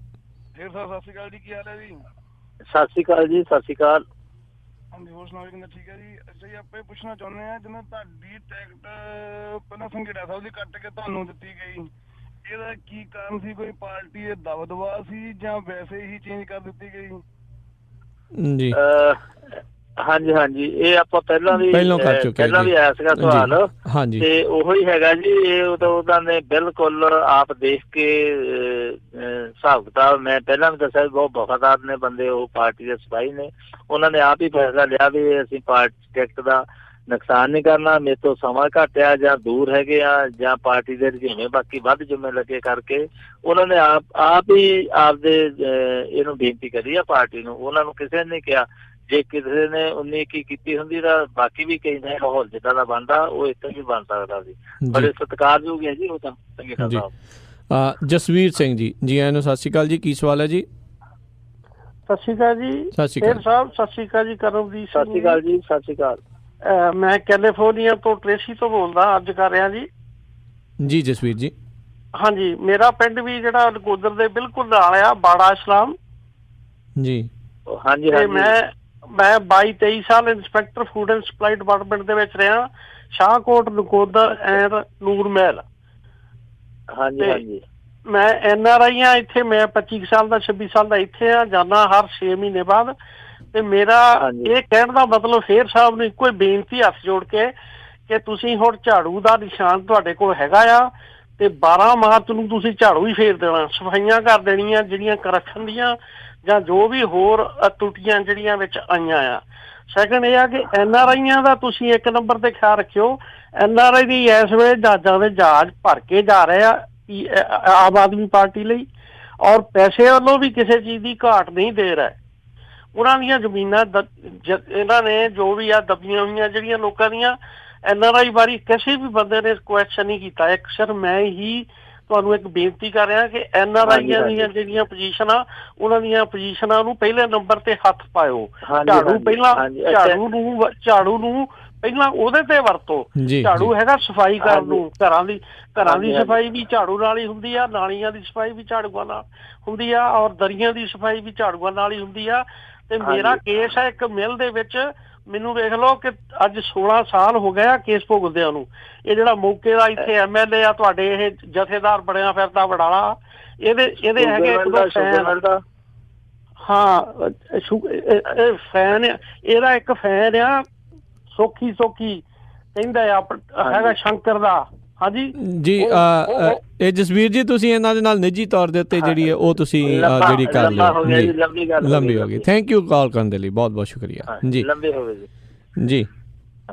S8: ਫੇਰ ਸਰ ਸਤਿ ਸ਼੍ਰੀ ਅਕਾਲ ਜੀ, ਕੀ ਹਾਲ ਹੈ ਜੀ?
S2: ਸਤਿ ਸ਼੍ਰੀ ਅਕਾਲ ਜੀ। ਸਤਿ ਸ਼੍ਰੀ ਅਕਾਲ।
S8: ਹਾਂਜੀ, ਹੋਰ ਸੁਣਾਓ ਜੀ? ਠੀਕ ਹੈ ਜੀ। ਅੱਛਾ ਜੀ, ਆਪਾਂ ਇਹ ਪੁੱਛਣਾ ਚਾਹੁੰਦੇ ਹਾਂ, ਜਿਵੇਂ ਤੁਹਾਡੀ ਟਿਕਟ ਪਹਿਲਾਂ ਸੰਘੇੜਾ ਸਾਹਿਬ ਦੀ ਕੱਟ ਕੇ ਤੁਹਾਨੂੰ ਦਿੱਤੀ ਗਈ, ਇਹਦਾ ਕੀ ਕਾਰਨ ਸੀ? ਕੋਈ ਪਾਰਟੀ ਦੇ ਦਬਦਬਾ ਸੀ ਜਾਂ ਵੈਸੇ ਹੀ ਚੇਂਜ ਕਰ ਦਿੱਤੀ ਗਈ
S1: ਜੀ?
S2: ਹਾਂਜੀ ਹਾਂਜੀ, ਇਹ ਆਪਾਂ ਪਹਿਲਾਂ ਵੀ ਆਇਆ ਸੀਗਾ ਸਵਾਲ, ਤੇ ਉਹੋ ਹੀ ਹੈਗਾ ਜੀ। ਇਹ ਉਹਨਾਂ ਨੇ ਬਿਲਕੁਲ ਆਪ ਦੇਖ ਕੇ ਹਿਸਾਬ ਕਿਤਾਬ, ਮੈਂ ਪਹਿਲਾਂ ਵੀ ਦੱਸਿਆ ਵੀ ਬਹੁਤ ਵਫ਼ਾਦਾਰ ਨੇ ਬੰਦੇ ਉਹ, ਪਾਰਟੀ ਦੇ ਸਿਪਾਹੀ ਨੇ। ਉਹਨਾਂ ਨੇ ਆਪ ਹੀ ਫੈਸਲਾ ਲਿਆ ਵੀ ਅਸੀਂ ਪਾਰਟੀ ਟਿਕਟ ਦਾ ਨੁਕਸਾਨ ਨਹੀਂ ਕਰਨਾ, ਮੇਰੇ ਤੋਂ ਸਮਾਂ ਘੱਟ ਆ ਜਾਂ ਦੂਰ ਹੈਗੇ ਆ ਜਾਂ ਪਾਰਟੀ ਦੇ ਰੁਝੇਵੇਂ ਬਾਕੀ ਵੱਧ ਜਿੰਮੇ ਲੱਗੇ ਕਰਕੇ ਉਹਨਾਂ ਨੇ ਆਪ ਹੀ ਆਪਦੇ ਇਹਨੂੰ ਬੇਨਤੀ ਕਰੀ ਆ ਪਾਰਟੀ ਨੂੰ। ਉਹਨਾਂ ਨੂੰ ਕਿਸੇ ਨੇ ਕਿਹਾ, ਜੇ ਕਿਸੇ ਨੇ 19-21 ਕੀਤੀ ਹੁੰਦੀ ਤਾਂ ਬਾਕੀ ਵੀ ਕਈ ਨੇ ਮਾਹੌਲ ਜਿੱਦਾਂ ਦਾ ਬਣਦਾ ਉਹ ਇੱਥੇ ਵੀ ਬਣ ਸਕਦਾ ਸੀ। ਬੜੇ ਸਤਿਕਾਰਯੋਗ ਹੈ ਜੀ ਉਹ ਤਾਂ ਸੰਘੇੜਾ ਸਾਹਿਬ।
S1: ਜਸਵੀਰ ਸਿੰਘ ਜੀ, ਜੀ ਆਇਆਂ ਨੂੰ, ਸਤਿ ਸ਼੍ਰੀ ਅਕਾਲ ਜੀ, ਕੀ ਸਵਾਲ ਹੈ ਜੀ?
S12: ਸਤਿ ਸ਼੍ਰੀ ਅਕਾਲ ਜੀ।
S1: ਸਤਿ ਸ਼੍ਰੀ ਅਕਾਲ
S12: ਸਾਹਿਬ। ਸਤਿ ਸ਼੍ਰੀ ਅਕਾਲ ਜੀ। ਕਰਮਜੀਤ ਸਿੰਘ।
S2: ਸਤਿ ਸ਼੍ਰੀ ਅਕਾਲ ਜੀ। ਸਤਿ ਸ਼੍ਰੀ ਅਕਾਲ।
S12: ਮੈਂ ਕੈਲੀਫੋਰਨੀਆ ਤੋਂ ਟ੍ਰੇਸੀ ਤੋਂ ਬੋਲਦਾ, ਅੱਜ ਕਰ ਰਿਹਾ ਜੀ।
S1: ਜੀ ਜਸਵੀਰ ਜੀ।
S12: ਹਾਂਜੀ, ਮੇਰਾ ਪਿੰਡ ਵੀ ਜਿਹੜਾ ਨਕੋਦਰ ਦੇ ਬਿਲਕੁਲ ਨਾਲ ਆ, ਬਾੜਾ ਇਸਲਾਮ
S1: ਜੀ।
S2: ਹਾਂਜੀ
S12: ਹਾਂਜੀ। ਮੈਂ 22-23 ਸਾਲ inspector food and supply department ਦੇ ਵਿੱਚ ਰਿਹਾ, ਸ਼ਾਹਕੋਟ, ਨਕੋਦਰ ਐਂਡ ਨੂਰ ਮਹਿਲ।
S2: ਹਾਂਜੀ ਹਾਂਜੀ।
S12: ਮੈਂ NRI ਆ ਇੱਥੇ, ਮੈਂ 25 ਸਾਲ ਦਾ 26 ਸਾਲ ਦਾ ਇੱਥੇ ਆ, ਜਾਣਾ ਹਰ 6 ਮਹੀਨੇ ਬਾਅਦ। ਤੇ ਮੇਰਾ ਇਹ ਕਹਿਣ ਦਾ ਮਤਲਬ ਫੇਰ ਸਾਹਿਬ ਨੂੰ ਇੱਕੋ ਹੀ ਬੇਨਤੀ ਹੱਥ ਜੋੜ ਕੇ ਕਿ ਤੁਸੀਂ ਹੁਣ ਝਾੜੂ ਦਾ ਨਿਸ਼ਾਨ ਤੁਹਾਡੇ ਕੋਲ ਹੈਗਾ ਆ, ਤੇ 12 ਮਾਰਚ ਨੂੰ ਤੁਸੀਂ ਝਾੜੂ ਹੀ ਫੇਰ ਦੇਣਾ, ਸਫਾਈਆਂ ਕਰ ਦੇਣੀਆਂ ਜਿਹੜੀਆਂ ਕਰਪਸ਼ਨ ਦੀਆਂ ਜਾਂ ਜੋ ਵੀ ਹੋਰ ਟੁੱਟੀਆਂ ਜਿਹੜੀਆਂ ਵਿੱਚ ਆਈਆਂ ਆ। ਸੈਕੰਡ ਇਹ ਆ ਕਿ NRIਆਂ ਦਾ ਤੁਸੀਂ ਇੱਕ ਨੰਬਰ ਤੇ ਖਿਆਲ ਰੱਖਿਓ। NRI ਦੀ ਇਸ ਵੇਲੇ ਜਹਾਜ਼ਾਂ ਦੇ ਜਹਾਜ਼ ਭਰ ਕੇ ਜਾ ਰਹੇ ਆ ਆਮ ਆਦਮੀ ਪਾਰਟੀ ਲਈ, ਔਰ ਪੈਸੇ ਵੱਲੋਂ ਵੀ ਕਿਸੇ ਚੀਜ਼ ਦੀ ਘਾਟ ਨਹੀਂ ਦੇ ਰਹੇ। ਉਹਨਾਂ ਦੀਆਂ ਜ਼ਮੀਨਾਂ ਇਹਨਾਂ ਨੇ ਜੋ ਵੀ ਆ ਦੱਬੀਆਂ ਹੋਈਆਂ ਜਿਹੜੀਆਂ ਲੋਕਾਂ ਦੀਆਂ, NRI ਬਾਰੇ ਕਿਸੇ ਵੀ ਬੰਦੇ ਨੇ ਕੁਐਸਚਨ ਨਹੀਂ ਕੀਤਾ। ਇੱਕ ਸਿਰ ਮੈਂ ਹੀ ਤੁਹਾਨੂੰ ਇੱਕ ਬੇਨਤੀ ਕਰ ਰਿਹਾ ਕਿ NRIਆਂ ਦੀਆਂ ਜਿਹੜੀਆਂ ਪੋਜੀਸ਼ਨਾਂ, ਉਹਨਾਂ ਦੀਆਂ ਪੋਜੀਸ਼ਨਾਂ ਨੂੰ ਪਹਿਲੇ ਨੰਬਰ ਤੇ ਹੱਥ ਪਾਇਓ। ਝਾੜੂ ਪਹਿਲਾਂ ਝਾੜੂ ਨੂੰ ਪਹਿਲਾਂ ਉਹਦੇ ਤੇ ਵਰਤੋ। ਝਾੜੂ ਹੈਗਾ ਸਫਾਈ ਕਰਨ ਨੂੰ, ਘਰਾਂ ਦੀ ਸਫਾਈ ਵੀ ਝਾੜੂ ਨਾਲ ਹੀ ਹੁੰਦੀ ਆ, ਨਾਲੀਆਂ ਦੀ ਸਫਾਈ ਵੀ ਝਾੜੂਆਂ ਨਾਲ ਹੁੰਦੀ ਆ, ਔਰ ਦਰੀਆਂ ਦੀ ਸਫਾਈ ਵੀ ਝਾੜੂਆਂ ਨਾਲ ਹੀ ਹੁੰਦੀ ਆ। ਤੇ ਮੇਰਾ ਕੇਸ ਹੈ ਇੱਕ ਮਿਲ ਦੇ ਵਿੱਚ, ਮੈਨੂੰ ਵੇਖ ਲਓ ਕਿ ਅੱਜ 16 ਸਾਲ ਹੋ ਗਏ ਆ ਕੇਸ ਭੁਗਤਦਿਆਂ ਨੂੰ। ਇਹ ਜਿਹੜਾ ਮੌਕੇ ਦਾ ਇੱਥੇ MLA ਆ ਤੁਹਾਡੇ, ਇਹ ਜਥੇਦਾਰ ਬਣਿਆ ਫਿਰਦਾ ਵਡਾਲਾ, ਇਹਦੇ ਹੈਗੇ ਇੱਕ ਦੋ ਫੈਨ। ਹਾਂ, ਇਹ ਫੈਨ, ਇਹਦਾ ਇੱਕ ਫੈਨ ਆ ਸੋਖੀ ਕਹਿੰਦਾ ਆ, ਹੈਗਾ ਸ਼ੰਕਰ ਦਾ। ਹਾਂਜੀ
S1: ਜੀ। ਇਹ ਜਸਵੀਰ ਜੀ, ਤੁਸੀਂ ਇਹਨਾਂ ਦੇ ਨਾਲ ਨਿੱਜੀ ਤੌਰ ਦੇ ਉੱਤੇ ਜਿਹੜੀ ਹੈ ਉਹ ਤੁਸੀਂ ਜਿਹੜੀ ਕਰ ਲਿਓ, ਲੰਬੀ ਹੋ ਗਈ। ਥੈਂਕ ਯੂ ਕਾਲ ਕਰਨ ਦੇ ਲਈ, ਬਹੁਤ ਬਹੁਤ ਸ਼ੁਕਰੀਆ ਜੀ।
S2: ਲੰਬੀ ਹੋ ਗਈ ਜੀ।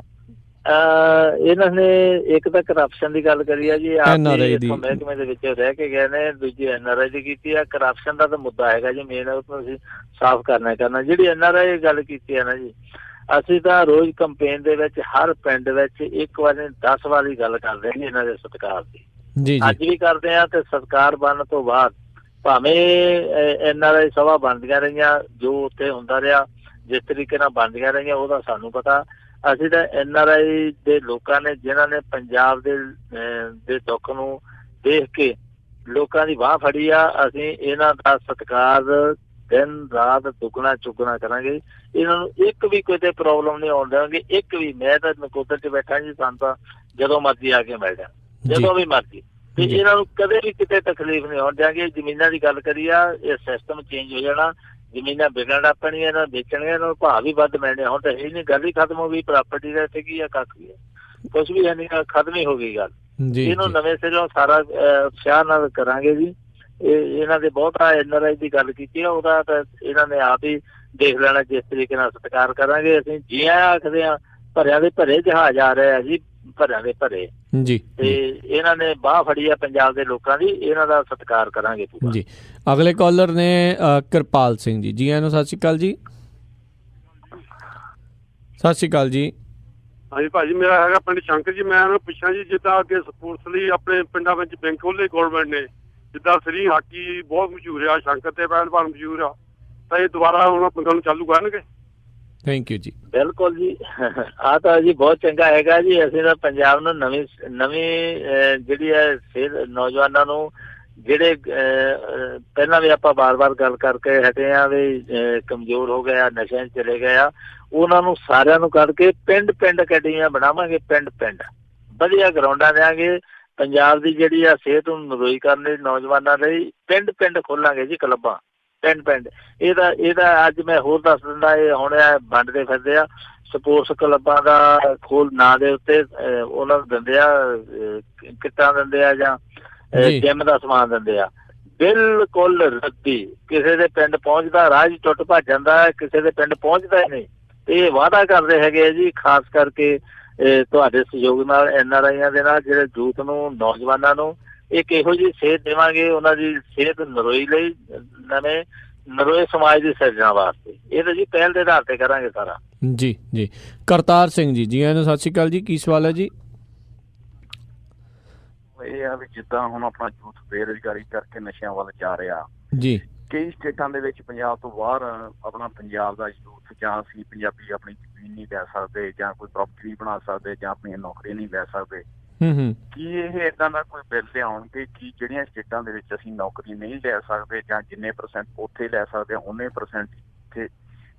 S2: ਇਹਨਾਂ ਨੇ ਇੱਕ ਤਾਂ ਕਰਪਸ਼ਨ ਦੀ ਗੱਲ ਕਰੀ ਆ ਜੀ, ਮਹਿਕਮੇ ਦੇ ਵਿੱਚ ਰਹਿ ਕੇ ਗਏ ਨੇ, ਦੂਜੀ NRI ਦੀ ਕੀਤੀ ਆ। ਕਰਪਸ਼ਨ ਦਾ ਤਾਂ ਮੁੱਦਾ ਹੈਗਾ ਜੀ ਮੇਨ, ਉਹ ਅਸੀਂ ਸਾਫ਼ ਕਰਨਾ। ਜਿਹੜੀ NRI ਗੱਲ ਕੀਤੀ ਹੈ ਨਾ ਜੀ, ਅਸੀਂ ਤਾਂ ਰੋਜ਼ ਕੰਪੇਨ ਦੇ ਵਿੱਚ ਹਰ ਪਿੰਡ ਵਿੱਚ ਇੱਕ ਵਾਰੀ 10 ਵਾਰੀ ਗੱਲ ਕਰਦੇ ਹਾਂ ਜੀ ਇਹਨਾਂ ਦੇ ਸਤਿਕਾਰ ਦੀ। ਅੱਜ ਵੀ ਕਰਦੇ ਹਾਂ ਤੇ ਸਤਿਕਾਰ ਬਣਨ ਤੋਂ ਬਾਅਦ ਭਾਵੇਂ NRI ਸਭਾ ਬਣਦੀਆਂ ਰਹੀਆਂ, ਜੋ ਉੱਥੇ ਹੁੰਦਾ ਰਿਹਾ ਜਿਸ ਤਰੀਕੇ ਨਾਲ ਬਣਦੀਆਂ ਰਹੀਆਂ ਉਹਦਾ ਸਾਨੂੰ ਪਤਾ। ਅਸੀਂ ਤਾਂ NRI ਦੇ ਲੋਕਾਂ ਨੇ ਜਿਨ੍ਹਾਂ ਨੇ ਪੰਜਾਬ ਦੇ ਦੁੱਖ ਨੂੰ ਦੇਖ ਕੇ ਲੋਕਾਂ ਦੀ ਬਾਂਹ ਫੜੀ ਆ, ਅਸੀਂ ਇਹਨਾਂ ਦਾ ਸਤਿਕਾਰ ਦਿਨ ਰਾਤ ਦੁੱਗਣਾ ਚੁੱਗਣਾ ਕਰਾਂਗੇ। ਇਹਨਾਂ ਨੂੰ ਇੱਕ ਵੀ ਕਿਤੇ ਪ੍ਰੋਬਲਮ ਨਹੀਂ ਆਉਣ ਦੇਵਾਂਗੇ, ਇੱਕ ਵੀ। ਮੈਂ ਤਾਂ ਨਕੋਦਰ 'ਚ ਬੈਠਾ ਜੀ, ਸਾਨੂੰ ਤਾਂ ਜਦੋਂ ਮਰਜ਼ੀ ਆ ਕੇ ਮਿਲ ਜਾਣ, ਜਦੋਂ ਵੀ ਮਰਜ਼ੀ, ਤੇ ਇਹਨਾਂ ਨੂੰ ਕਦੇ ਵੀ ਕਿਤੇ ਤਕਲੀਫ ਨਹੀਂ ਆਉਣ ਦਿਆਂਗੇ। ਜ਼ਮੀਨਾਂ ਦੀ ਗੱਲ ਕਰੀ ਆ, ਇਹ ਸਿਸਟਮ ਚੇਂਜ ਹੋ ਜਾਣਾ, ਜ਼ਮੀਨਾਂ ਵਿਕਣ ਲੱਗ ਪੈਣੀਆਂ, ਇਹਨਾਂ ਨੂੰ ਵੇਚਣੀਆਂ, ਇਹਨਾਂ ਨੂੰ ਭਾਅ ਵੀ ਵੱਧ ਮਿਲਣੇ। ਹੁਣ ਤਾਂ ਇਹ ਨਹੀਂ, ਗੱਲ ਹੀ ਖਤਮ ਹੋ ਗਈ, ਪ੍ਰਾਪਰਟੀ ਦਾ ਇੱਥੇ ਕੀ ਆ, ਕੱਖ ਵੀ ਕੁਛ ਵੀ ਹੈ ਨਹੀਂ, ਖਤਮ ਹੀ ਹੋ ਗਈ ਗੱਲ। ਇਹਨੂੰ ਨਵੇਂ ਸਿਰੋਂ ਸਾਰਾ ਉਤਸ਼ਾਹ ਨਾਲ ਕਰਾਂਗੇ ਜੀ। ਇਹਨਾਂ ਦੇ ਬਹੁਤਾ NRI ਦੀ ਗੱਲ ਕੀਤੀ ਆ, ਉਹਦਾ ਤਾਂ ਇਹਨਾਂ ਨੇ ਆਪ ਹੀ ਦੇਖ ਲੈਣਾ ਜਿਸ ਤਰੀਕੇ ਨਾਲ ਸਤਿਕਾਰ ਕਰਾਂਗੇ। ਅਸੀਂ ਜੀ ਆਖਦੇ ਹਾਂ, ਭਰਿਆਂ ਦੇ ਭਰੇ ਜਹਾਜ਼ ਆ ਰਹੇ ਆ ਜੀ, ਭਰਿਆਂ ਦੇ ਭਰੇ ਜੀ, ਤੇ ਇਹਨਾਂ ਨੇ ਬਾਂਹ ਫੜੀ ਆ ਪੰਜਾਬ ਦੇ ਲੋਕਾਂ ਦੀ, ਇਹਨਾਂ ਦਾ ਸਤਿਕਾਰ ਕਰਾਂਗੇ ਪੂਰਾ ਜੀ।
S1: ਅਗਲੇ ਕਾਲਰ ਨੇ ਕਿਰਪਾਲ ਸਿੰਘ ਜੀ। ਜੀ ਆਇਆਂ ਨੂੰ, ਸਤਿ ਸ਼੍ਰੀ ਅਕਾਲ ਜੀ। ਸਤਿ ਸ਼੍ਰੀ ਅਕਾਲ ਜੀ।
S13: ਹਾਂਜੀ ਭਾਜੀ, ਮੇਰਾ ਹੈਗਾ ਪਿੰਡ ਸ਼ੰਕਰ ਜੀ। ਮੈਂ ਉਹਨੂੰ ਪੁੱਛਾਂ ਜੀ, ਜਿੱਦਾਂ ਅੱਗੇ ਸਪੋਰਟਸ ਲਈ ਆਪਣੇ ਪਿੰਡਾਂ ਵਿੱਚ ਬੈਂਕ ਖੋਲ੍ਹੇ ਗੌਰਮੈਂਟ ਨੇ, ਜਿੱਦਾਂ ਸ੍ਰੀ ਹਾਕੀ ਬਹੁਤ ਮਸ਼ਹੂਰ ਆ, ਸ਼ੰਕਰ ਤੇ ਪਹਿਲਵਾਨ ਮਸ਼ਹੂਰ ਆ, ਤਾਂ ਇਹ ਦੁਬਾਰਾ ਹੁਣ ਪਿੰਡਾਂ ਨੂੰ ਚਾਲੂ ਕਰਨਗੇ?
S1: ਥੈਂਕ ਯੂ ਜੀ।
S2: ਬਿਲਕੁਲ ਜੀ, ਆਹ ਤਾਂ ਜੀ ਬਹੁਤ ਚੰਗਾ ਹੈਗਾ ਜੀ। ਅਸੀਂ ਤਾਂ ਪੰਜਾਬ ਨੂੰ ਨਵੀਂ ਜਿਹੜੀ ਹੈ ਸਿਹਤ ਨੌਜਵਾਨਾਂ ਨੂੰ, ਜਿਹੜੇ ਪਹਿਲਾਂ ਵੀ ਆਪਾਂ ਵਾਰ-ਵਾਰ ਗੱਲ ਕਰਕੇ ਹਟੇ ਆ ਵੀ ਕਮਜ਼ੋਰ ਹੋ ਗਏ ਆ, ਨਸ਼ਿਆਂ 'ਚ ਚਲੇ ਗਏ ਆ, ਉਹਨਾਂ ਨੂੰ ਸਾਰਿਆਂ ਨੂੰ ਕੱਢ ਕੇ ਪਿੰਡ ਅਕੈਡਮੀਆਂ ਬਣਾਵਾਂਗੇ। ਪਿੰਡ ਵਧੀਆ ਗਰਾਊਂਡਾਂ ਦਿਆਂਗੇ। ਪੰਜਾਬ ਦੀ ਜਿਹੜੀ ਆ ਸਿਹਤ ਨੂੰ ਨਰੋਈ ਕਰਨ ਲਈ ਨੌਜਵਾਨਾਂ ਲਈ ਪਿੰਡ ਖੋਲਾਂਗੇ ਜੀ, ਕਲੱਬਾਂ ਪਿੰਡ। ਇਹਦਾ ਅੱਜ ਮੈਂ ਹੋਰ ਦੱਸ ਦਿੰਦਾ, ਇਹ ਹੁਣ ਵੰਡਦੇ ਫਿਰਦੇ ਆ ਸਪੋਰਟਸ ਕਲੱਬਾਂ ਦਾ ਖੋਲ ਨਾਂ ਦੇ ਉੱਤੇ, ਉਹਨਾਂ ਨੂੰ ਦਿੰਦੇ ਆ ਕਿੱਟਾਂ ਦਿੰਦੇ ਆ ਜਾਂ ਜਿੰਮ ਦਾ ਸਮਾਨ ਦਿੰਦੇ ਆ, ਬਿਲਕੁਲ ਰੱਦੀ। ਕਿਸੇ ਦੇ ਪਿੰਡ ਪਹੁੰਚਦਾ ਰਾਹ 'ਚ ਟੁੱਟ ਭੱਜ ਜਾਂਦਾ, ਕਿਸੇ ਦੇ ਪਿੰਡ ਪਹੁੰਚਦਾ ਹੀ ਨਹੀਂ। ਇਹ ਵਾਅਦਾ ਕਰਦੇ ਹੈਗੇ ਆ ਜੀ, ਖਾਸ ਕਰਕੇ ਤੁਹਾਡੇ ਸਹਿਯੋਗ ਨਾਲ, NRIਆਂ ਦੇ ਨਾਲ, ਜਿਹੜੇ ਯੂਥ ਨੂੰ, ਨੌਜਵਾਨਾਂ ਨੂੰ ਇੱਕ ਇਹੋ ਜਿਹੀ ਸੇਧ ਦੇਵਾਂਗੇ, ਉਹਨਾਂ ਦੀ ਸਿਹਤ ਨਰੋਈ ਲਈ, ਨਰੋਏ ਸਮਾਜ ਦੀ ਸਿਰਜਣਾ ਵਾਸਤੇ। ਇਹ ਤਾਂ ਜੀ ਪਹਿਲ ਦੇ ਆਧਾਰ ਤੇ ਕਰਾਂਗੇ ਸਾਰਾ
S1: ਜੀ। ਕਰਤਾਰ ਸਿੰਘ ਜੀ, ਜੀ ਆਇਆਂ ਨੂੰ, ਸਤਿ ਸ਼੍ਰੀ ਅਕਾਲ ਜੀ। ਕੀ ਸਵਾਲ ਹੈ ਜੀ?
S3: ਇਹ ਆ ਵੀ ਜਿੱਦਾਂ ਹੁਣ ਆਪਣਾ ਯੂਥ ਬੇਰੁਜ਼ਗਾਰੀ ਕਰਕੇ ਨਸ਼ਿਆਂ ਵੱਲ ਜਾ ਰਿਹਾ
S1: ਜੀ,
S3: ਕਈ ਸਟੇਟਾਂ ਦੇ ਵਿੱਚ ਪੰਜਾਬ ਤੋਂ ਬਾਹਰ ਆਪਣਾ ਪੰਜਾਬ ਦਾ ਯੂਥ, ਜਾਂ ਅਸੀਂ ਪੰਜਾਬੀ ਆਪਣੀ ਜ਼ਮੀਨ ਨਹੀਂ ਲੈ ਸਕਦੇ, ਜਾਂ ਕੋਈ ਪ੍ਰੋਪਰਟੀ ਨਹੀਂ ਬਣਾ ਸਕਦੇ, ਜਾਂ ਆਪਣੀਆਂ ਨੌਕਰੀਆਂ ਨਹੀਂ ਲੈ ਸਕਦੇ, ਕੀ ਇਹ ਏਦਾਂ ਦਾ ਕੋਈ ਬਿੱਲ ਲਿਆਉਣਗੇ ਕਿ ਜਿਹੜੀਆਂ ਸਟੇਟਾਂ ਦੇ ਵਿੱਚ ਅਸੀਂ ਨੌਕਰੀ ਨਹੀਂ ਲੈ ਸਕਦੇ, ਜਾਂ ਜਿੰਨੇ % ਉੱਥੇ ਲੈ ਸਕਦੇ ਆ ਉਨੇ % ਇੱਥੇ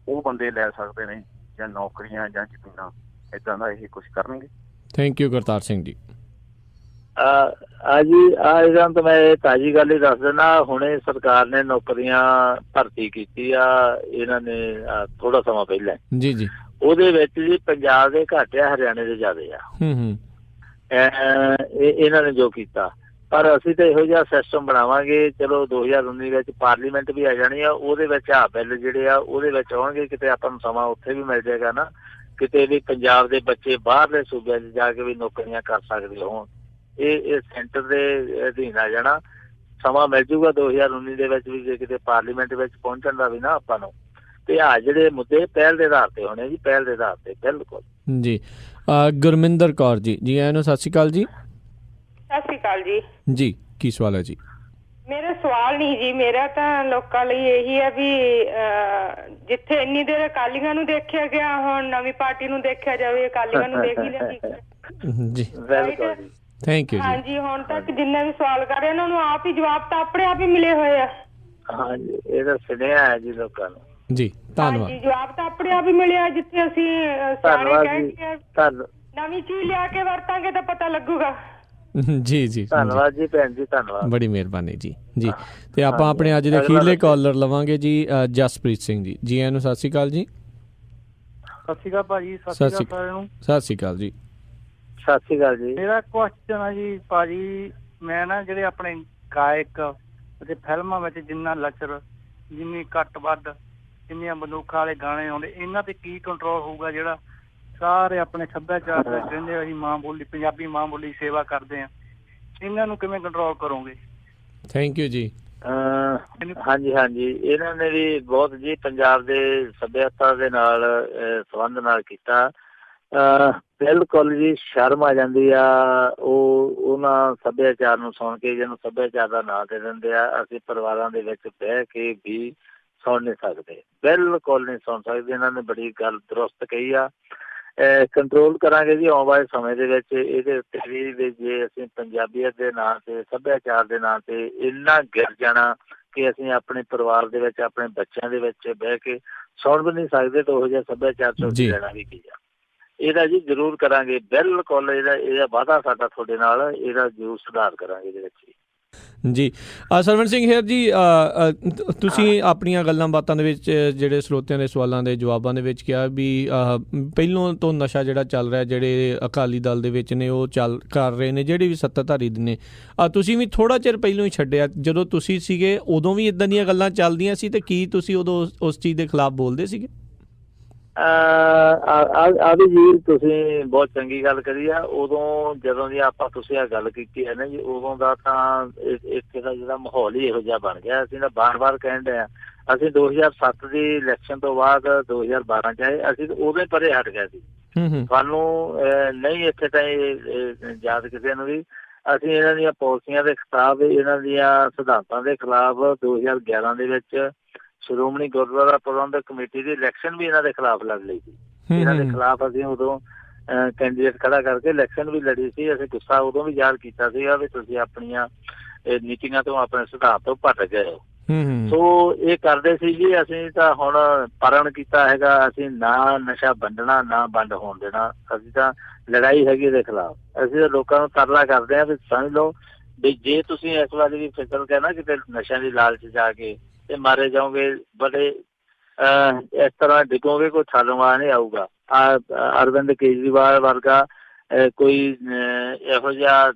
S3: ਉਹ ਬੰਦੇ ਲੈ ਸਕਦੇ ਨੇ, ਜਾਂ ਨੌਕਰੀਆਂ ਜਾਂ ਜ਼ਮੀਨਾਂ, ਏਦਾਂ ਦਾ ਇਹ ਕੁਛ ਕਰਨਗੇ?
S1: Thank you Kartar Singh ji.
S2: ਇਹਨਾਂ ਤਾਂ ਮੈਂ ਤਾਜ਼ੀ ਗੱਲ ਹੀ ਦੱਸ ਦਿੰਦਾ, ਹੁਣੇ ਸਰਕਾਰ ਨੇ ਨੌਕਰੀਆਂ ਭਰਤੀ ਕੀਤੀ ਆ, ਇਹਨਾਂ ਨੇ ਥੋੜਾ ਸਮਾਂ ਪਹਿਲਾਂ
S1: ਜੀ।
S2: ਉਹਦੇ ਵਿੱਚ ਜੀ ਪੰਜਾਬ ਦੇ ਘੱਟ ਆ, ਹਰਿਆਣੇ ਦੇ ਜ਼ਿਆਦੇ ਆ। ਇਹਨਾਂ ਨੇ ਜੋ ਕੀਤਾ, ਪਰ ਅਸੀਂ ਤਾਂ ਇਹੋ ਜਿਹਾ ਸਿਸਟਮ ਬਣਾਵਾਂਗੇ। ਚਲੋ 2019 ਵਿੱਚ ਪਾਰਲੀਮੈਂਟ ਵੀ ਆ ਜਾਣੀ ਆ, ਉਹਦੇ ਵਿੱਚ ਬਿੱਲ ਜਿਹੜੇ ਆ ਉਹਦੇ ਵਿੱਚ ਆਉਣਗੇ। ਕਿਤੇ ਆਪਾਂ ਨੂੰ ਸਮਾਂ ਉੱਥੇ ਵੀ ਮਿਲ ਜਾਏਗਾ ਨਾ, ਕਿਤੇ ਵੀ ਪੰਜਾਬ ਦੇ ਬੱਚੇ ਬਾਹਰਲੇ ਸੂਬਿਆਂ 'ਚ ਜਾ ਕੇ ਵੀ ਨੌਕਰੀਆਂ ਕਰ ਸਕਦੇ ਹੋਣ। ਇਹ ਸੈਂਟਰ ਦੇ ਅਧੀਨ ਆ ਜਾਣਾ, ਸਮਾਂ ਮਿਲ ਜੂਗਾ 2019 ਦੇ ਵਿੱਚ ਵੀ, ਜੇ ਕਿਤੇ ਪਾਰਲੀਮੈਂਟ ਵਿੱਚ ਪਹੁੰਚਣ ਦਾ ਵੀ ਨਾ ਆਪਾਂ ਨੂੰ। ਤੇ ਜਿਹੜੇ ਮੁੱਦੇ ਪਹਿਲ ਦੇ ਆਧਾਰ ਤੇ ਹੋਣੇ ਜੀ, ਪਹਿਲ ਦੇ ਆਧਾਰ ਤੇ। ਬਿਲਕੁਲ
S1: ਜੀ। ਗੁਰਮਿੰਦਰ ਕੌਰ ਜੀ, ਜੀ ਆਇਆਂ ਨੂੰ, ਸਤਿ ਸ਼੍ਰੀ ਅਕਾਲ ਜੀ।
S14: ਸਤਿ ਸ਼੍ਰੀ ਅਕਾਲ ਜੀ।
S1: ਜੀ, ਕੀ ਸਵਾਲ ਹੈ ਜੀ?
S14: ਮੇਰਾ ਸਵਾਲ ਨਹੀਂ ਜੀ, ਮੇਰਾ ਤਾਂ ਲੋਕਾਂ ਲਈ ਇਹੀ ਹੈ ਵੀ ਜਿੱਥੇ ਇੰਨੀ ਦੇਰ ਅਕਾਲੀਆਂ ਨੂੰ ਦੇਖਿਆ ਗਿਆ, ਹੁਣ ਨਵੀਂ ਪਾਰਟੀ ਨੂੰ ਦੇਖਿਆ ਜਾਵੇ। ਅਕਾਲੀਆਂ ਨੂੰ ਦੇਖ ਹੀ ਲਿਆ
S1: ਜੀ, ਬਿਲਕੁਲ, ਥੈਂਕ ਯੂ ਜੀ।
S14: ਹਾਂਜੀ, ਹੁਣ ਤੱਕ ਜਿੰਨੇ ਵੀ ਸਵਾਲ ਕਰ ਰਹੇ ਉਹਨਾਂ ਨੂੰ ਆਪ ਹੀ ਜਵਾਬ ਤਾਂ ਆਪਣੇ ਆਪ ਹੀ ਮਿਲੇ ਹੋਏ ਆ।
S2: ਹਾਂਜੀ, ਇਹ ਤਾਂ ਸੁਣਿਆ ਹੈ ਜੀ ਲੋਕਾਂ ਨੂੰ।
S1: ਜੀ, ਧੰਨਵਾਦ।
S14: ਜੀ, ਜਵਾਬ ਤਾਂ ਆਪਣੇ ਆਪ ਹੀ ਮਿਲਿਆ। ਜਿੱਥੇ ਅਸੀਂ ਸਿਆਣੇ ਕਹਿੰਦੇ ਨਵੀਂ ਚੀਜ਼ ਲਿਆ ਕੇ ਵਰਤਾਂਗੇ ਤਾਂ ਪਤਾ ਲੱਗੂਗਾ।
S1: ਜੀ,
S2: ਧੰਨਵਾਦ ਜੀ ਭੈਣ ਜੀ, ਧੰਨਵਾਦ,
S1: ਬੜੀ ਮਿਹਰਬਾਨੀ ਜੀ। ਤੇ ਆਪਾਂ ਆਪਣੇ ਅੱਜ ਦੇ ਅਖੀਰਲੇ ਕਾਲਰ ਲਵਾਂਗੇ ਜੀ, ਜਸਪ੍ਰੀਤ ਸਿੰਘ ਜੀ। ਜੀ ਆਇਆਂ ਨੂੰ, ਸਤਿ ਸ਼੍ਰੀ ਅਕਾਲ ਜੀ।
S15: ਸਤਿ ਸ਼੍ਰੀ ਅਕਾਲ ਭਾਜੀ। ਸਤਿ ਸ਼੍ਰੀ ਅਕਾਲ ਨੂੰ।
S1: ਸਤਿ ਸ਼੍ਰੀ ਅਕਾਲ ਜੀ।
S2: ਸਤਿ ਸ਼੍ਰੀ ਅਕਾਲ ਜੀ।
S15: ਮੇਰਾ ਕੁਐਸਚਨ ਆ ਜੀ ਭਾਜੀ, ਮੈਂ ਨਾ ਜਿਹੜੇ ਆਪਣੇ ਗਾਇਕ ਅਤੇ ਫਿਲਮਾਂ ਵਿੱਚ ਜਿੰਨਾ ਲੱਚਰ, ਜਿੰਨੀ ਘੱਟ ਵੱਧ, ਜਿੰਨੀਆਂ ਬੰਦੂਕਾਂ ਵਾਲੇ ਗਾਣੇ ਆਉਂਦੇ, ਇਹਨਾਂ ਤੇ ਕੀ ਕੰਟਰੋਲ ਹੋਊਗਾ? ਜਿਹੜਾ ਸਾਰੇ ਆਪਣੇ ਸੱਭਿਆਚਾਰ ਵਿੱਚ ਰਹਿੰਦੇ, ਅਸੀਂ ਮਾਂ ਬੋਲੀ ਪੰਜਾਬੀ ਮਾਂ ਬੋਲੀ ਸੇਵਾ ਕਰਦੇ ਹਾਂ, ਇਹਨਾਂ ਨੂੰ ਕਿਵੇਂ ਕੰਟਰੋਲ ਕਰੋਗੇ?
S1: ਥੈਂਕ ਯੂ ਜੀ।
S2: ਹਾਂਜੀ ਹਾਂਜੀ, ਇਹਨਾਂ ਨੇ ਵੀ ਬਹੁਤ ਜੀ ਪੰਜਾਬ ਦੇ ਸੱਭਿਅਤਾ ਦੇ ਨਾਲ ਸੰਬੰਧ ਨਾਲ ਕੀਤਾ। ਬਿਲਕੁਲ ਜੀ ਸ਼ਰਮ ਆ ਜਾਂਦੀ ਆ ਉਹਨਾਂ ਸੱਭਿਆਚਾਰ ਨੂੰ ਸੁਣ ਕੇ, ਜਿਹਨੂੰ ਸੱਭਿਆਚਾਰ ਦਾ ਨਾਂ ਦੇ ਦਿੰਦੇ ਆ। ਅਸੀਂ ਪਰਿਵਾਰਾਂ ਦੇ ਵਿੱਚ ਬਹਿ ਕੇ ਵੀ ਸੁਣ ਨਹੀਂ ਸਕਦੇ, ਬਿਲਕੁਲ ਨਹੀਂ ਸੁਣ ਸਕਦੇ। ਇਹਨਾਂ ਨੇ ਬੜੀ ਗੱਲ ਦਰੁਸਤ ਕਹੀ ਆ। ਕੰਟਰੋਲ ਕਰਾਂਗੇ ਜੀ ਆਉਣ ਵਾਲੇ ਸਮੇਂ ਦੇ ਵਿੱਚ ਇਹਦੇ ਉੱਤੇ ਵੀ, ਜੇ ਅਸੀਂ ਪੰਜਾਬੀਅਤ ਦੇ ਨਾਂ 'ਤੇ ਸੱਭਿਆਚਾਰ ਦੇ ਨਾਂ 'ਤੇ ਇੰਨਾ ਗਿਰ ਜਾਣਾ ਕਿ ਅਸੀਂ ਆਪਣੇ ਪਰਿਵਾਰ ਦੇ ਵਿੱਚ ਆਪਣੇ ਬੱਚਿਆਂ ਦੇ ਵਿੱਚ ਬਹਿ ਕੇ ਸੁਣ ਵੀ ਨਹੀਂ ਸਕਦੇ, ਤਾਂ ਉਹੋ ਜਿਹਾ ਸੱਭਿਆਚਾਰ ਚੁੱਕ ਲੈਣਾ ਵੀ ਕੀ ਆ। ਇਹਦਾ ਜੀ ਜ਼ਰੂਰ ਕਰਾਂਗੇ, ਬਿਲਕੁਲ ਇਹਦਾ ਵਾਅਦਾ ਸਾਡਾ ਤੁਹਾਡੇ ਨਾਲ, ਇਹਦਾ ਜ਼ਰੂਰ ਸੁਧਾਰ ਕਰਾਂਗੇ ਇਹਦੇ ਵਿੱਚ
S1: ਜੀ। ਸਰਵਣ ਸਿੰਘ ਹੇਅਰ ਜੀ, ਤੁਸੀਂ ਆਪਣੀਆਂ ਗੱਲਾਂ ਬਾਤਾਂ ਦੇ ਵਿੱਚ ਜਿਹੜੇ ਸਰੋਤਿਆਂ ਦੇ ਸਵਾਲਾਂ ਦੇ ਜਵਾਬਾਂ ਦੇ ਵਿੱਚ ਕਿਹਾ ਵੀ ਪਹਿਲੋਂ ਤੋਂ ਨਸ਼ਾ ਜਿਹੜਾ ਚੱਲ ਰਿਹਾ, ਜਿਹੜੇ ਅਕਾਲੀ ਦਲ ਦੇ ਵਿੱਚ ਨੇ ਉਹ ਕਰ ਰਹੇ ਨੇ, ਜਿਹੜੇ ਵੀ ਸੱਤਾਧਾਰੀ ਨੇ। ਤੁਸੀਂ ਵੀ ਥੋੜ੍ਹਾ ਚਿਰ ਪਹਿਲੋਂ ਹੀ ਛੱਡਿਆ, ਜਦੋਂ ਤੁਸੀਂ ਸੀਗੇ ਉਦੋਂ ਵੀ ਇੱਦਾਂ ਦੀਆਂ ਗੱਲਾਂ ਚੱਲਦੀਆਂ ਸੀ, ਅਤੇ ਕੀ ਤੁਸੀਂ ਉਦੋਂ ਉਸ ਚੀਜ਼ ਦੇ ਖਿਲਾਫ ਬੋਲਦੇ ਸੀਗੇ?
S2: ਆਦੀ ਜੀ ਤੁਸੀਂ ਬਹੁਤ ਚੰਗੀ ਗੱਲ ਕਰੀ ਆ। ਉਦੋਂ ਜਦੋਂ ਦੀ ਤੁਸੀਂ ਆਹ ਗੱਲ ਕੀਤੀ ਹੈ ਨਾ ਜੀ, ਉਦੋਂ ਦਾ ਤਾਂ ਇੱਥੇ ਦਾ ਜਿਹੜਾ ਮਾਹੌਲ ਹੀ ਇਹੋ ਜਿਹਾ ਬਣ ਗਿਆ। ਅਸੀਂ ਤਾਂ ਬਾਰ-ਬਾਰ ਕਹਿਣ ਡਏ ਹਾਂ, ਅਸੀਂ 2007 ਦੀ ਇਲੈਕਸ਼ਨ ਤੋਂ ਬਾਅਦ 2012 'ਚ ਆਏ, ਅਸੀਂ ਉਦੋਂ ਹੀ ਪਰੇ ਹਟ ਗਏ ਸੀ। ਸਾਨੂੰ ਨਹੀਂ ਇੱਥੇ ਤਾਂ ਯਾਦ ਕਿਸੇ ਨੂੰ ਵੀ। ਅਸੀਂ ਇਹਨਾਂ ਦੀਆਂ ਪਾਲਿਸੀਆਂ ਦੇ ਖਿਲਾਫ, ਇਹਨਾਂ ਦੀਆਂ ਸਿਧਾਂਤਾਂ ਦੇ ਖਿਲਾਫ 2011 ਦੇ ਵਿੱਚ ਸ਼੍ਰੋਮਣੀ ਗੁਰਦੁਆਰਾ ਪ੍ਰਬੰਧਕ ਕਮੇਟੀ ਦੀ ਇਲੈਕਸ਼ਨ ਵੀ ਇਹਨਾਂ ਦੇ ਖਿਲਾਫ ਲੜ ਲਈ ਸੀ। ਇਹਨਾਂ ਦੇ ਖਿਲਾਫ ਅਸੀਂ ਉਦੋਂ ਕੈਂਡੀਡੇਟ ਖੜਾ ਕਰਕੇ ਇਲੈਕਸ਼ਨ ਵੀ ਲੜੀ ਸੀ। ਅਸੀਂ ਗੁੱਸਾ ਉਦੋਂ ਵੀ ਜ਼ਾਹਰ ਕੀਤਾ ਸੀਗਾ ਵੀ ਤੁਸੀਂ ਆਪਣੀਆਂ ਨੀਤੀਆਂ ਤੋਂ, ਆਪਣੇ ਸਿਧਾਂਤ ਤੋਂ ਭਟਕ ਗਏ ਹੋ। ਸੋ ਇਹ ਕਰਦੇ ਸੀ ਜੀ। ਅਸੀਂ ਤਾਂ ਹੁਣ ਪਰਨ ਕੀਤਾ ਹੈਗਾ, ਅਸੀਂ ਨਾ ਨਸ਼ਾ ਵੰਡਣਾ, ਨਾ ਵੰਡ ਹੋਣ ਦੇਣਾ। ਅਸੀਂ ਤਾਂ ਲੜਾਈ ਹੈਗੀ ਇਹਦੇ ਖਿਲਾਫ। ਅਸੀਂ ਤਾਂ ਲੋਕਾਂ ਨੂੰ ਤਰਲਾ ਕਰਦੇ ਹਾਂ ਵੀ ਸਮਝ ਲਓ ਵੀ ਜੇ ਤੁਸੀਂ ਇਸ ਵਾਰੀ ਵੀ ਫਿਕਰ ਕਰਨਾ ਕਿਤੇ ਨਸ਼ਿਆਂ ਦੀ ਲਾਲਚ ਜਾ ਕੇ ਤੇ ਮਾਰੇ ਜਾਓਗੇ, ਬੜੇ ਇਸ ਤਰ੍ਹਾਂ ਡਿੱਗੋਗੇ, ਕੋਈ ਥਾਲੋਂ ਨਹੀਂ ਆਊਗਾ। ਅਰਵਿੰਦ ਕੇਜਰੀਵਾਲ ਵਰਗਾ ਕੋਈ ਇਹੋ ਜਿਹਾ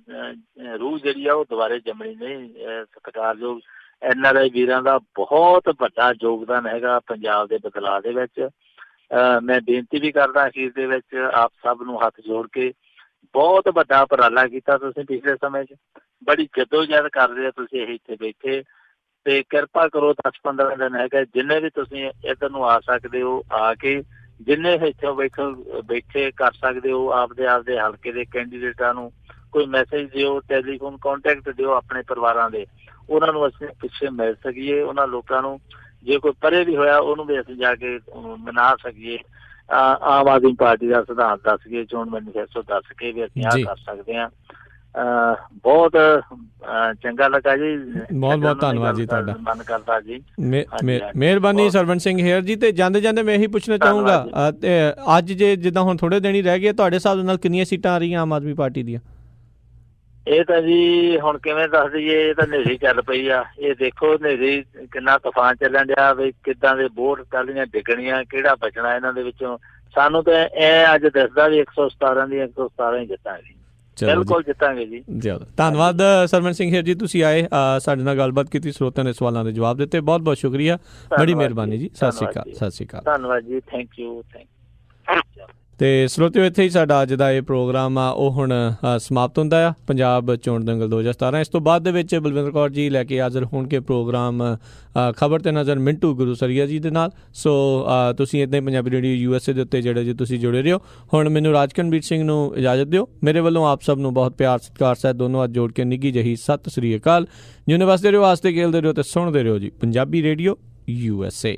S2: ਰੂਹ ਜਿਹੜੀ ਆ ਉਹ ਦੁਬਾਰੇ ਜੰਮਣੀ ਨਹੀਂ। ਸਤਿਕਾਰਯੋਗ NRI ਵੀਰਾਂ ਦਾ ਬਹੁਤ ਵੱਡਾ ਯੋਗਦਾਨ ਹੈਗਾ ਪੰਜਾਬ ਦੇ ਬਦਲਾਅ ਦੇ ਵਿੱਚ। ਮੈਂ ਬੇਨਤੀ ਵੀ ਕਰਦਾ ਅਖੀਰ ਦੇ ਵਿੱਚ ਆਪ ਸਭ ਨੂੰ ਹੱਥ ਜੋੜ ਕੇ, ਬਹੁਤ ਵੱਡਾ ਉਪਰਾਲਾ ਕੀਤਾ ਤੁਸੀਂ ਪਿਛਲੇ ਸਮੇਂ 'ਚ, ਬੜੀ ਜੱਦੋ-ਜਹਿਦ ਕਰ ਰਹੇ ਹੋ ਤੁਸੀਂ ਇੱਥੇ ਬੈਠੇ। ਤੇ ਕਿਰਪਾ ਕਰੋ 10-15 ਦਿਨ ਹੈਗਾ, ਜਿੰਨੇ ਵੀ ਤੁਸੀਂ ਇੱਧਰ ਨੂੰ ਆ ਸਕਦੇ ਹੋ ਆ ਕੇ, ਜਿੰਨੇ ਇੱਥੋਂ ਬੈਠੇ ਕਰ ਸਕਦੇ ਹੋ ਆਪਦੇ ਹਲਕੇ ਦੇ ਕੈਂਡੀਡੇਟਾਂ ਨੂੰ ਕੋਈ ਮੈਸੇਜ ਦਿਓ, ਟੈਲੀਫੋਨ ਕੰਟੈਕਟ ਦਿਓ ਆਪਣੇ ਪਰਿਵਾਰਾਂ ਦੇ, ਉਹਨਾਂ ਨੂੰ ਅਸੀਂ ਪਿੱਛੇ ਮਿਲ ਸਕੀਏ। ਉਹਨਾਂ ਲੋਕਾਂ ਨੂੰ ਜੇ ਕੋਈ ਪਰੇ ਵੀ ਹੋਇਆ ਉਹਨੂੰ ਵੀ ਅਸੀਂ ਜਾ ਕੇ ਮਨਾ ਸਕੀਏ। ਆਮ ਆਦਮੀ ਪਾਰਟੀ ਦਾ ਸਿਧਾਂਤ ਦੱਸ ਕੇ, ਚੋਣ ਮੈਨੀਫੈਸਟੋ ਦੱਸ ਕੇ ਵੀ ਅਸੀਂ ਆਹ ਕਰ ਸਕਦੇ ਹਾਂ। ਬਹੁਤ ਚੰਗਾ ਲੱਗਾ ਜੀ,
S1: ਬਹੁਤ ਧੰਨਵਾਦ ਜੀ ਤੁਹਾਡਾ।
S2: ਮਨ ਕਰਦਾ ਜੀ,
S1: ਮਿਹਰਬਾਨੀ ਸਰਵਣ ਸਿੰਘ ਹੇਅਰ ਜੀ। ਤੇ ਜਾਂਦੇ ਮੈਂ ਇਹੀ ਪੁੱਛਣਾ ਚਾਹੂੰਗਾ, ਅੱਜ ਜਿੱਦਾਂ ਹੁਣ ਥੋੜੇ ਦਿਨ ਹੀ ਰਹਿ ਗਏ, ਤੁਹਾਡੇ ਹਿਸਾਬ ਨਾਲ ਕਿੰਨੀਆਂ ਸੀਟਾਂ ਆ ਰਹੀਆਂ ਆਮ ਆਦਮੀ ਪਾਰਟੀ ਦੀਆਂ?
S2: ਇਹ ਤਾਂ ਜੀ ਹੁਣ ਕਿਵੇਂ ਦੱਸ ਦਈਏ, ਇਹ ਤਾਂ ਹਨੇਰੀ ਚੱਲ ਪਈ ਆ। ਇਹ ਦੇਖੋ ਹਨੇਰੀ ਕਿੰਨਾ ਤੂਫਾਨ ਚੱਲਣ ਡਿਆ, ਵੀ ਕਿੱਦਾਂ ਦੇ ਵੋਟ ਕੱਲ੍ਹੀਆਂ ਡਿੱਗਣੀਆਂ, ਕਿਹੜਾ ਬਚਣਾ ਇਹਨਾਂ ਦੇ ਵਿੱਚੋਂ। ਸਾਨੂੰ ਤਾਂ ਇਹ ਅੱਜ ਦੱਸਦਾ ਵੀ 117 ਦੀ 117 ਹੀ ਜਿੱਤਾਂਗੇ, ਬਿਲਕੁਲ ਜਿੱਤਾਂਗੇ ਜੀ।
S1: ਧੰਨਵਾਦ ਸਰਵਣ ਸਿੰਘ ਹੇਅਰ ਜੀ, ਤੁਸੀਂ ਆਏ, ਸਾਡੇ ਨਾਲ ਗੱਲਬਾਤ ਕੀਤੀ, ਸਰੋਤਿਆਂ ਦੇ ਸਵਾਲਾਂ ਦੇ ਜਵਾਬ ਦਿੱਤੇ। ਬਹੁਤ ਬਹੁਤ ਸ਼ੁਕਰੀਆ, ਬੜੀ ਮਿਹਰਬਾਨੀ ਜੀ। ਸਤਿ ਸ਼੍ਰੀ ਅਕਾਲ। ਸਤਿ ਸ਼੍ਰੀ ਅਕਾਲ।
S2: ਧੰਨਵਾਦ ਜੀ, ਥੈਂਕ ਯੂ।
S1: ਤੇ ਸਰੋਤਿਓ, ਇੱਥੇ ਹੀ ਸਾਡਾ ਅੱਜ ਦਾ ਇਹ ਪ੍ਰੋਗਰਾਮ ਆ ਉਹ ਹੁਣ ਸਮਾਪਤ ਹੁੰਦਾ ਆ, ਪੰਜਾਬ ਚੋਣ ਦੰਗਲ 2017। ਇਸ ਤੋਂ ਬਾਅਦ ਦੇ ਵਿੱਚ ਬਲਵਿੰਦਰ ਕੌਰ ਜੀ ਲੈ ਕੇ ਹਾਜ਼ਰ ਹੋਣਗੇ ਪ੍ਰੋਗਰਾਮ ਖਬਰ ਤੇ ਨਜ਼ਰ ਮਿੰਟੂ ਗੁਰੂਸਰੀਆ ਜੀ ਦੇ ਨਾਲ। ਸੋ ਤੁਸੀਂ ਇੱਦਾਂ ਹੀ ਪੰਜਾਬੀ ਰੇਡੀਓ USA ਦੇ ਉੱਤੇ ਜਿਹੜੇ ਜੀ ਤੁਸੀਂ ਜੁੜੇ ਰਹੋ। ਹੁਣ ਮੈਨੂੰ ਰਾਜਕਨਵੀਰ ਸਿੰਘ ਨੂੰ ਇਜਾਜ਼ਤ ਦਿਓ। ਮੇਰੇ ਵੱਲੋਂ ਆਪ ਸਭ ਨੂੰ ਬਹੁਤ ਪਿਆਰ ਸਤਿਕਾਰ ਸਹਿਤ ਦੋਨੋਂ ਹੱਥ ਜੋੜ ਕੇ ਨਿੱਘੀ ਜਿਹੀ ਸਤਿ ਸ੍ਰੀ ਅਕਾਲ। ਜਿਉਂਦੇ ਵਸਦੇ ਰਹੋ, ਵਾਸਤੇ ਖੇਲਦੇ ਰਹੋ ਤੇ ਸੁਣਦੇ ਰਹੋ ਜੀ ਪੰਜਾਬੀ ਰੇਡੀਓ USA।